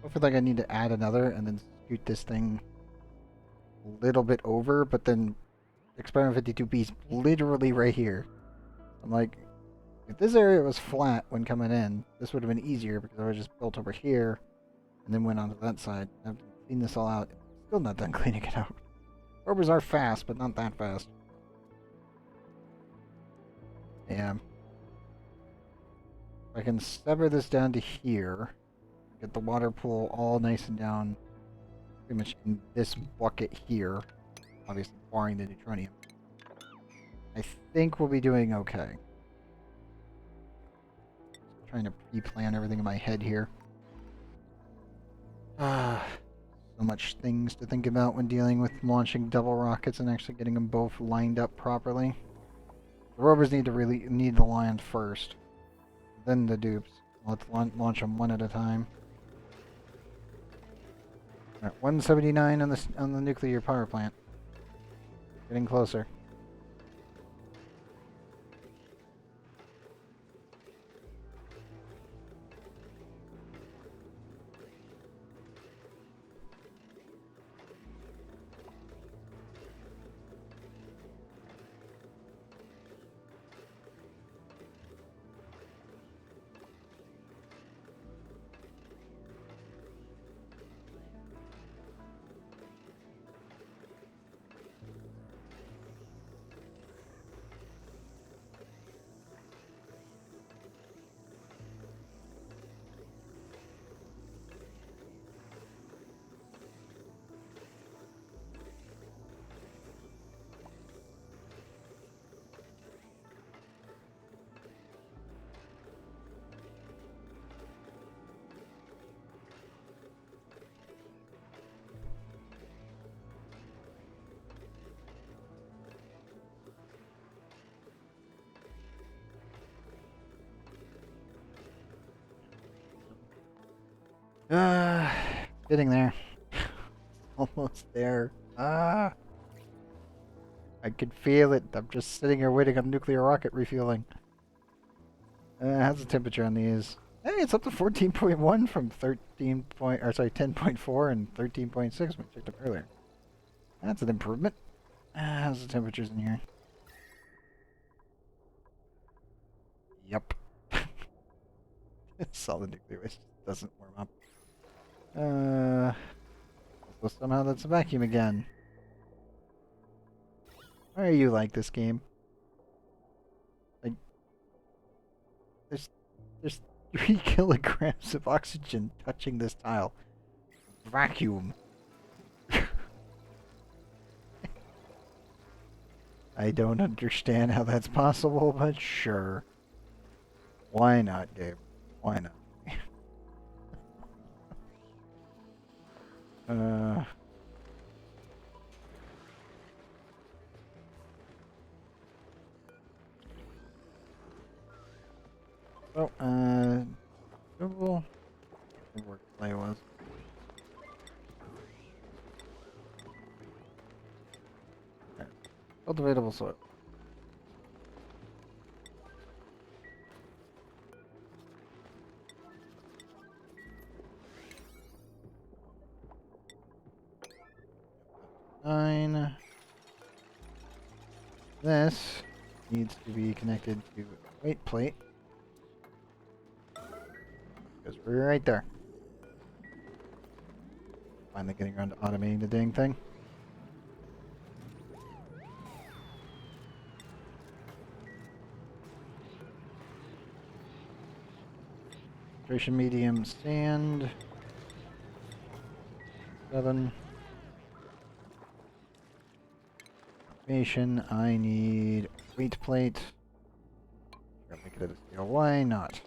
I feel like I need to add another and then scoot this thing a little bit over, but then Experiment 52B is literally right here. I'm like, if this area was flat when coming in, this would have been easier because I would have just built over here and then went onto that side. I've cleaned this all out. Still not done cleaning it out. Orbers are fast, but not that fast. Yeah. I can sever this down to here. Get the water pool all nice and down. Pretty much in this bucket here. Obviously, barring the neutronium. I think we'll be doing okay. Trying to pre-plan everything in my head here. So much things to think about when dealing with launching double rockets and actually getting them both lined up properly. The rovers need to land first, then the dupes. Let's launch them one at a time. All right, 179 on the nuclear power plant. Getting closer. Getting there. Almost there. I can feel it. I'm just sitting here waiting on nuclear rocket refueling. How's the temperature on these? Hey, it's up to 14.1 from 10.4 and 13.6 when we checked up earlier. That's an improvement. How's the temperatures in here? Yep. Solid nuclear waste doesn't warm up. So somehow that's a vacuum again. Why are you like this game? Like, there's 3 kilograms of oxygen touching this tile. Vacuum. I don't understand how that's possible, but sure. Why not, Gabe? Why not? Google. Where play was. Okay. Cultivatable soil. Nine. This needs to be connected to a weight plate. Because we're right there. Finally getting around to automating the dang thing. Filtration medium sand. 7. Automation, I need weight plate. Gotta make it a steel. Why not?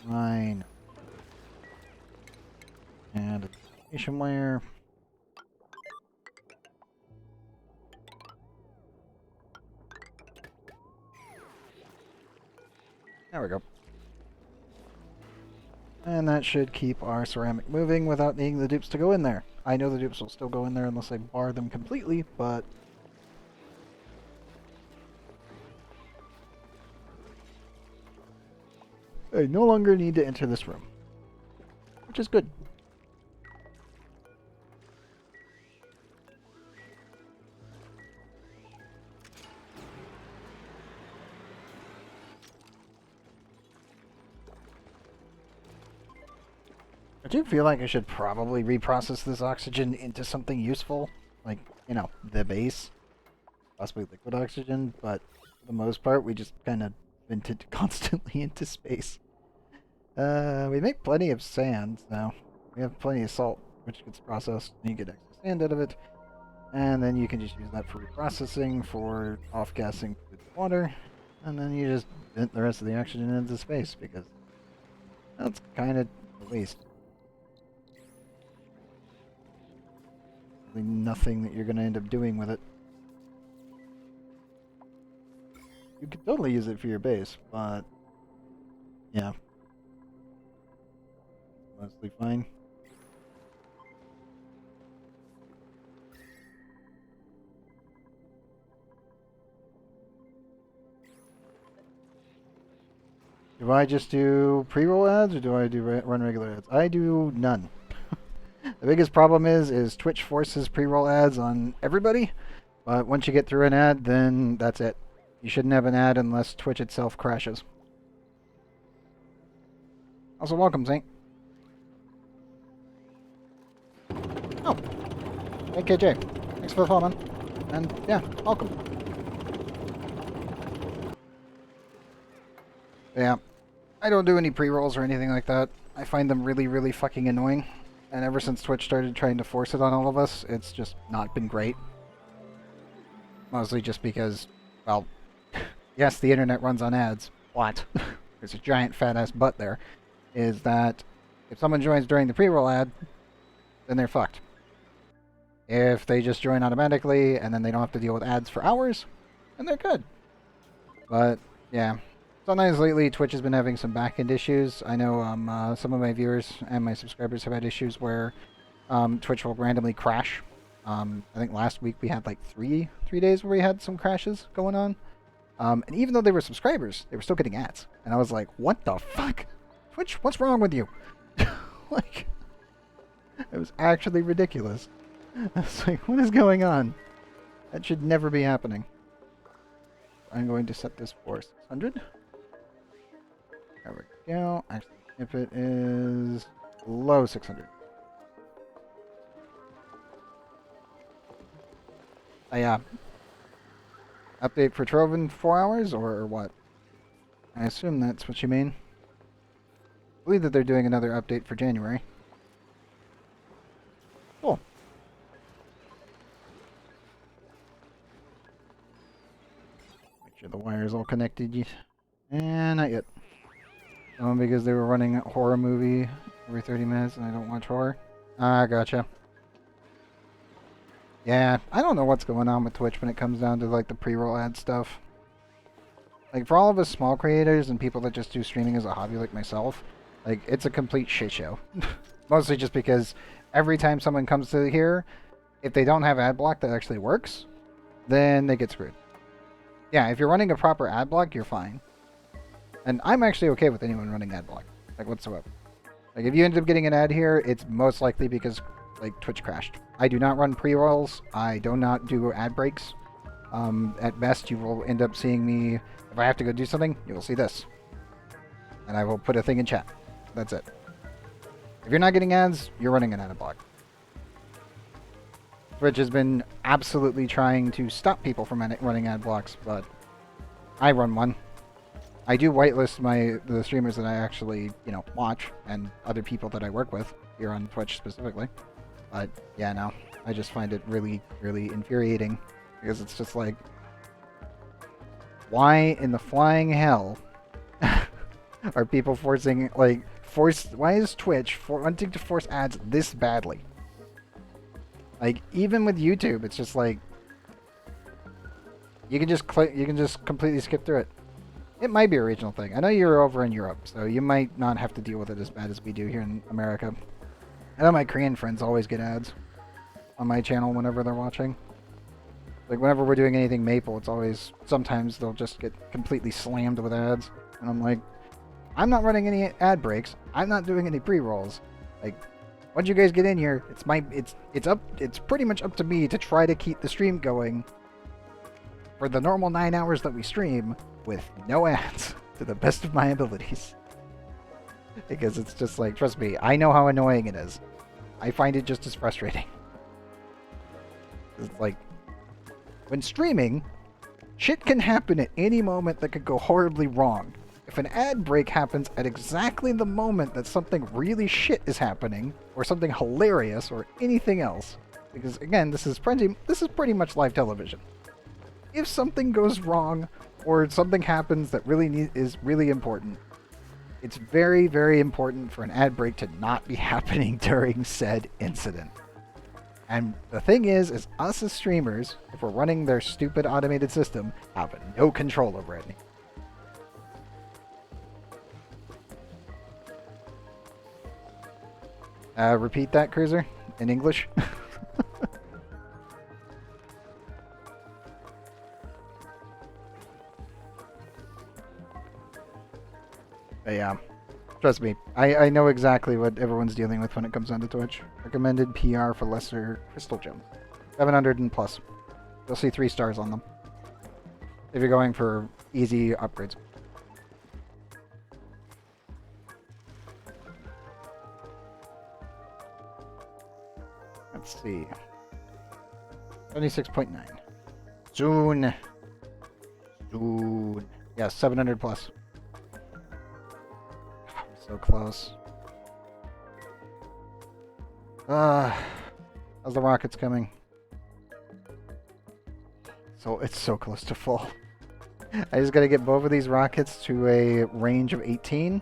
Mine. And automation wire. There we go. And that should keep our ceramic moving without needing the dupes to go in there. I know the dupes will still go in there unless I bar them completely, but... I no longer need to enter this room. Which is good. I do feel like I should probably reprocess this oxygen into something useful. Like, you know, the base. Possibly liquid oxygen, but for the most part, we just kind of vent it constantly into space. We make plenty of sand, so we have plenty of salt, which gets processed, and you get extra sand out of it. And then you can just use that for reprocessing, for off-gassing with water, and then you just vent the rest of the oxygen into space, because that's kind of a waste. Really nothing that you're going to end up doing with it. You could totally use it for your base, but yeah. Mostly fine. Do I just do pre-roll ads or do I do run regular ads? I do none. The biggest problem is Twitch forces pre-roll ads on everybody, but once you get through an ad, then that's it. You shouldn't have an ad unless Twitch itself crashes. Also, welcome, Saint. Oh, hey KJ, thanks for the follow, man. And yeah, welcome. Yeah, I don't do any pre-rolls or anything like that. I find them really, really fucking annoying. And ever since Twitch started trying to force it on all of us, it's just not been great. Mostly just because, well, yes, the internet runs on ads. What? There's a giant fat-ass butt there. Is that if someone joins during the pre-roll ad, then they're fucked. If they just join automatically and then they don't have to deal with ads for hours, then they're good. But, yeah. Sometimes lately, Twitch has been having some back-end issues. I know some of my viewers and my subscribers have had issues where Twitch will randomly crash. I think last week we had like three days where we had some crashes going on. And even though they were subscribers, they were still getting ads. And I was like, what the fuck? Twitch, what's wrong with you? Like, it was actually ridiculous. I was like, what is going on? That should never be happening. I'm going to set this for 600. There we go. Actually, if it is below 600. Yeah. Update for Trove in 4 hours, or what? I assume that's what you mean. I believe that they're doing another update for January. Cool. Make sure the wire's all connected. And not yet. Because they were running a horror movie every 30 minutes and I don't watch horror. Ah, gotcha. Yeah, I don't know what's going on with Twitch when it comes down to like the pre-roll ad stuff. Like for all of us small creators and people that just do streaming as a hobby like myself, like it's a complete shit show. Mostly just because every time someone comes to here, if they don't have ad block that actually works, then they get screwed. Yeah, if you're running a proper ad block, you're fine. And I'm actually okay with anyone running ad block, like whatsoever. Like if you end up getting an ad here, it's most likely because like Twitch crashed. I do not run pre-rolls. I do not do ad breaks. At best, you will end up seeing me, if I have to go do something, you will see this. And I will put a thing in chat. That's it. If you're not getting ads, you're running an ad block. Twitch has been absolutely trying to stop people from running ad blocks, but I run one. I do whitelist the streamers that I actually, watch, and other people that I work with here on Twitch specifically. But yeah, no, I just find it really, really infuriating because it's just like, why in the flying hell are people forcing, why is Twitch wanting to force ads this badly? Like, even with YouTube, it's just like, you can just completely skip through it. It might be a regional thing. I know you're over in Europe, so you might not have to deal with it as bad as we do here in America. I know my Korean friends always get ads on my channel whenever they're watching. Like, whenever we're doing anything Maple, it's always, sometimes they'll just get completely slammed with ads. And I'm like, I'm not running any ad breaks. I'm not doing any pre-rolls. Like, once you guys get in here, it's pretty much up to me to try to keep the stream going for the normal 9 hours that we stream with no ads to the best of my abilities. Because it's just like, trust me, I know how annoying it is. I find it just as frustrating. It's like, when streaming, shit can happen at any moment that could go horribly wrong. If an ad break happens at exactly the moment that something really shit is happening, or something hilarious, or anything else, because again, this is pretty much live television. If something goes wrong, or something happens that is really important, it's very, very important for an ad break to not be happening during said incident. And the thing is us as streamers, if we're running their stupid automated system, have no control over it. Repeat that, Cruiser, in English. But yeah, trust me, I know exactly what everyone's dealing with when it comes down to Twitch. Recommended PR for lesser crystal gems. 700 and plus. You'll see 3 stars on them. If you're going for easy upgrades. Let's see. 76.9. Soon. Yeah, 700 plus. So close. How's the rockets coming? So it's so close to full. I just gotta get both of these rockets to a range of 18.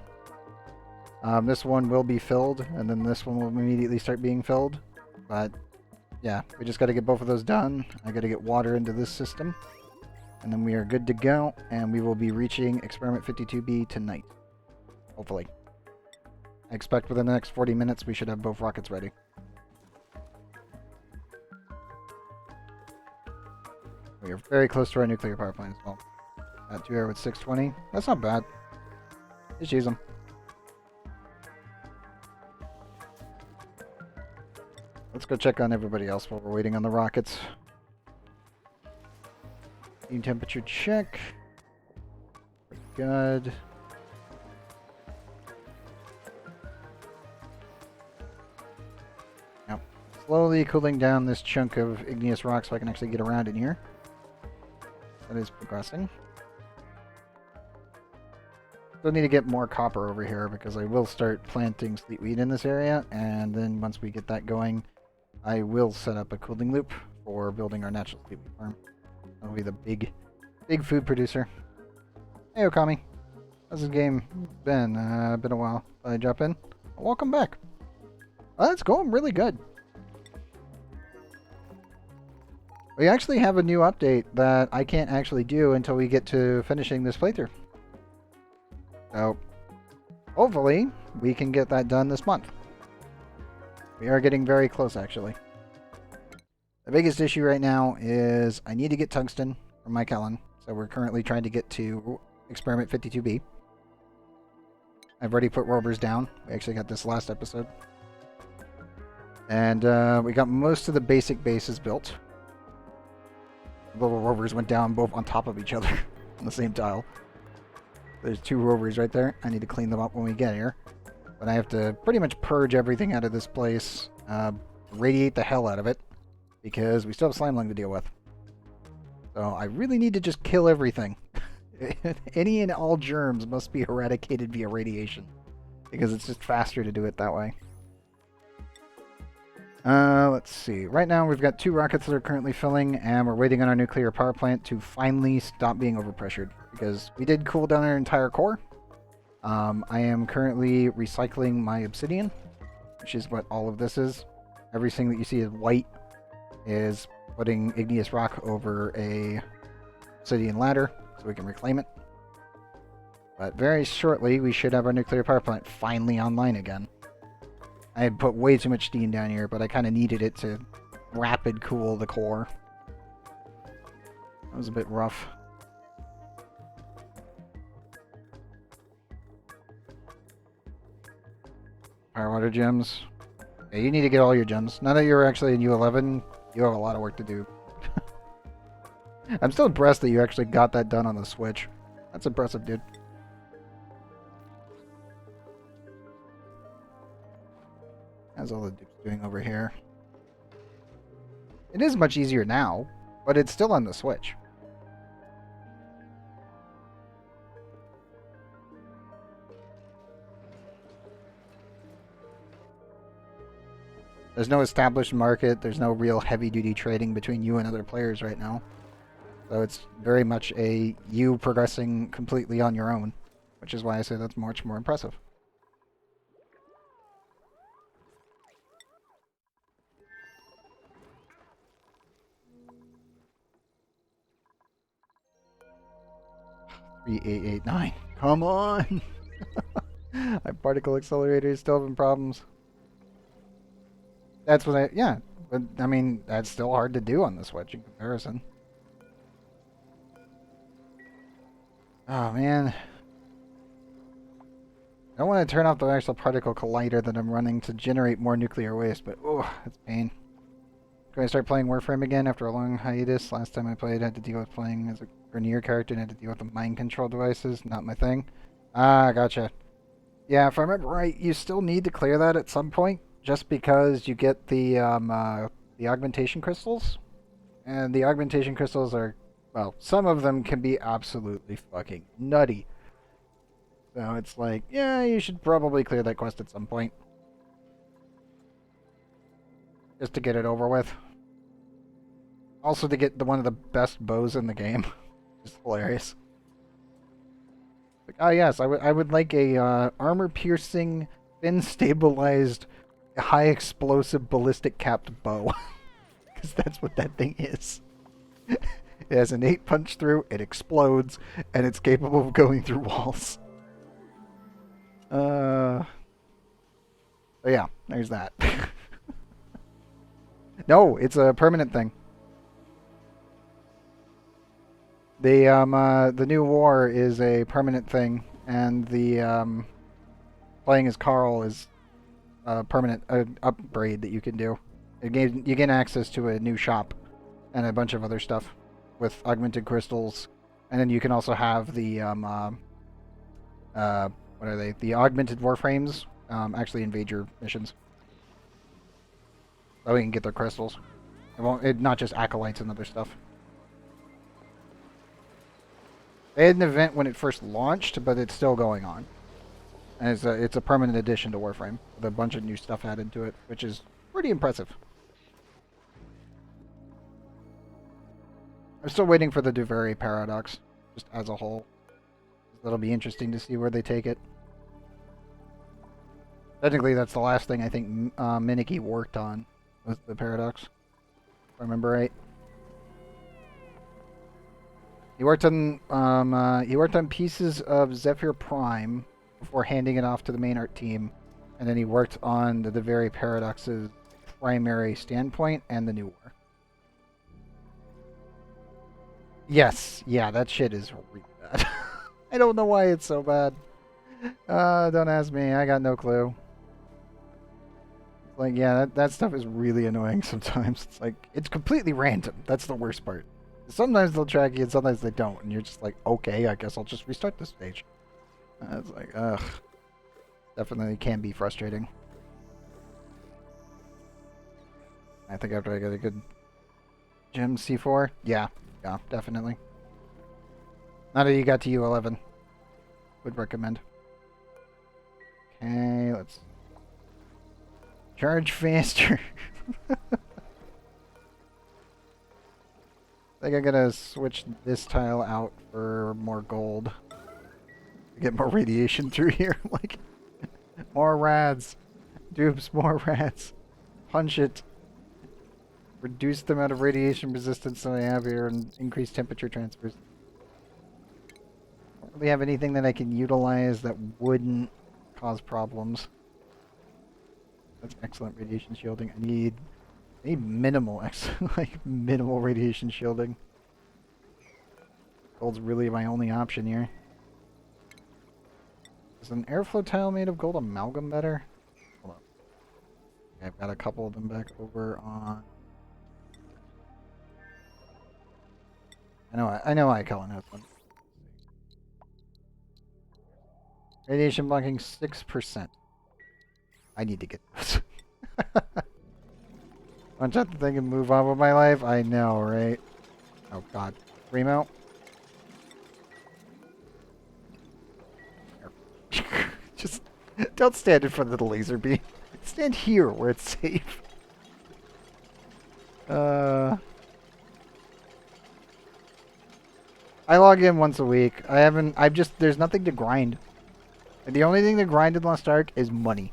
This one will be filled, and then this one will immediately start being filled. But yeah, we just gotta get both of those done. I gotta get water into this system, and then we are good to go, and we will be reaching Experiment 52B tonight. Hopefully. I expect within the next 40 minutes we should have both rockets ready. We are very close to our nuclear power plant as well. At 2 air with 620. That's not bad. Just use them. Let's go check on everybody else while we're waiting on the rockets. Steam temperature check. Good. Slowly cooling down this chunk of igneous rock so I can actually get around in here. That is progressing. Still need to get more copper over here because I will start planting sleetweed in this area, and then once we get that going, I will set up a cooling loop for building our natural sleetweed farm. That'll be the big food producer. Hey Okami, how's this game been? Been a while. I jump in. Welcome back. It's going really good. We actually have a new update that I can't actually do until we get to finishing this playthrough. So, hopefully, we can get that done this month. We are getting very close, actually. The biggest issue right now is I need to get tungsten from my Kellen. So we're currently trying to get to Experiment 52B. I've already put rovers down. We actually got this last episode. And we got most of the basic bases built. little rovers went down both on top of each other on the same tile. There's 2 rovers right there. I need to clean them up when we get here. But I have to pretty much purge everything out of this place, radiate the hell out of it, because we still have slime lung to deal with. So I really need to just kill everything. Any and all germs must be eradicated via radiation, because it's just faster to do it that way. Let's see. Right now we've got 2 rockets that are currently filling, and we're waiting on our nuclear power plant to finally stop being overpressured, because we did cool down our entire core. I am currently recycling my obsidian, which is what all of this is. Everything that you see is white is putting igneous rock over a obsidian ladder so we can reclaim it. But very shortly we should have our nuclear power plant finally online again. I had put way too much steam down here, but I kind of needed it to rapid cool the core. That was a bit rough. Fire water gems. Yeah, you need to get all your gems. Now that you're actually in U11, you have a lot of work to do. I'm still impressed that you actually got that done on the Switch. That's impressive, dude. How's all the dupes doing over here? It is much easier now, but it's still on the Switch. There's no established market. There's no real heavy-duty trading between you and other players right now. So it's very much a you progressing completely on your own, which is why I say that's much more impressive. $3,889. Come on! My particle accelerator is still having problems. That's what yeah, but I mean, that's still hard to do on the Switch in comparison. Oh man. I don't want to turn off the actual particle collider that I'm running to generate more nuclear waste, but oh, that's pain. Can I start playing Warframe again after a long hiatus? Last time I played, I had to deal with playing as a Grenier character and had to deal with the mind control devices. Not my thing. Ah, gotcha. Yeah, if I remember right, you still need to clear that at some point, just because you get the augmentation crystals, and the augmentation crystals are, well, some of them can be absolutely fucking nutty. So it's like, yeah, you should probably clear that quest at some point, just to get it over with. Also to get one of the best bows in the game. Just hilarious. Like, oh yes, I would like a armor-piercing, thin-stabilized, high-explosive, ballistic-capped bow. Because that's what that thing is. It has an 8 punch through, it explodes, and it's capable of going through walls. So yeah, there's that. No, it's a permanent thing. The new war is a permanent thing, and the playing as Carl is a permanent upgrade that you can do. You gain access to a new shop and a bunch of other stuff with augmented crystals, and then you can also have the what are they? The augmented warframes actually invade your missions, so we can get their crystals. Not just acolytes and other stuff. They had an event when it first launched, but it's still going on. And it's a permanent addition to Warframe, with a bunch of new stuff added to it, which is pretty impressive. I'm still waiting for the Dupe paradox, just as a whole. That'll be interesting to see where they take it. Technically, that's the last thing I think Minicky worked on, was the paradox, if I remember right. He worked on pieces of Zephyr Prime before handing it off to the main art team, and then he worked on the very Paradox's primary standpoint and the new war. Yes, yeah, that shit is really bad. I don't know why it's so bad. Don't ask me, I got no clue. Like, yeah, that stuff is really annoying sometimes. It's like, it's completely random. That's the worst part. Sometimes they'll track you and sometimes they don't, and you're just like, okay, I guess I'll just restart this stage. It's like, ugh. Definitely can be frustrating. I think after I get a good gem C4, yeah, definitely. Now that you got to U11, would recommend. Okay, let's charge faster. I think I'm gonna switch this tile out for more gold. Get more radiation through here. Like, more rads. Dupes, more rads. Punch it. Reduce the amount of radiation resistance that I have here and increase temperature transfers. Don't really have anything that I can utilize that wouldn't cause problems. That's excellent radiation shielding. I need minimal, like minimal radiation shielding. Gold's really my only option here. Is an airflow tile made of gold amalgam better? Hold on. Okay, I've got a couple of them back over on. I know Icon has one. Radiation blocking 6%. I need to get those. Punch out the thing and move on with my life? I know, right? Oh god. Remount? Just don't stand in front of the laser beam. Stand here where it's safe. I log in once a week. There's nothing to grind. And the only thing to grind in Lost Ark is money.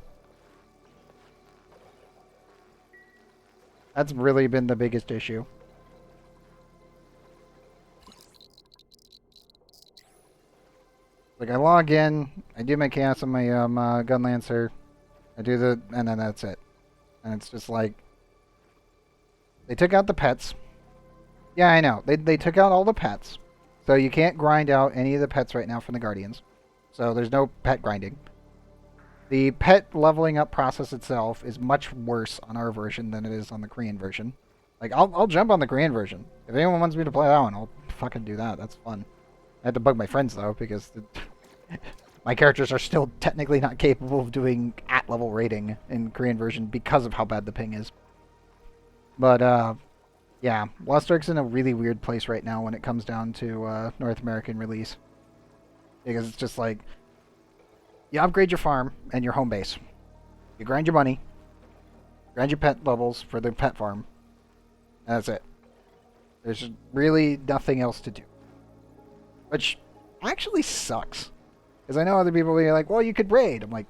That's really been the biggest issue. Like, I log in, I do my chaos on my gun lancer, and then that's it. And it's just like, they took out the pets. Yeah, I know. They took out all the pets. So you can't grind out any of the pets right now from the Guardians. So there's no pet grinding. The pet leveling up process itself is much worse on our version than it is on the Korean version. Like, I'll jump on the Korean version. If anyone wants me to play that one, I'll fucking do that. That's fun. I had to bug my friends, though, because my characters are still technically not capable of doing at-level rating in Korean version because of how bad the ping is. But, yeah, Lost Ark's in a really weird place right now when it comes down to North American release. Because it's just like, you upgrade your farm and your home base. You grind your money, grind your pet levels for the pet farm, and that's it. There's really nothing else to do. Which actually sucks. Because I know other people are like, well, you could raid. I'm like,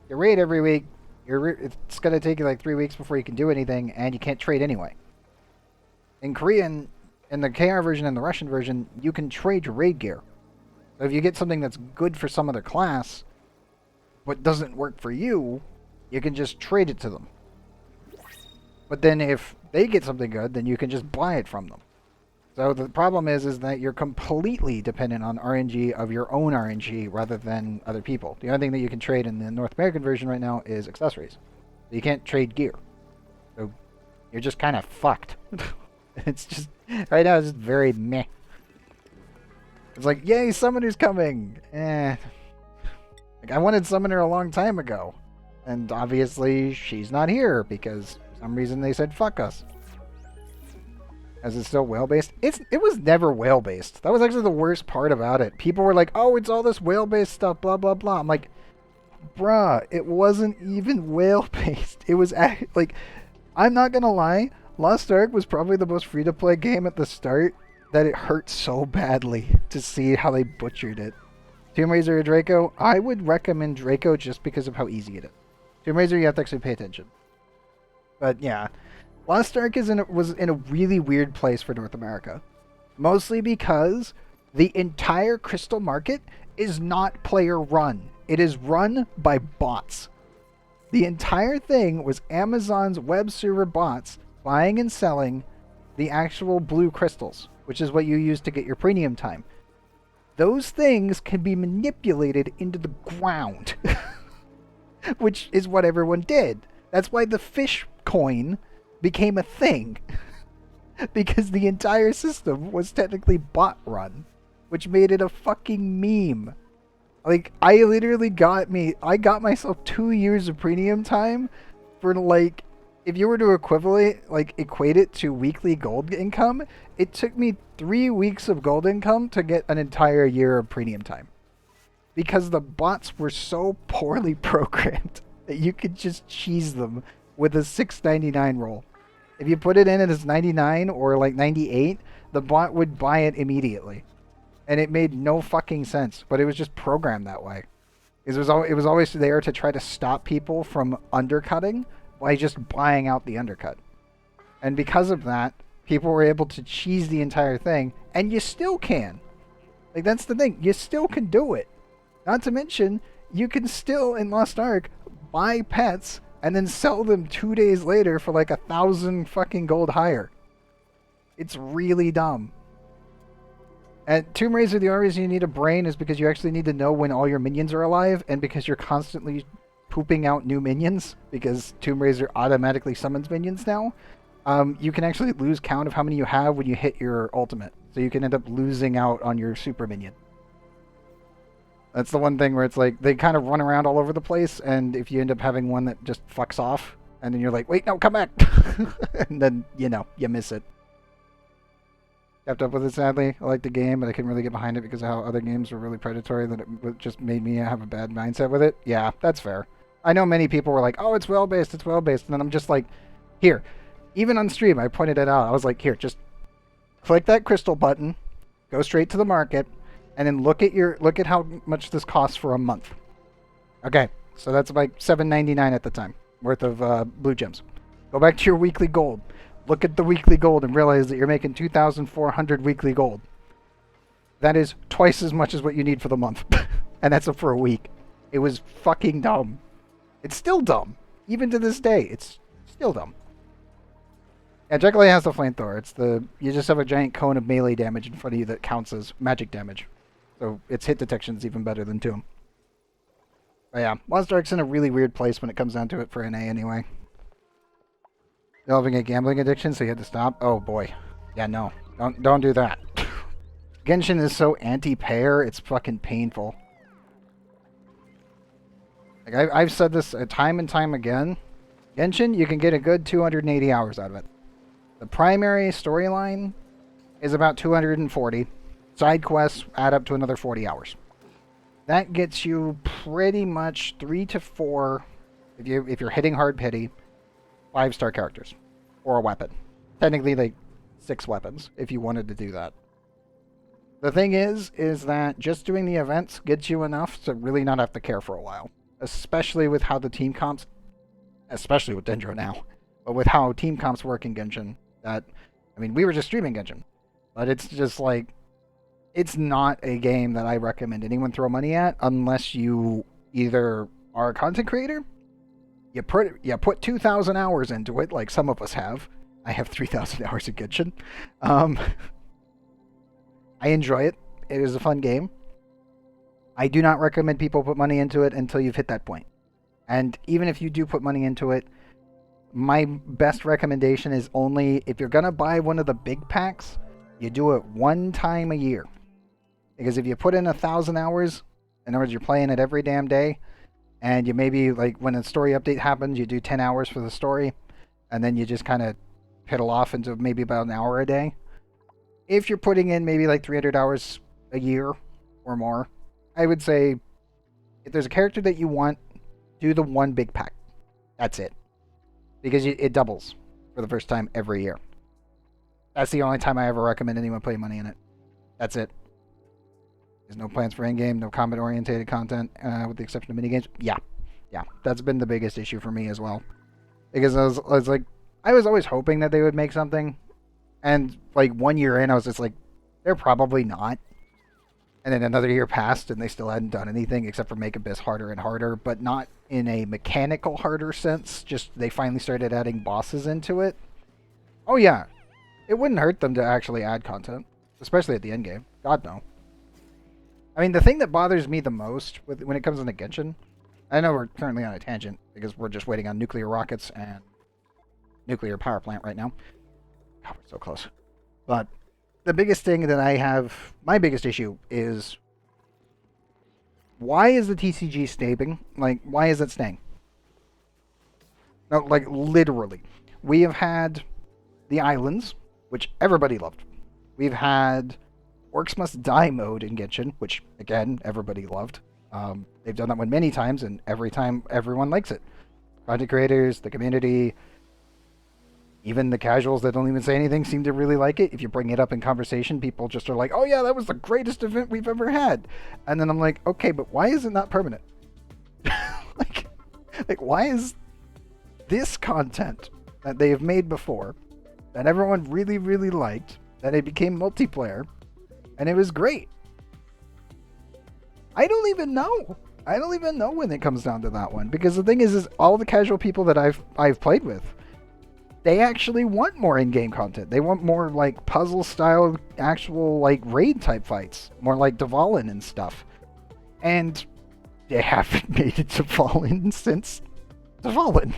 you raid every week. It's going to take you like 3 weeks before you can do anything, and you can't trade anyway. In Korean, in the KR version and the Russian version, you can trade your raid gear. So if you get something that's good for some other class, but doesn't work for you, you can just trade it to them. But then if they get something good, then you can just buy it from them. So the problem is that you're completely dependent on RNG of your own RNG rather than other people. The only thing that you can trade in the North American version right now is accessories. So you can't trade gear. So you're just kind of fucked. It's just, right now it's just very meh. It's like, yay, Summoner's coming! Like, I wanted Summoner a long time ago. And obviously she's not here because for some reason they said fuck us. Is it still whale-based? It was never whale-based. That was actually the worst part about it. People were like, oh, it's all this whale-based stuff, blah, blah, blah. I'm like, bruh, it wasn't even whale-based. It was, like, I'm not gonna lie, Lost Ark was probably the most free-to-play game at the start that it hurt so badly to see how they butchered it. Tomb Raiser or Draco? I would recommend Draco just because of how easy it is. Tomb Raiser, you have to actually pay attention. But, yeah. Lost Ark was in a really weird place for North America. Mostly because the entire Crystal Market is not player-run. It is run by bots. The entire thing was Amazon's web server bots buying and selling the actual blue crystals, which is what you use to get your premium time. Those things can be manipulated into the ground, which is what everyone did. That's why the fish coin became a thing. because the entire system was technically bot run, which made it a fucking meme. Like, I got myself 2 years of premium time for, like, if you were to equate it to weekly gold income, it took me 3 weeks of gold income to get an entire year of premium time. Because the bots were so poorly programmed that you could just cheese them with a $6.99 roll. If you put it in as 99 or like 98, the bot would buy it immediately. And it made no fucking sense, but it was just programmed that way. It was always there to try to stop people from undercutting by just buying out the undercut. And because of that, people were able to cheese the entire thing, and you still can. Like, that's the thing. You still can do it. Not to mention, you can still, in Lost Ark, buy pets and then sell them 2 days later for like 1,000 fucking gold higher. It's really dumb. At Tomb Raider, the only reason you need a brain is because you actually need to know when all your minions are alive, and because you're constantly pooping out new minions, because Tomb Raider automatically summons minions now. You can actually lose count of how many you have when you hit your ultimate, so you can end up losing out on your super minion. That's the one thing where it's like, they kind of run around all over the place, and if you end up having one that just fucks off, and then you're like, wait, no, come back! And then, you miss it. Kept up with it, sadly. I liked the game, but I couldn't really get behind it because of how other games were really predatory, that it just made me have a bad mindset with it. Yeah, that's fair. I know many people were like, oh, it's well-based, and then I'm just like, here. Even on stream, I pointed it out. I was like, here, just click that crystal button, go straight to the market, and then look at how much this costs for a month. Okay, so that's like $7.99 at the time, worth of blue gems. Go back to your weekly gold. Look at the weekly gold and realize that you're making 2,400 weekly gold. That is twice as much as what you need for the month. And that's for a week. It was fucking dumb. It's still dumb. Even to this day, it's still dumb. Yeah, Jekyll has the flamethrower. You just have a giant cone of melee damage in front of you that counts as magic damage. So its hit detection is even better than Tomb. But yeah, Lost Ark's in a really weird place when it comes down to it for NA anyway. Developing a gambling addiction, so you had to stop? Oh boy. Yeah, no. Don't do that. Genshin is so anti-payer, it's fucking painful. Like, I've said this time and time again. Genshin, you can get a good 280 hours out of it. The primary storyline is about 240. Side quests add up to another 40 hours. That gets you pretty much 3 to 4, if you're hitting hard pity, 5-star characters. Or a weapon. Technically, like, 6 weapons, if you wanted to do that. The thing is that just doing the events gets you enough to really not have to care for a while. Especially with how the team comps, especially with Dendro now, but with how team comps work in Genshin. We were just streaming Genshin. But it's just like, it's not a game that I recommend anyone throw money at unless you either are a content creator, you put 2,000 hours into it, like some of us have. I have 3,000 hours of Genshin. I enjoy it. It is a fun game. I do not recommend people put money into it until you've hit that point. And even if you do put money into it, my best recommendation is only if you're going to buy one of the big packs, you do it one time a year. Because if you put in 1,000 hours, in other words, you're playing it every damn day, and you maybe, like, when a story update happens, you do 10 hours for the story, and then you just kind of piddle off into maybe about an hour a day. If you're putting in maybe like 300 hours a year or more, I would say if there's a character that you want, do the one big pack. That's it. Because it doubles for the first time every year. That's the only time I ever recommend anyone put money in it. That's it. There's no plans for in-game, no combat-orientated content, with the exception of minigames. Yeah. That's been the biggest issue for me as well. Because I was always hoping that they would make something. And, like, 1 year in, I was just like, they're probably not. And then another year passed, and they still hadn't done anything except for make Abyss harder and harder, but not in a mechanical harder sense. Just they finally started adding bosses into it. Oh, yeah. It wouldn't hurt them to actually add content, especially at the end game. God, no. I mean, the thing that bothers me the most when it comes to Genshin, I know we're currently on a tangent because we're just waiting on nuclear rockets and nuclear power plant right now. God, we're so close. But the biggest thing that I have, my biggest issue is, why is the TCG staying? Like, why is it staying? No, like, literally. We have had the islands, which everybody loved. We've had Orcs Must Die mode in Genshin, which, again, everybody loved. They've done that one many times, and every time everyone likes it. Content creators, the community, even the casuals that don't even say anything seem to really like it. If you bring it up in conversation, people just are like, oh yeah, that was the greatest event we've ever had. And then I'm like, okay, but why is it not permanent? like, why is this content that they have made before, that everyone really, really liked, that it became multiplayer, and it was great? I don't even know. I don't even know when it comes down to that one. Because the thing is all the casual people that I've played with, they actually want more in-game content. They want more like puzzle-style, actual like raid-type fights, more like Dvalin and stuff. And they haven't made it to Dvalin since Dvalin.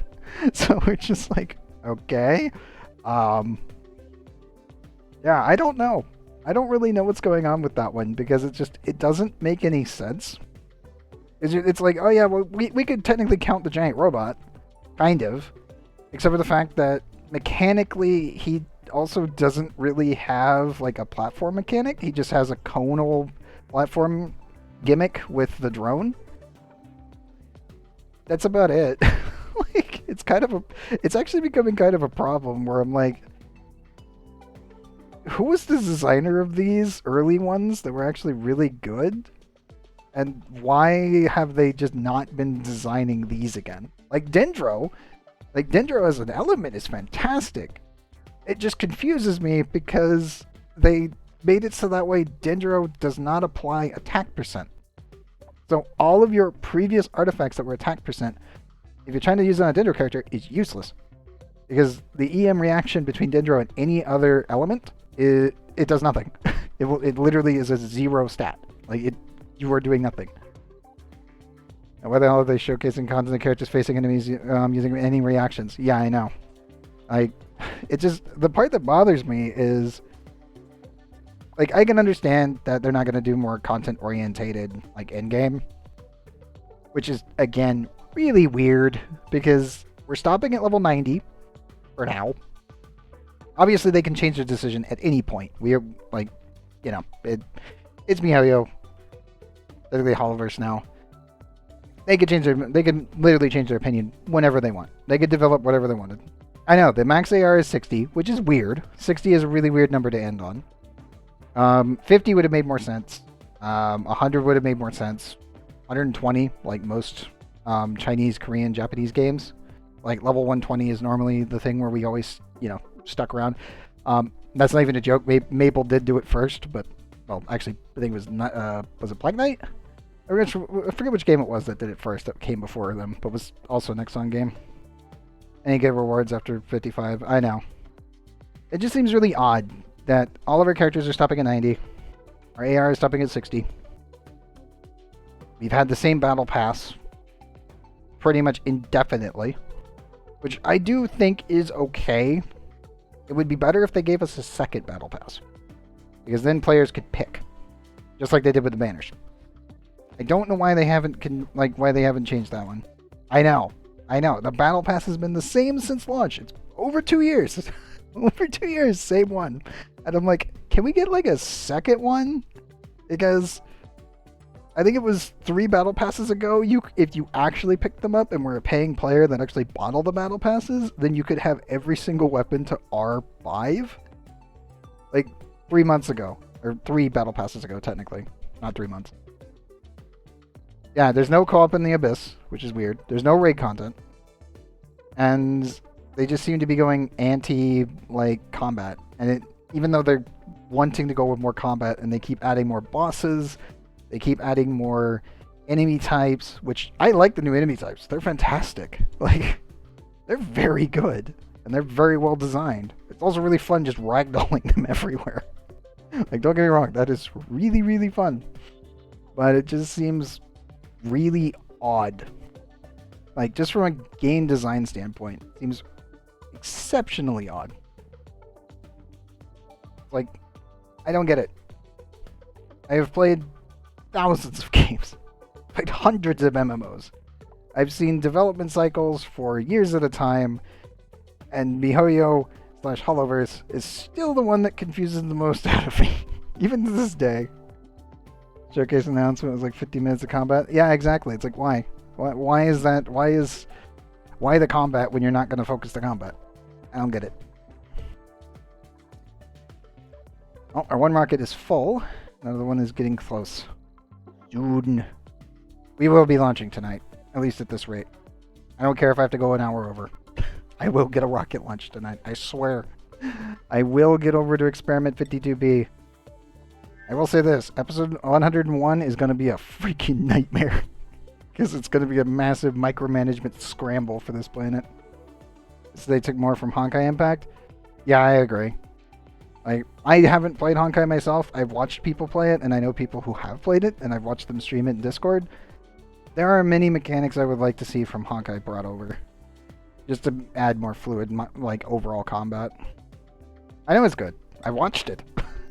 So we're just like, okay, yeah, I don't know. I don't really know what's going on with that one because it doesn't make any sense. It's like, oh yeah, well we could technically count the giant robot, kind of, except for the fact that mechanically he also doesn't really have like a platform mechanic. He just has a conal platform gimmick with the drone. That's about it. Like it's actually becoming kind of a problem where I'm like, who was the designer of these early ones that were actually really good? And why have they just not been designing these again? Like Dendro as an element is fantastic. It just confuses me because they made it so that way Dendro does not apply attack percent. So all of your previous artifacts that were attack percent, if you're trying to use it on a Dendro character, is useless. Because the EM reaction between Dendro and any other element, it does nothing. It literally is a 0 stat. Like, you are doing nothing. And why the hell are they showcasing content of characters facing enemies using any reactions? Yeah, I know. The part that bothers me is, like, I can understand that they're not going to do more content-orientated, like, endgame. Which is, again, really weird, because we're stopping at level 90 for now. Obviously, they can change their decision at any point. We are, like, it's Mihayo. Literally Holoverse now. They could literally change their opinion whenever they want. They could develop whatever they wanted. I know, the max AR is 60, which is weird. 60 is a really weird number to end on. 50 would have made more sense. 100 would have made more sense. 120, like most Chinese, Korean, Japanese games. Like, level 120 is normally the thing where we always, stuck around. That's not even a joke. Maple did do it first, but, well, actually, I think it was it Black Knight? I forget which game it was that did it first, that came before them, but was also a Nexon game. And you get rewards after 55. I know. It just seems really odd that all of our characters are stopping at 90. Our AR is stopping at 60. We've had the same battle pass pretty much indefinitely, which I do think is okay. It would be better if they gave us a second battle pass, because then players could pick, just like they did with the banners. I don't know why they haven't changed that one. I know. The battle pass has been the same since launch. It's over 2 years. Over 2 years, same one. And I'm like, can we get like a second one? Because I think it was 3 battle passes ago. If you actually picked them up and were a paying player that actually bought all the battle passes, then you could have every single weapon to R5. Like 3 months ago, or 3 battle passes ago, technically, not 3 months. Yeah, there's no co-op in the Abyss, which is weird. There's no raid content. And they just seem to be going combat. And even though they're wanting to go with more combat and they keep adding more bosses, they keep adding more enemy types, which I like the new enemy types. They're fantastic. Like, they're very good. And they're very well designed. It's also really fun just ragdolling them everywhere. Like, don't get me wrong, that is really, really fun. But it just seems really odd. Like, just from a game design standpoint, it seems exceptionally odd. Like, I don't get it. I have played thousands of games, played hundreds of MMOs. I've seen development cycles for years at a time, and MiHoYo / Holoverse is still the one that confuses the most out of me, even to this day. Showcase announcement was like 50 minutes of combat. Yeah, exactly. It's like, why? Why is that? Why the combat when you're not going to focus the combat? I don't get it. Oh, our one rocket is full. Another one is getting close. Soon. We will be launching tonight, at least at this rate. I don't care if I have to go an hour over. I will get a rocket launch tonight. I swear. I will get over to Experiment 52B. I will say this. Episode 101 is going to be a freaking nightmare. Because it's going to be a massive micromanagement scramble for this planet. So they took more from Honkai Impact? Yeah, I agree. I haven't played Honkai myself. I've watched people play it, and I know people who have played it, and I've watched them stream it in Discord. There are many mechanics I would like to see from Honkai brought over. Just to add more fluid, like, overall combat. I know it's good. I watched it.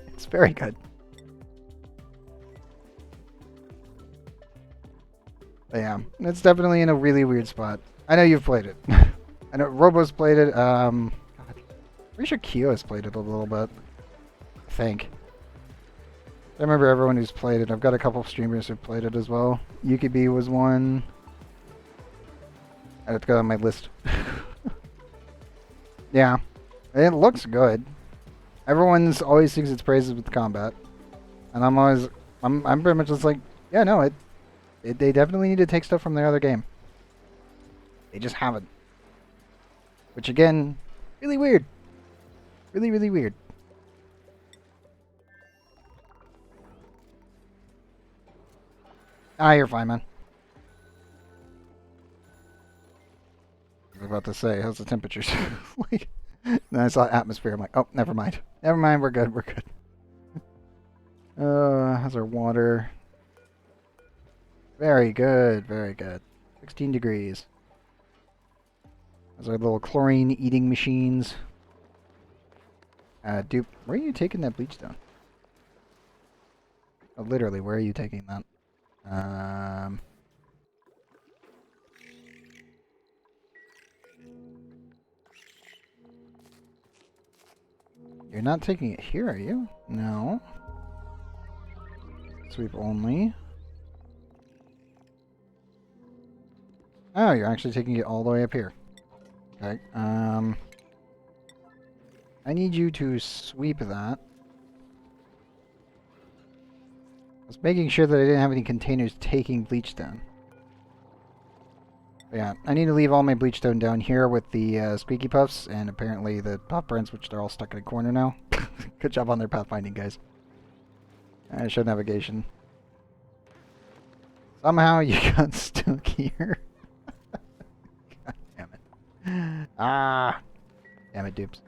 It's very good. But yeah, it's definitely in a really weird spot. I know you've played it. I know Robo's played it. God, pretty sure Kyo has played it a little bit. I think. I remember everyone who's played it. I've got a couple of streamers who played it as well. Yukibi was one. I have to go on my list. Yeah, it looks good. Everyone's always sings its praises with combat, and I'm pretty much just like, yeah, no, they definitely need to take stuff from their other game. They just haven't. Which again, really weird. Really, really weird. Ah, you're fine, man. I was about to say, how's the temperatures? Like, then I saw atmosphere. I'm like, oh, never mind. Never mind, we're good, we're good. How's our water? Very good, very good. 16 degrees. How's our little chlorine eating machines? Dupe, where are you taking that bleach down? Oh, literally, where are you taking that? You're not taking it here, are you? No. Sweep only. Oh, you're actually taking it all the way up here. Okay. I need you to sweep that. I was making sure that I didn't have any containers taking bleach down. But yeah, I need to leave all my bleach stone down here with the squeaky puffs and apparently the puff prints, which they're all stuck in a corner now. Good job on their pathfinding, guys. Show navigation. Somehow you got stuck here. God damn it. Ah! Damn it, dupes.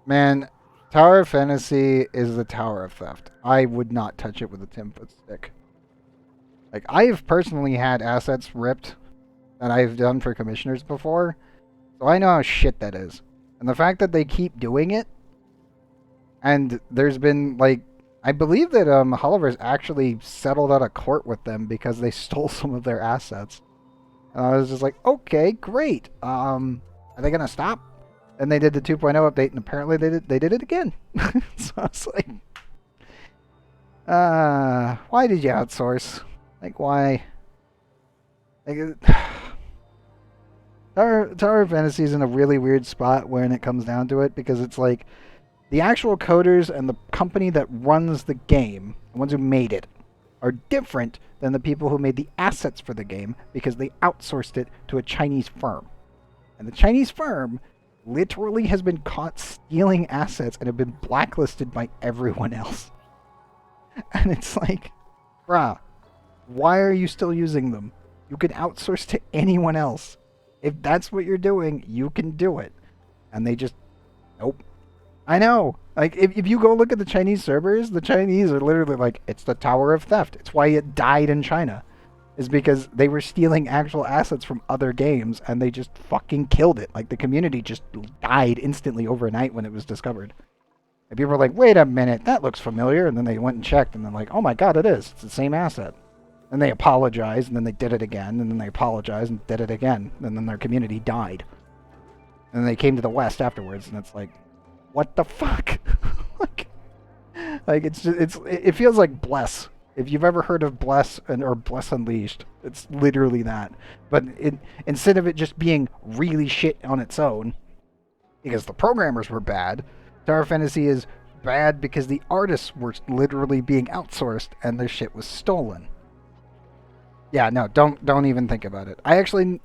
Man, Tower of Fantasy is the Tower of Theft. I would not touch it with a 10-foot stick. Like, I've personally had assets ripped that I've done for commissioners before, so I know how shit that is. And the fact that they keep doing it, and there's been, like, I believe that Holliver's actually settled out of court with them because they stole some of their assets. And I was just like, okay, great. Are they gonna stop? And they did the 2.0 update, and apparently they did it again. So I was like, why did you outsource? Like, why? Like, Tower of Fantasy is in a really weird spot when it comes down to it, because it's like the actual coders and the company that runs the game, the ones who made it, are different than the people who made the assets for the game because they outsourced it to a Chinese firm. And the Chinese firm literally has been caught stealing assets and have been blacklisted by everyone else. And it's like, bruh, why are you still using them? You can outsource to anyone else. If that's what you're doing, you can do it. And they just, nope. I know. Like, if you go look at the Chinese servers, the Chinese are literally like, it's the Tower of Theft. It's why it died in China. is because they were stealing actual assets from other games and they just fucking killed it. Like the community just died instantly overnight when it was discovered. And people were like, wait a minute, that looks familiar. And then they went and checked and they're like, oh my god, it is. It's the same asset. And they apologized and then they did it again. And then they apologized and did it again. And then their community died. And then they came to the West afterwards and it's like, what the fuck? like it's just, it feels like Bless. If you've ever heard of Bless or Bless Unleashed, it's literally that. But instead of it just being really shit on its own, because the programmers were bad, Tower Fantasy is bad because the artists were literally being outsourced and their shit was stolen. Yeah, no, don't even think about it.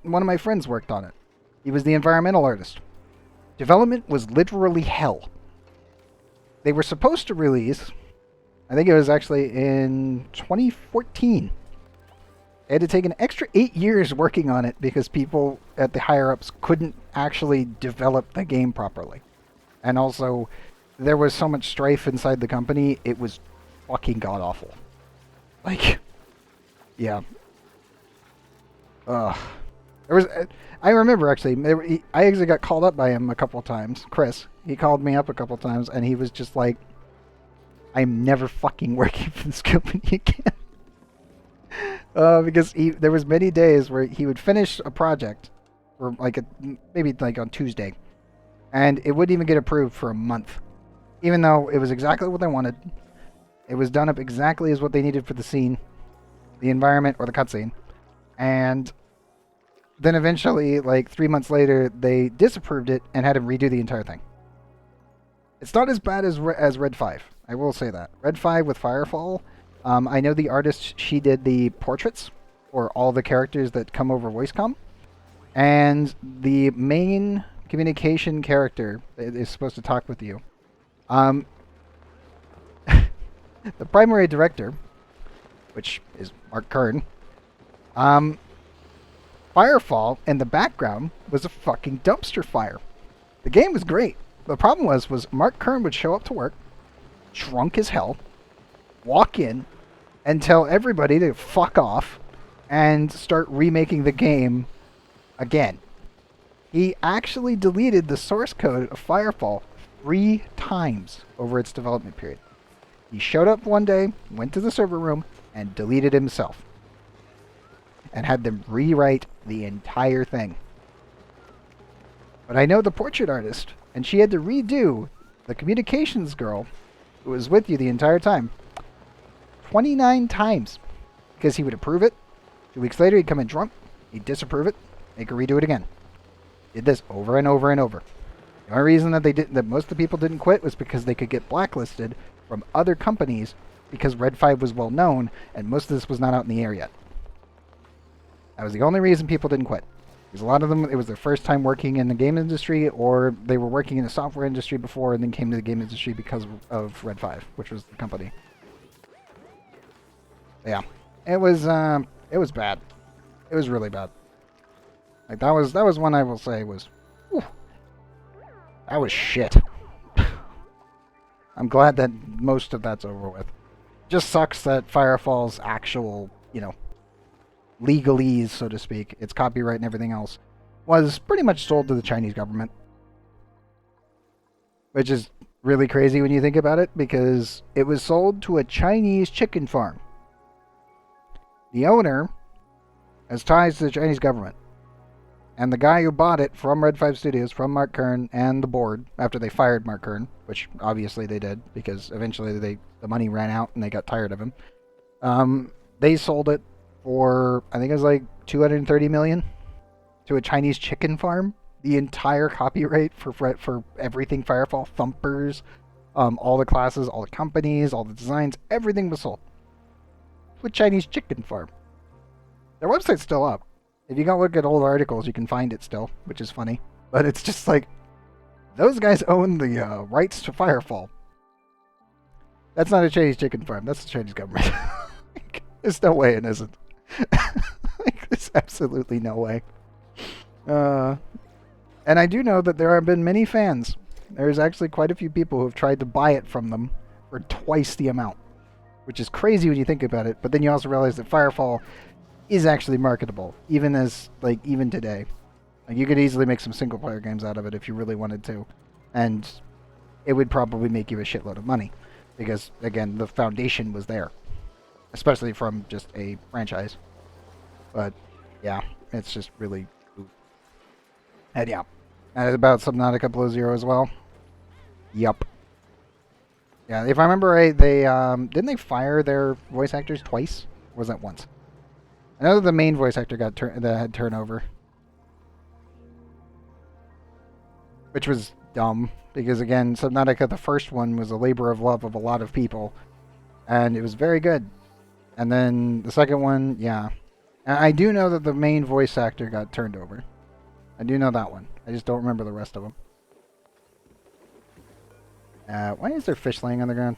One of my friends worked on it. He was the environmental artist. Development was literally hell. They were supposed to release, I think it was actually in 2014. They had to take an extra 8 years working on it because people at the higher-ups couldn't actually develop the game properly. And also, there was so much strife inside the company, it was fucking god-awful. Like, yeah. Ugh. I remember actually, I actually got called up by him a couple of times. Chris, he called me up a couple of times and he was just like, I'm never fucking working for this company again. Because there was many days where he would finish a project, or maybe on Tuesday, and it wouldn't even get approved for a month, even though it was exactly what they wanted. It was done up exactly as what they needed for the scene, the environment, or the cutscene, and then eventually, 3 months later, they disapproved it and had him redo the entire thing. It's not as bad as Red 5. I will say that. Red 5 with Firefall, I know the artist, she did the portraits for all the characters that come over VoiceCom. And the main communication character that is supposed to talk with you. The primary director, which is Mark Kern, Firefall in the background was a fucking dumpster fire. The game was great. The problem was Mark Kern would show up to work, drunk as hell, walk in, and tell everybody to fuck off, and start remaking the game again. He actually deleted the source code of Firefall 3 times over its development period. He showed up one day, went to the server room, and deleted himself. And had them rewrite the entire thing. But I know the portrait artist, and she had to redo the communications girl who was with you the entire time 29 times. Because he would approve it. 2 weeks later, he'd come in drunk. He'd disapprove it. Make her redo it again. Did this over and over and over. The only reason that most of the people didn't quit was because they could get blacklisted from other companies because Red 5 was well known, and most of this was not out in the air yet. That was the only reason people didn't quit. Because a lot of them, it was their first time working in the game industry, or they were working in the software industry before and then came to the game industry because of Red 5, which was the company. Yeah. It was bad. It was really bad. Like that was one I will say was, whew, that was shit. I'm glad that most of that's over with. Just sucks that Firefall's actual, legalese, so to speak, its copyright and everything else, was pretty much sold to the Chinese government. Which is really crazy when you think about it, because it was sold to a Chinese chicken farm. The owner has ties to the Chinese government. And the guy who bought it from Red 5 Studios, from Mark Kern and the board, after they fired Mark Kern, which obviously they did, because eventually the money ran out and they got tired of him, they sold it for, I think it was $230 million to a Chinese chicken farm. The entire copyright for everything Firefall, Thumpers, all the classes, all the companies, all the designs, everything was sold to a Chinese chicken farm. Their website's still up. If you go look at old articles, you can find it still, which is funny. But it's just like, those guys own the rights to Firefall. That's not a Chinese chicken farm. That's the Chinese government. There's no way it isn't. There's absolutely no way. And I do know that there have been many fans. There's actually quite a few people who have tried to buy it from them for twice the amount. Which is crazy when you think about it. But then you also realize that Firefall is actually marketable, even as even today. Like you could easily make some single player games out of it if you really wanted to, and it would probably make you a shitload of money because again the foundation was there, especially from just a franchise. But yeah, it's just really. And yeah, and about Subnautica Below Zero as well. Yup. Yeah, if I remember right, they didn't they fire their voice actors twice? Or was that once? I know that the main voice actor that had turnover, which was dumb because again, Subnautica the first one was a labor of love of a lot of people, and it was very good. And then the second one, yeah, and I do know that the main voice actor got turned over. I do know that one. I just don't remember the rest of them. Why is there fish laying on the ground?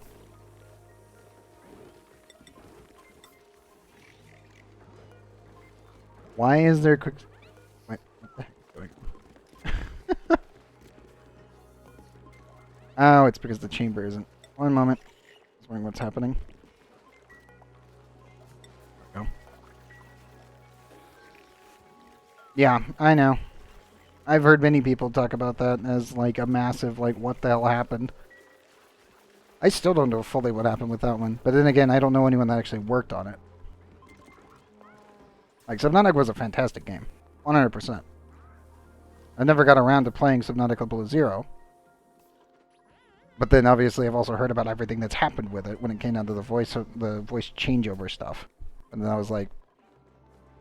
Why is there quick? Wait, what the heck is going on? Oh, it's because the chamber isn't. One moment. I was wondering what's happening. There we go. Yeah, I know. I've heard many people talk about that as like a massive what the hell happened. I still don't know fully what happened with that one, but then again, I don't know anyone that actually worked on it. Like Subnautica was a fantastic game, 100%. I never got around to playing Subnautica Below Zero, but then obviously I've also heard about everything that's happened with it when it came down to the voice changeover stuff, and then I was like,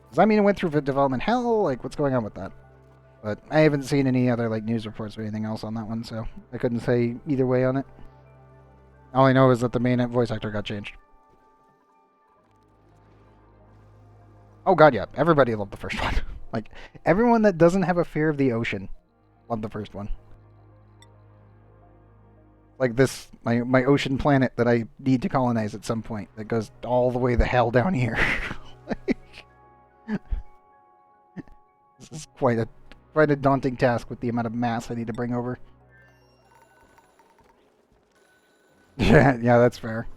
does that mean it went through development hell? Like, what's going on with that? But I haven't seen any other news reports or anything else on that one, so I couldn't say either way on it. All I know is that the main voice actor got changed. Oh god, yeah. Everybody loved the first one. Everyone that doesn't have a fear of the ocean loved the first one. Like this, my ocean planet that I need to colonize at some point that goes all the way the hell down here. This is quite a daunting task with the amount of mass I need to bring over. Yeah, that's fair.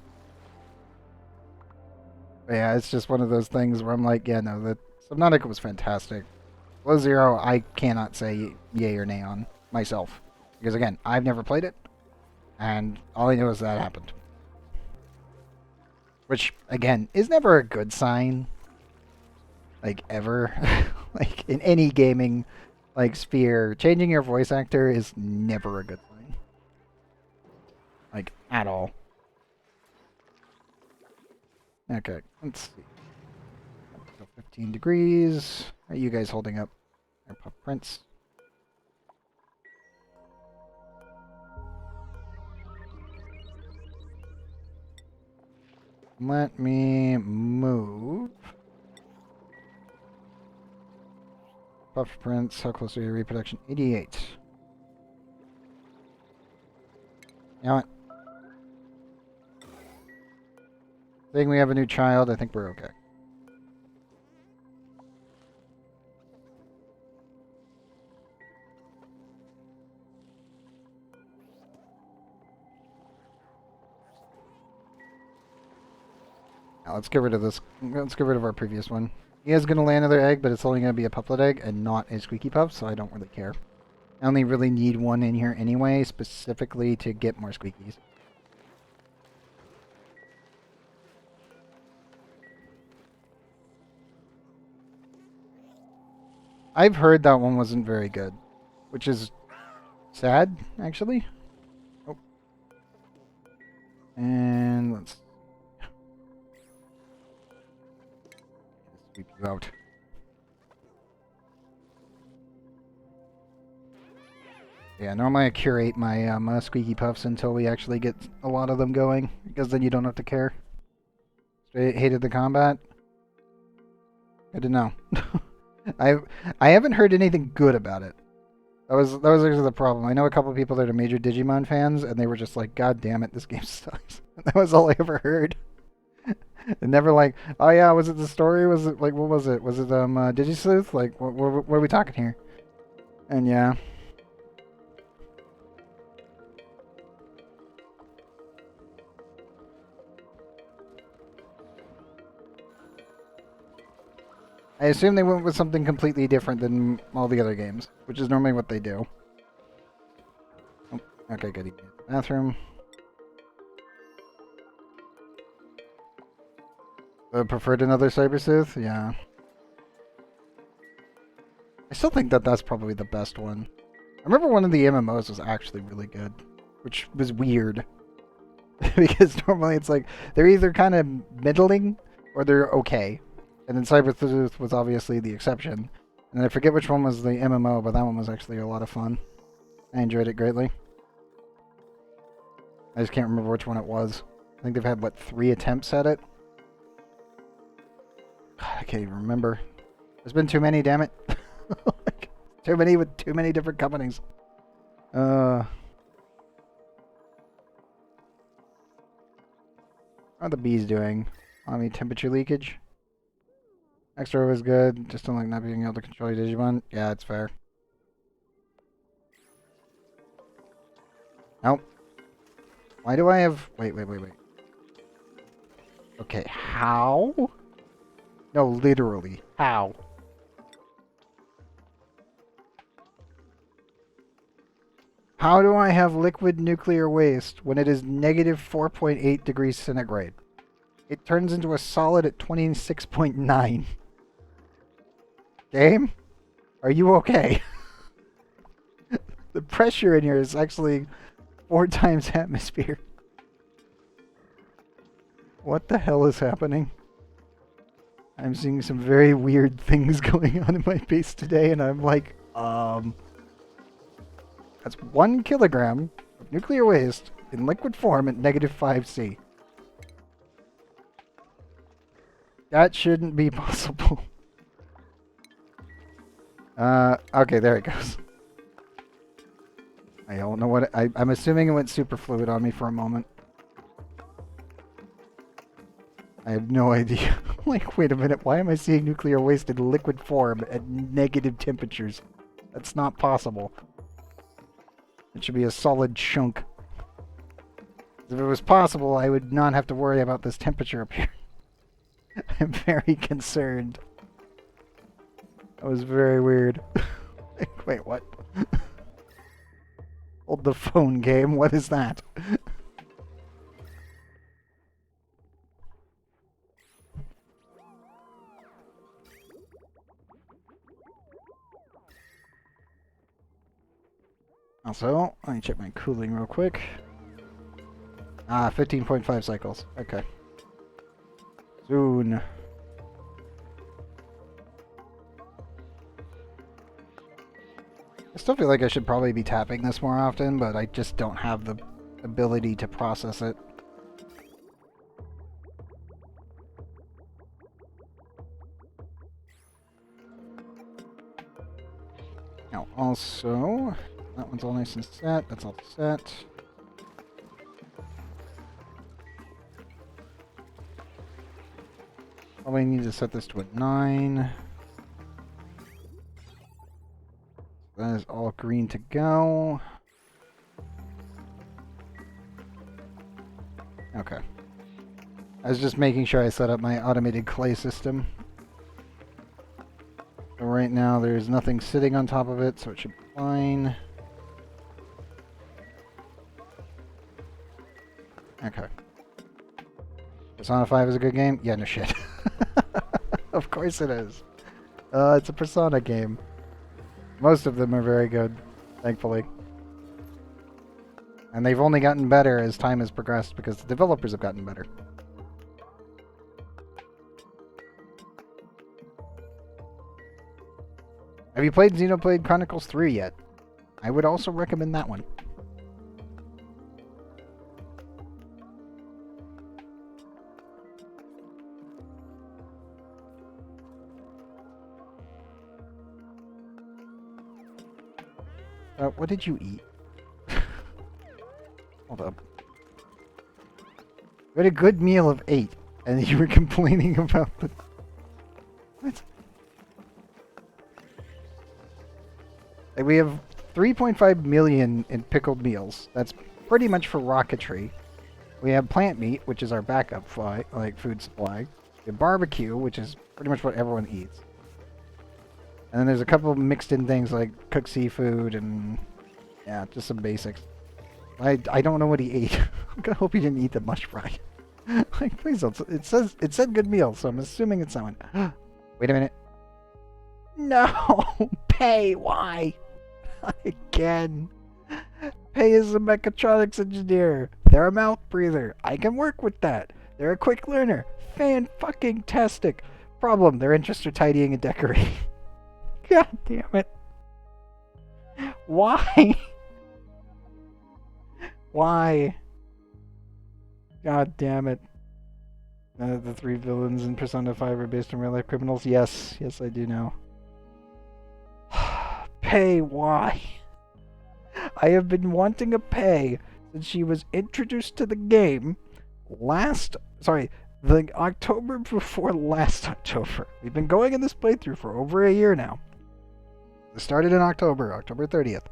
But yeah, it's just one of those things where I'm like, yeah, no, the Subnautica was fantastic. Below Zero, I cannot say yay or nay on myself. Because again, I've never played it, and all I know is that happened. Which, again, is never a good sign. Ever. In any gaming, sphere, changing your voice actor is never a good sign. At all. Okay, let's see. 15 degrees. How are you guys holding up? Puff prints. Let me move. Puff prints. How close are you to reproduction? 88. You know what? Saying we have a new child, I think we're okay. Now let's get rid of this. Let's get rid of our previous one. He is going to lay another egg, but it's only going to be a puppet egg and not a squeaky puff, so I don't really care. I only really need one in here anyway, specifically to get more squeakies. I've heard that one wasn't very good, which is sad, actually. Oh. And let's sweep you out. Yeah, normally I curate my squeaky puffs until we actually get a lot of them going, because then you don't have to care. Straight hated the combat. Good to know. I haven't heard anything good about it. That was actually the problem. I know a couple of people that are major Digimon fans, and they were just like, "God damn it, this game sucks." That was all I ever heard. And never "Oh yeah, was it the story? Was it what was it? Was it Digisleuth? What are we talking here?" And yeah. I assume they went with something completely different than all the other games, which is normally what they do. Oh, okay, good. Bathroom. Preferred another Cybersooth? Yeah. I still think that that's probably the best one. I remember one of the MMOs was actually really good, which was weird. Because normally it's like, they're either kind of middling, or they're okay. And then Cybersooth was obviously the exception. And I forget which one was the MMO, but that one was actually a lot of fun. I enjoyed it greatly. I just can't remember which one it was. I think they've had, what, 3 attempts at it? I can't even remember. There's been too many, damn it. Too many with too many different companies. How are the bees doing? Temperature leakage? Extra was good. Just don't like not being able to control your Digimon. Yeah, it's fair. Nope. Why do I have... Wait. Okay, how? No, literally. How? How do I have liquid nuclear waste when it is negative 4.8 degrees centigrade? It turns into a solid at 26.9. Game? Are you okay? The pressure in here is actually 4 times atmosphere. What the hell is happening? I'm seeing some very weird things going on in my base today, and I'm like, That's 1 kilogram of nuclear waste in liquid form at negative 5C. That shouldn't be possible. Okay, there it goes. I don't know what... I'm assuming it went superfluid on me for a moment. I have no idea. Like, wait a minute, why am I seeing nuclear waste in liquid form at negative temperatures? That's not possible. It should be a solid chunk. If it was possible, I would not have to worry about this temperature up here. I'm very concerned. That was very weird. Wait, what? Hold the phone, game. What is that? Also, let me check my cooling real quick. 15.5 cycles. Okay. Soon. I still feel like I should probably be tapping this more often, but I just don't have the ability to process it. Now, also, that one's all nice and set. That's all set. Probably need to set this to a 9. That is all green to go. Okay. I was just making sure I set up my automated clay system. So right now there's nothing sitting on top of it, so it should be fine. Okay. Persona 5 is a good game? Yeah, no shit. Of course it is. It's a Persona game. Most of them are very good, thankfully. And they've only gotten better as time has progressed because the developers have gotten better. Have you played Xenoblade Chronicles 3 yet? I would also recommend that one. What did you eat? Hold up. You had a good meal of 8, and you were complaining about the... What? Like, we have 3.5 million in pickled meals. That's pretty much for rocketry. We have plant meat, which is our backup food supply. We have barbecue, which is pretty much what everyone eats. And then there's a couple mixed in things like cooked seafood and yeah, just some basics. I don't know what he ate. I'm gonna hope he didn't eat the mush fry. Like, please don't. It said good meal, so I'm assuming it's that one. Wait a minute. No, Pei, why? Again. Pei is a mechatronics engineer. They're a mouth breather. I can work with that. They're a quick learner. Fan-fucking-tastic. Problem, their interests are tidying and decorating. God damn it. Why? Why? God damn it. The 3 villains in Persona 5 are based on real-life criminals? Yes. Yes, I do know. Pei, why? I have been wanting a Pei since she was introduced to the game the October before last October. We've been going in this playthrough for over a year now. It started in October 30th.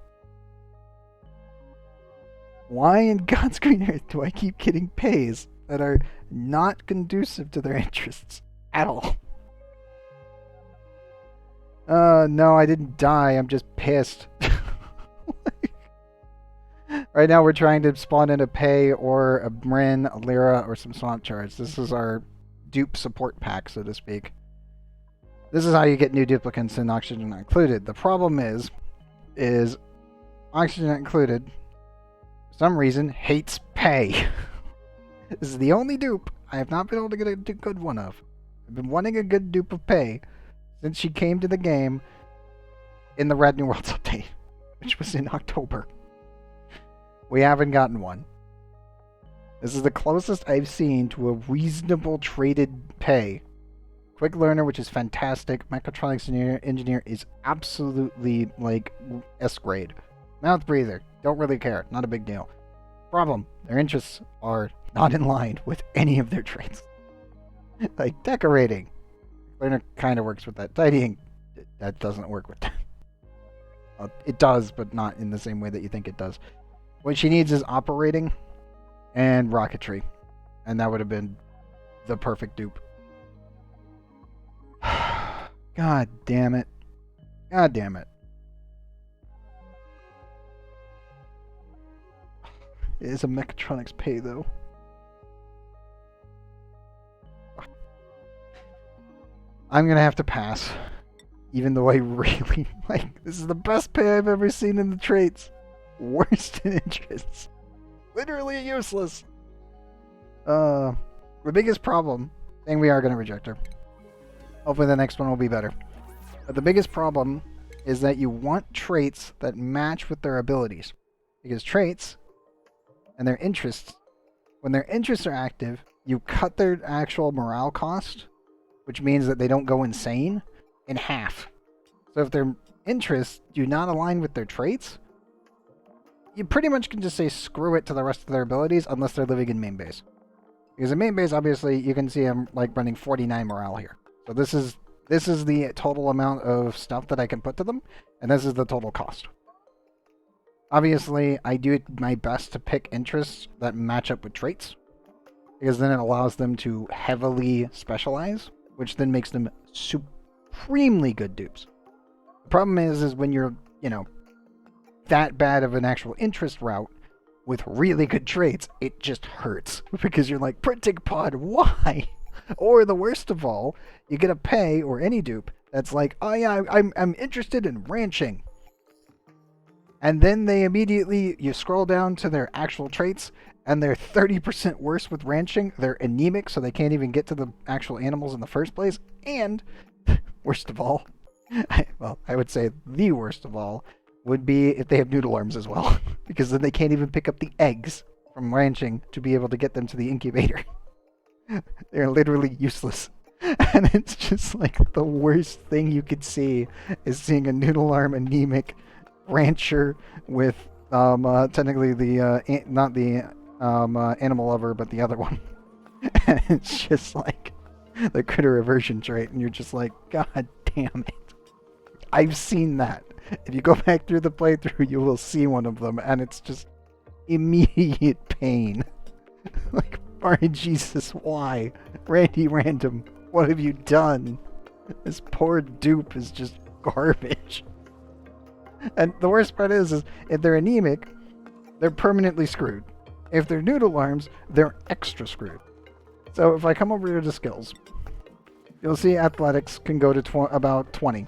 Why in God's green earth do I keep getting Peis that are not conducive to their interests at all? No, I didn't die. I'm just pissed. Right now we're trying to spawn in a Pei or a Bryn, a Lyra, or some Swamp Charge. This is our dupe support pack, so to speak. This is how you get new duplicates in Oxygen Not Included. The problem is Oxygen Not Included, for some reason, hates Pei. This is the only dupe I have not been able to get a good one of. I've been wanting a good dupe of Pei since she came to the game in the Red New Worlds update, which was in October. We haven't gotten one. This is the closest I've seen to a reasonable traded Pei. Quick learner, which is fantastic. Mechatronics engineer is absolutely like S grade. Mouth breather, don't really care, not a big deal. Problem, their interests are not in line with any of their traits. Like decorating. Learner kind of works with that. Tidying, that doesn't work with that. It does, but not in the same way that you think it does. What she needs is operating and rocketry. And that would have been the perfect dupe. God damn it. God damn it. It is a mechatronics Pei, though. I'm gonna have to pass. Even though I really like... This is the best Pei I've ever seen in the traits. Worst in interests. Literally useless. The biggest problem... Saying we are gonna reject her. Hopefully the next one will be better. But the biggest problem is that you want traits that match with their abilities. Because traits and their interests, when their interests are active, you cut their actual morale cost, which means that they don't go insane, in half. So if their interests do not align with their traits, you pretty much can just say screw it to the rest of their abilities unless they're living in main base. Because in main base, obviously, you can see I'm like running 49 morale here. So this is the total amount of stuff that I can put to them, and this is the total cost. Obviously, I do my best to pick interests that match up with traits, because then it allows them to heavily specialize, which then makes them supremely good dupes. The problem is when you're, that bad of an actual interest route with really good traits, it just hurts. Because you're like, printing pod, why? Or the worst of all, you get a Pei or any dupe that's like, oh yeah, I'm interested in ranching. And then they immediately, you scroll down to their actual traits, and they're 30% worse with ranching. They're anemic, so they can't even get to the actual animals in the first place. And, worst of all, I would say the worst of all, would be if they have noodle arms as well. Because then they can't even pick up the eggs from ranching to be able to get them to the incubator. They're literally useless. And it's just like the worst thing you could see is seeing a noodle arm anemic rancher with technically the not the animal lover, but the other one. And it's just like the critter aversion trait, and you're just like, God damn it. I've seen that. If you go back through the playthrough, you will see one of them, and it's just immediate pain. Like, Barney Jesus, why? Randy Random, what have you done? This poor dupe is just garbage. And the worst part is if they're anemic, they're permanently screwed. If they're noodle arms, they're extra screwed. So if I come over here to skills, you'll see athletics can go to about 20.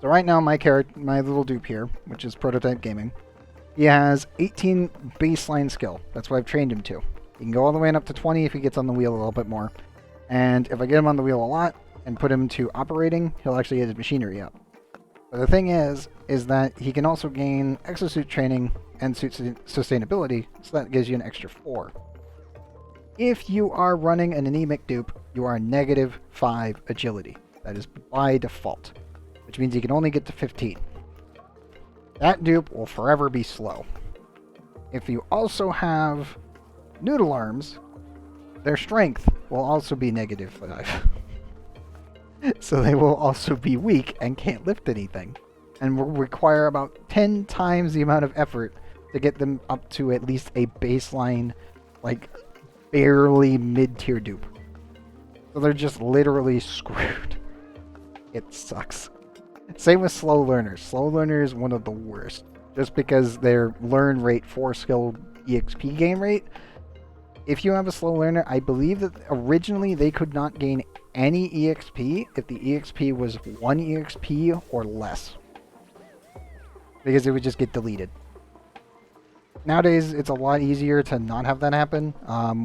So right now my little dupe here, which is Prototype Gaming, he has 18 baseline skill. That's what I've trained him to. He can go all the way up to 20 if he gets on the wheel a little bit more. And if I get him on the wheel a lot and put him to operating, he'll actually get his machinery up. But the thing is that he can also gain exosuit training and suit sustainability, so that gives you an extra 4. If you are running an anemic dupe, you are -5 agility. That is by default, which means you can only get to 15. That dupe will forever be slow. If you also have noodle arms, their strength will also be -5. So they will also be weak and can't lift anything, and will require about 10 times the amount of effort to get them up to at least a baseline, like, barely mid-tier dupe. So they're just literally screwed. It sucks. Same with slow learners. Slow learners is one of the worst, just because their learn rate for skill EXP gain rate. If you have a slow learner, I believe that originally they could not gain any EXP if the EXP was 1 EXP or less, because it would just get deleted. Nowadays, it's a lot easier to not have that happen.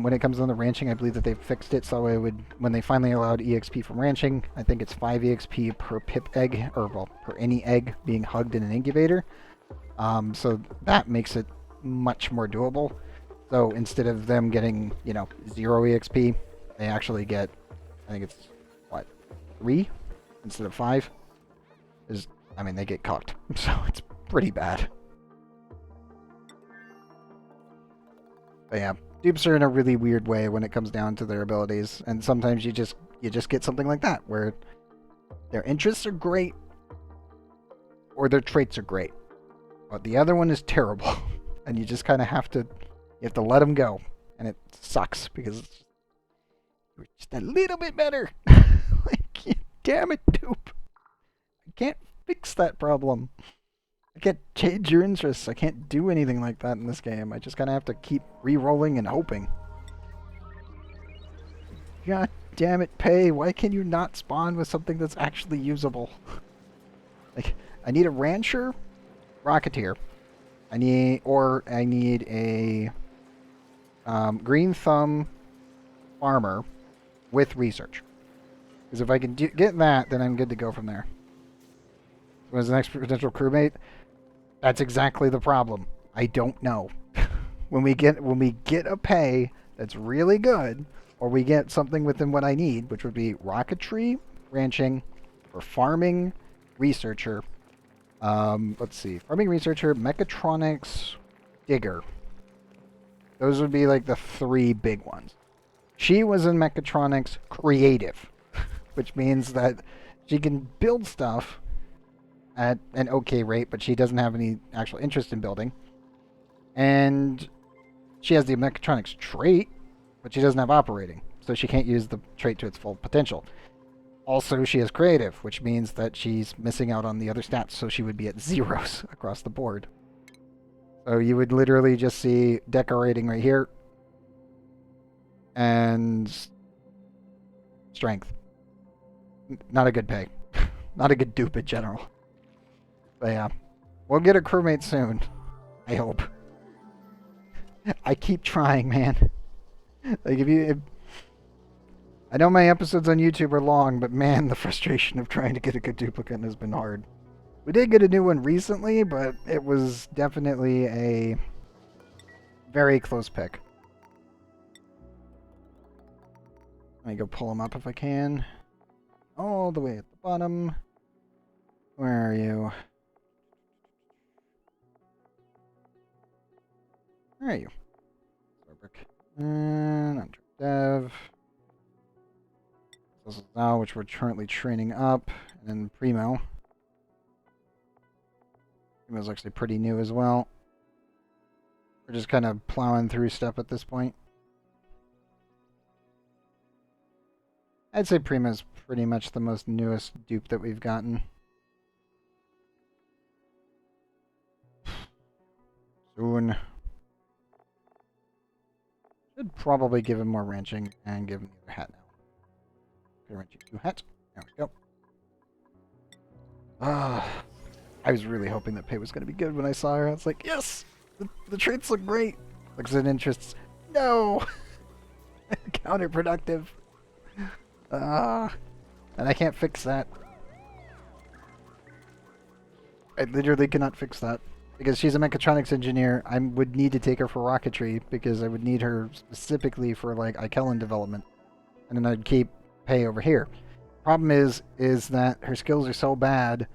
When it comes down to ranching, I believe that they've fixed it so it would, when they finally allowed EXP from ranching, I think it's 5 EXP per pip egg, or well, per any egg being hugged in an incubator. So that makes it much more doable. So instead of them getting, 0 EXP, they actually get, I think it's, 3 instead of 5? They get cocked. So it's pretty bad. But yeah, dupes are in a really weird way when it comes down to their abilities, and sometimes you just get something like that, where their interests are great, or their traits are great, but the other one is terrible, and you just kind of have to let them go, and it sucks, because you're just a little bit better. Like, damn it, dupe. I can't fix that problem. I can't change your interests. I can't do anything like that in this game. I just kind of have to keep re-rolling and hoping. God damn it, Pay. Why can you not spawn with something that's actually usable? Like, I need a Rancher, Rocketeer. I need a Green Thumb Farmer with Research. Because if I can get that, then I'm good to go from there. What's the next potential crewmate? That's exactly the problem. I don't know. When we get a Pay that's really good, or we get something within what I need, which would be rocketry, ranching, or farming, researcher. Let's see, farming researcher, mechatronics, digger. Those would be like the 3 big ones. She was in mechatronics creative, which means that she can build stuff at an okay rate, but she doesn't have any actual interest in building. And she has the mechatronics trait, but she doesn't have operating, so she can't use the trait to its full potential. Also, she has creative, which means that she's missing out on the other stats, so she would be at 0s across the board. So you would literally just see decorating right here, and strength. Not a good Pay. Not a good dupe in general. But yeah, we'll get a crewmate soon. I hope. I keep trying, man. Like, I know my episodes on YouTube are long, but man, the frustration of trying to get a good duplicate has been hard. We did get a new one recently, but it was definitely a very close pick. Let me go pull them up if I can. All the way at the bottom. Where are you? Where are you? And dev. This is now, which we're currently training up, and then Primo. Primo's actually pretty new as well. We're just kind of plowing through stuff at this point. I'd say Primo's pretty much the most newest dupe that we've gotten. Soon. Should probably give him more ranching and give him the other hat now. Okay, ranching 2 hat. There we go. I was really hoping that pay was going to be good when I saw her. I was like, yes! The traits look great! Looks at interests. No! Counterproductive. And I can't fix that. I literally cannot fix that. Because she's a mechatronics engineer, I would need to take her for rocketry, because I would need her specifically for, like, Ikellen development. And then I'd keep pay over here. Problem is that her skills are so bad,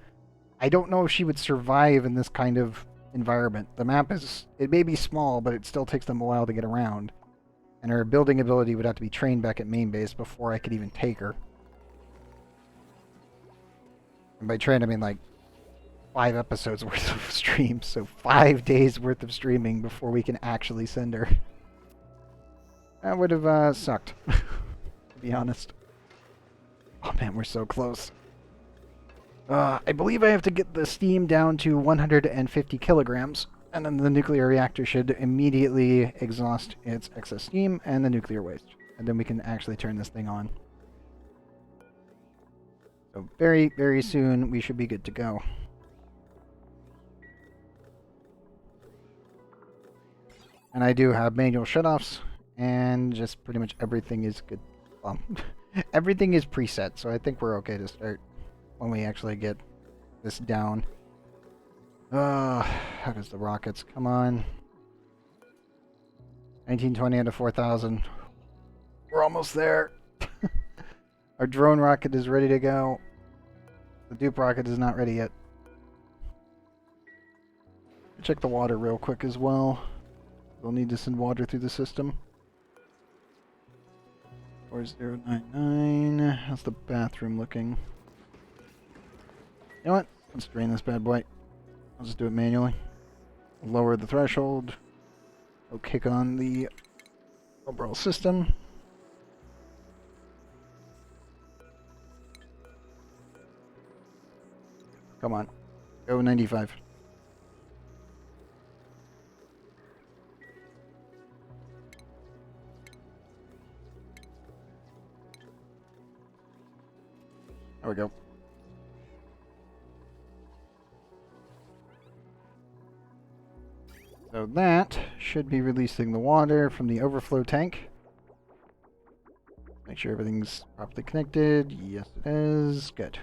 I don't know if she would survive in this kind of environment. The map is, it may be small, but it still takes them a while to get around. And her building ability would have to be trained back at main base before I could even take her. And by trained, I mean like 5 episodes worth of streams, so 5 days worth of streaming before we can actually send her. That would have sucked, to be honest. Oh man, we're so close. I believe I have to get the steam down to 150 kilograms, and then the nuclear reactor should immediately exhaust its excess steam and the nuclear waste. And then we can actually turn this thing on. So very, very soon we should be good to go. And I do have manual shutoffs, and just pretty much everything is good. Well, everything is preset, so I think we're okay to start when we actually get this down. How does the rockets? Come on. 1920 out of 4,000. We're almost there. Our drone rocket is ready to go. The Dupe rocket is not ready yet. Check the water real quick as well. We'll need to send water through the system. 4099. How's the bathroom looking? You know what? Let's drain this bad boy. I'll just do it manually. Lower the threshold. Go kick on the overall system. Come on. Go 95. There we go. So that should be releasing the water from the overflow tank. Make sure everything's properly connected. Yes, it is. Good.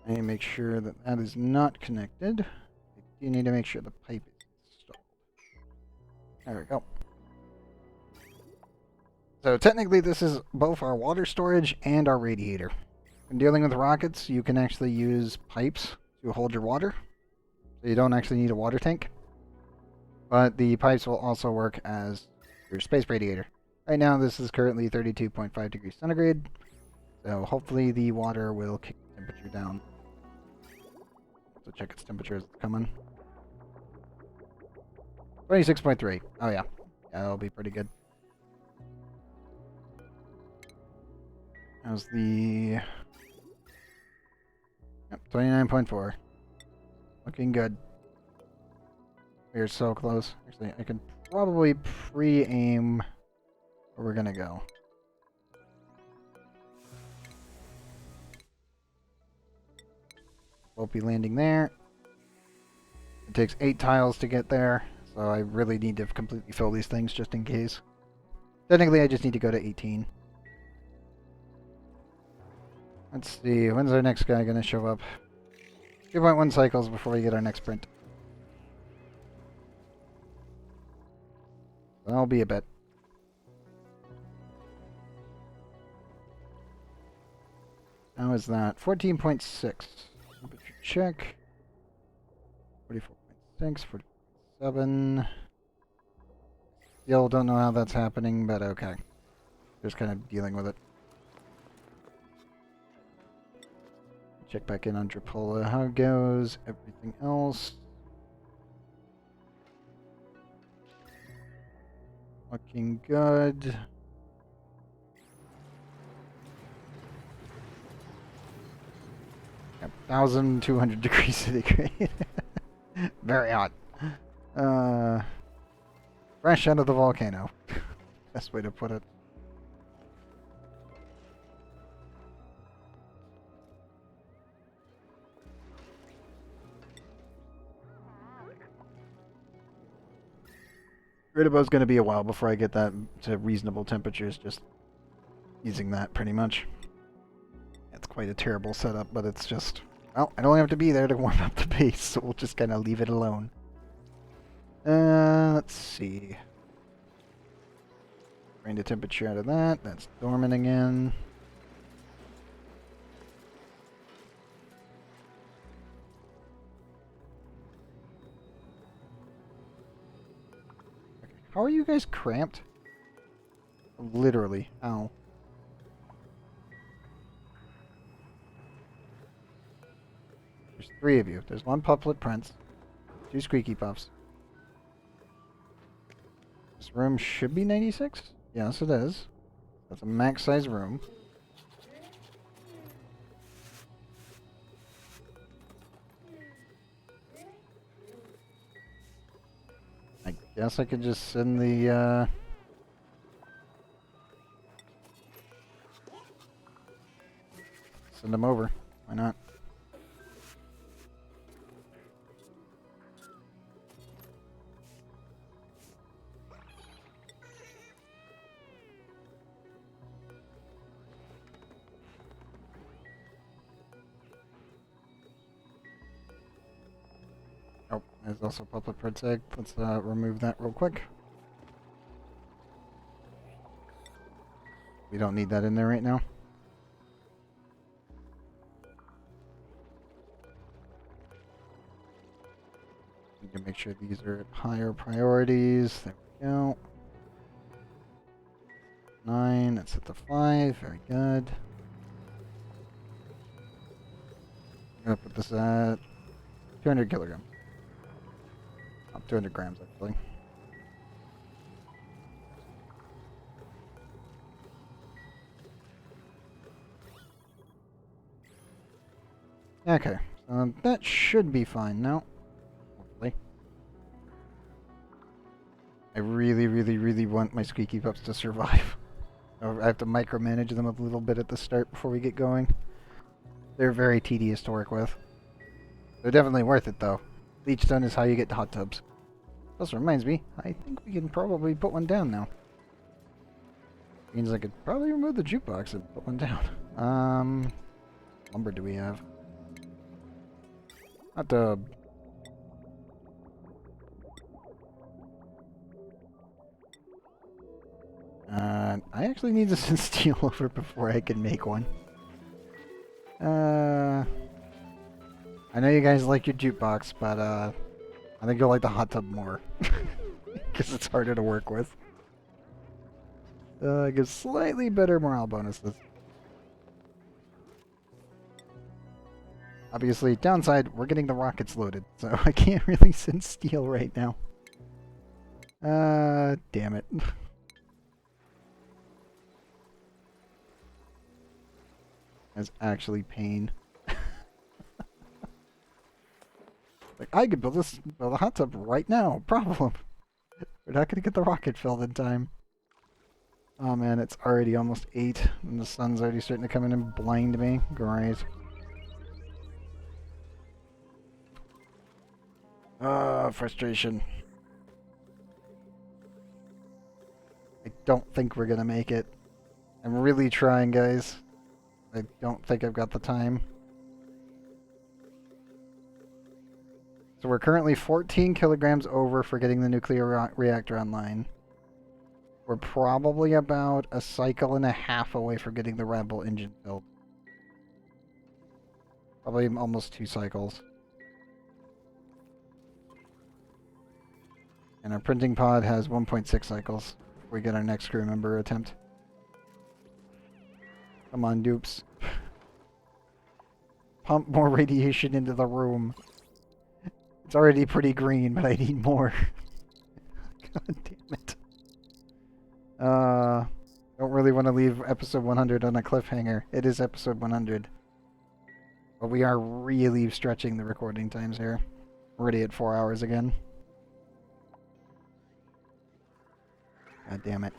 I need to make sure that that is not connected. I do need to make sure the pipe is installed. There we go. So technically this is both our water storage and our radiator. When dealing with rockets, you can actually use pipes to hold your water. So you don't actually need a water tank. But the pipes will also work as your space radiator. Right now this is currently 32.5 degrees centigrade. So hopefully the water will kick the temperature down. So check its temperature as it's coming. 26.3. Oh yeah. Yeah, that'll be pretty good. How's the... Yep, 29.4. Looking good. We're so close. Actually, I can probably pre-aim where we're gonna go. Won't be landing there. It takes 8 tiles to get there, so I really need to completely fill these things just in case. Technically, I just need to go to 18. Let's see, when's our next guy gonna show up? 2.1 cycles before we get our next sprint. That'll be a bit. How is that? 14.6. Temperature check. 44.6, 47. Still don't know how that's happening, but okay. Just kind of dealing with it. Check back in on Drapola, how it goes, everything else. Looking good. Yep, 1,200 degrees centigrade. Very hot. Fresh out of the volcano. Best way to put it. Ridabou's going to be a while before I get that to reasonable temperatures, just using that pretty much. It's quite a terrible setup, but it's just... Well, I don't have to be there to warm up the base, so we'll just kind of leave it alone. Let's see. Bring the temperature out of that. That's dormant again. Okay. How are you guys cramped? Literally. Ow. There's 3 of you. There's 1 Puppet Prince, 2 Squeaky Puffs. This room should be 96? Yes, it is. That's a max size room. I guess I could just send the, send them over. Why not? Oh, there's also Puppet Prince egg. Let's remove that real quick. We don't need that in there right now. Need to make sure these are higher priorities. There we go. 9, that's at the 5. Very good. I'm gonna put this at 200 kilograms. 200 grams, actually. Okay, so that should be fine now. Hopefully. I really want my Squeaky Pups to survive. I have to micromanage them a little bit at the start before we get going. They're very tedious to work with. They're definitely worth it, though. Leechstone is how you get hot tubs. Also reminds me, I think we can probably put one down now. Means I could probably remove the jukebox and put one down. Lumber do we have? Hot tub. I actually need to send steel over before I can make one. I know you guys like your jukebox, but I think you'll like the hot tub more. Because it's harder to work with. It gives slightly better morale bonuses. Obviously, downside, we're getting the rockets loaded, so I can't really send steel right now. Damn it. That's actually pain. Like, I could build a hot tub right now. Problem. We're not gonna get the rocket filled in time. Oh man, it's already almost 8, and the sun's already starting to come in and blind me. Great. Frustration. I don't think we're gonna make it. I'm really trying, guys. I don't think I've got the time. So we're currently 14 kilograms over for getting the nuclear reactor online. We're probably about a cycle and a half away from getting the Rebel engine filled. Probably almost 2 cycles. And our printing pod has 1.6 cycles before we get our next crew member attempt. Come on, dupes. Pump more radiation into the room. It's already pretty green, but I need more. God damn it. Don't really want to leave episode 100 on a cliffhanger. It is episode 100. But we are really stretching the recording times here. Already at 4 hours again. God damn it.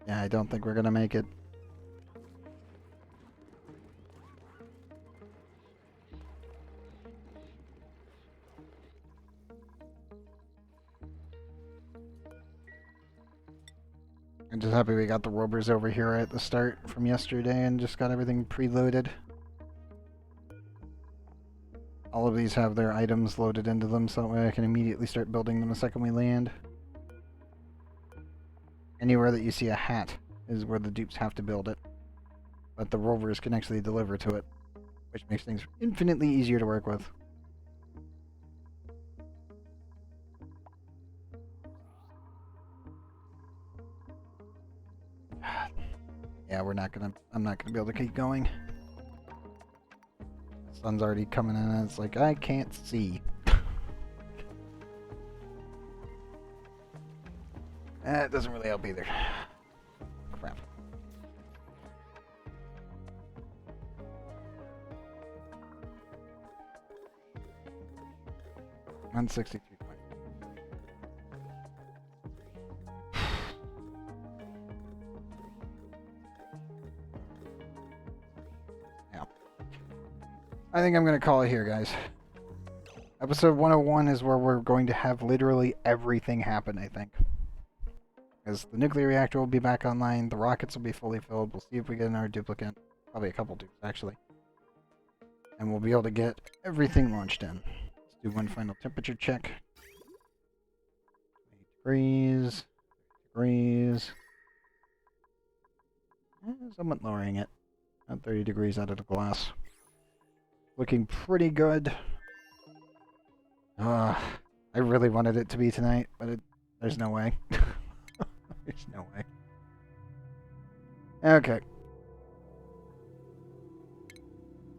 Yeah, I don't think we're gonna make it. I'm just happy we got the rovers over here at the start from yesterday and just got everything preloaded. All of these have their items loaded into them, so that way I can immediately start building them the second we land. Anywhere that you see a hat is where the dupes have to build it. But the rovers can actually deliver to it, which makes things infinitely easier to work with. Yeah, I'm not gonna be able to keep going. The sun's already coming in and it's like, I can't see. That doesn't really help either. Crap. $163. Yeah. I think I'm going to call it here, guys. Episode 101 is where we're going to have literally everything happen, I think. Because the nuclear reactor will be back online, the rockets will be fully filled, we'll see if we get another duplicate. Probably a couple dupes, actually. And we'll be able to get everything launched in. Let's do one final temperature check. 8 degrees. Degrees. Somewhat lowering it. At 30 degrees out of the glass. Looking pretty good. I really wanted it to be tonight, but there's no way. There's no way. Okay.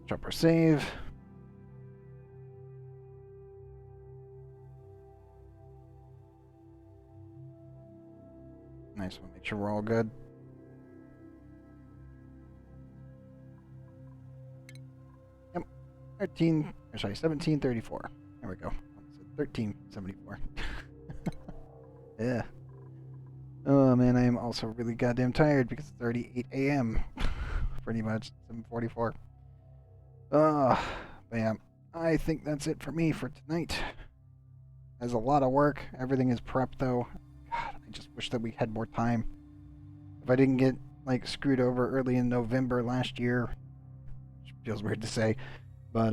Drop our save. Nice one. Make sure we're all good. Yep. 1734. There we go. 1374. Yeah. Oh man, I am also really goddamn tired because it's already 8 a.m. Pretty much 7:44. But yeah, I think that's it for me for tonight. There's a lot of work. Everything is prepped though. God, I just wish that we had more time. If I didn't get like screwed over early in November last year, which feels weird to say, but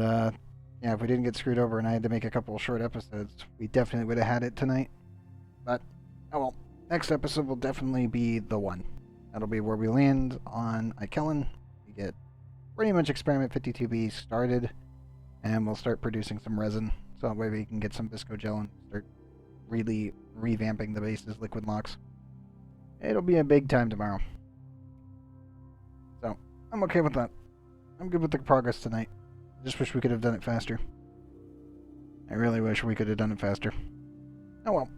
yeah, if we didn't get screwed over and I had to make a couple of short episodes, we definitely would have had it tonight. But oh well. Next episode will definitely be the one. That'll be where we land on Ikellen. We get pretty much Experiment 52B started, and we'll start producing some resin, so that way we can get some Visco Gel and start really revamping the base's liquid locks. It'll be a big time tomorrow. So, I'm okay with that. I'm good with the progress tonight. I just wish we could have done it faster. I really wish we could have done it faster. Oh well.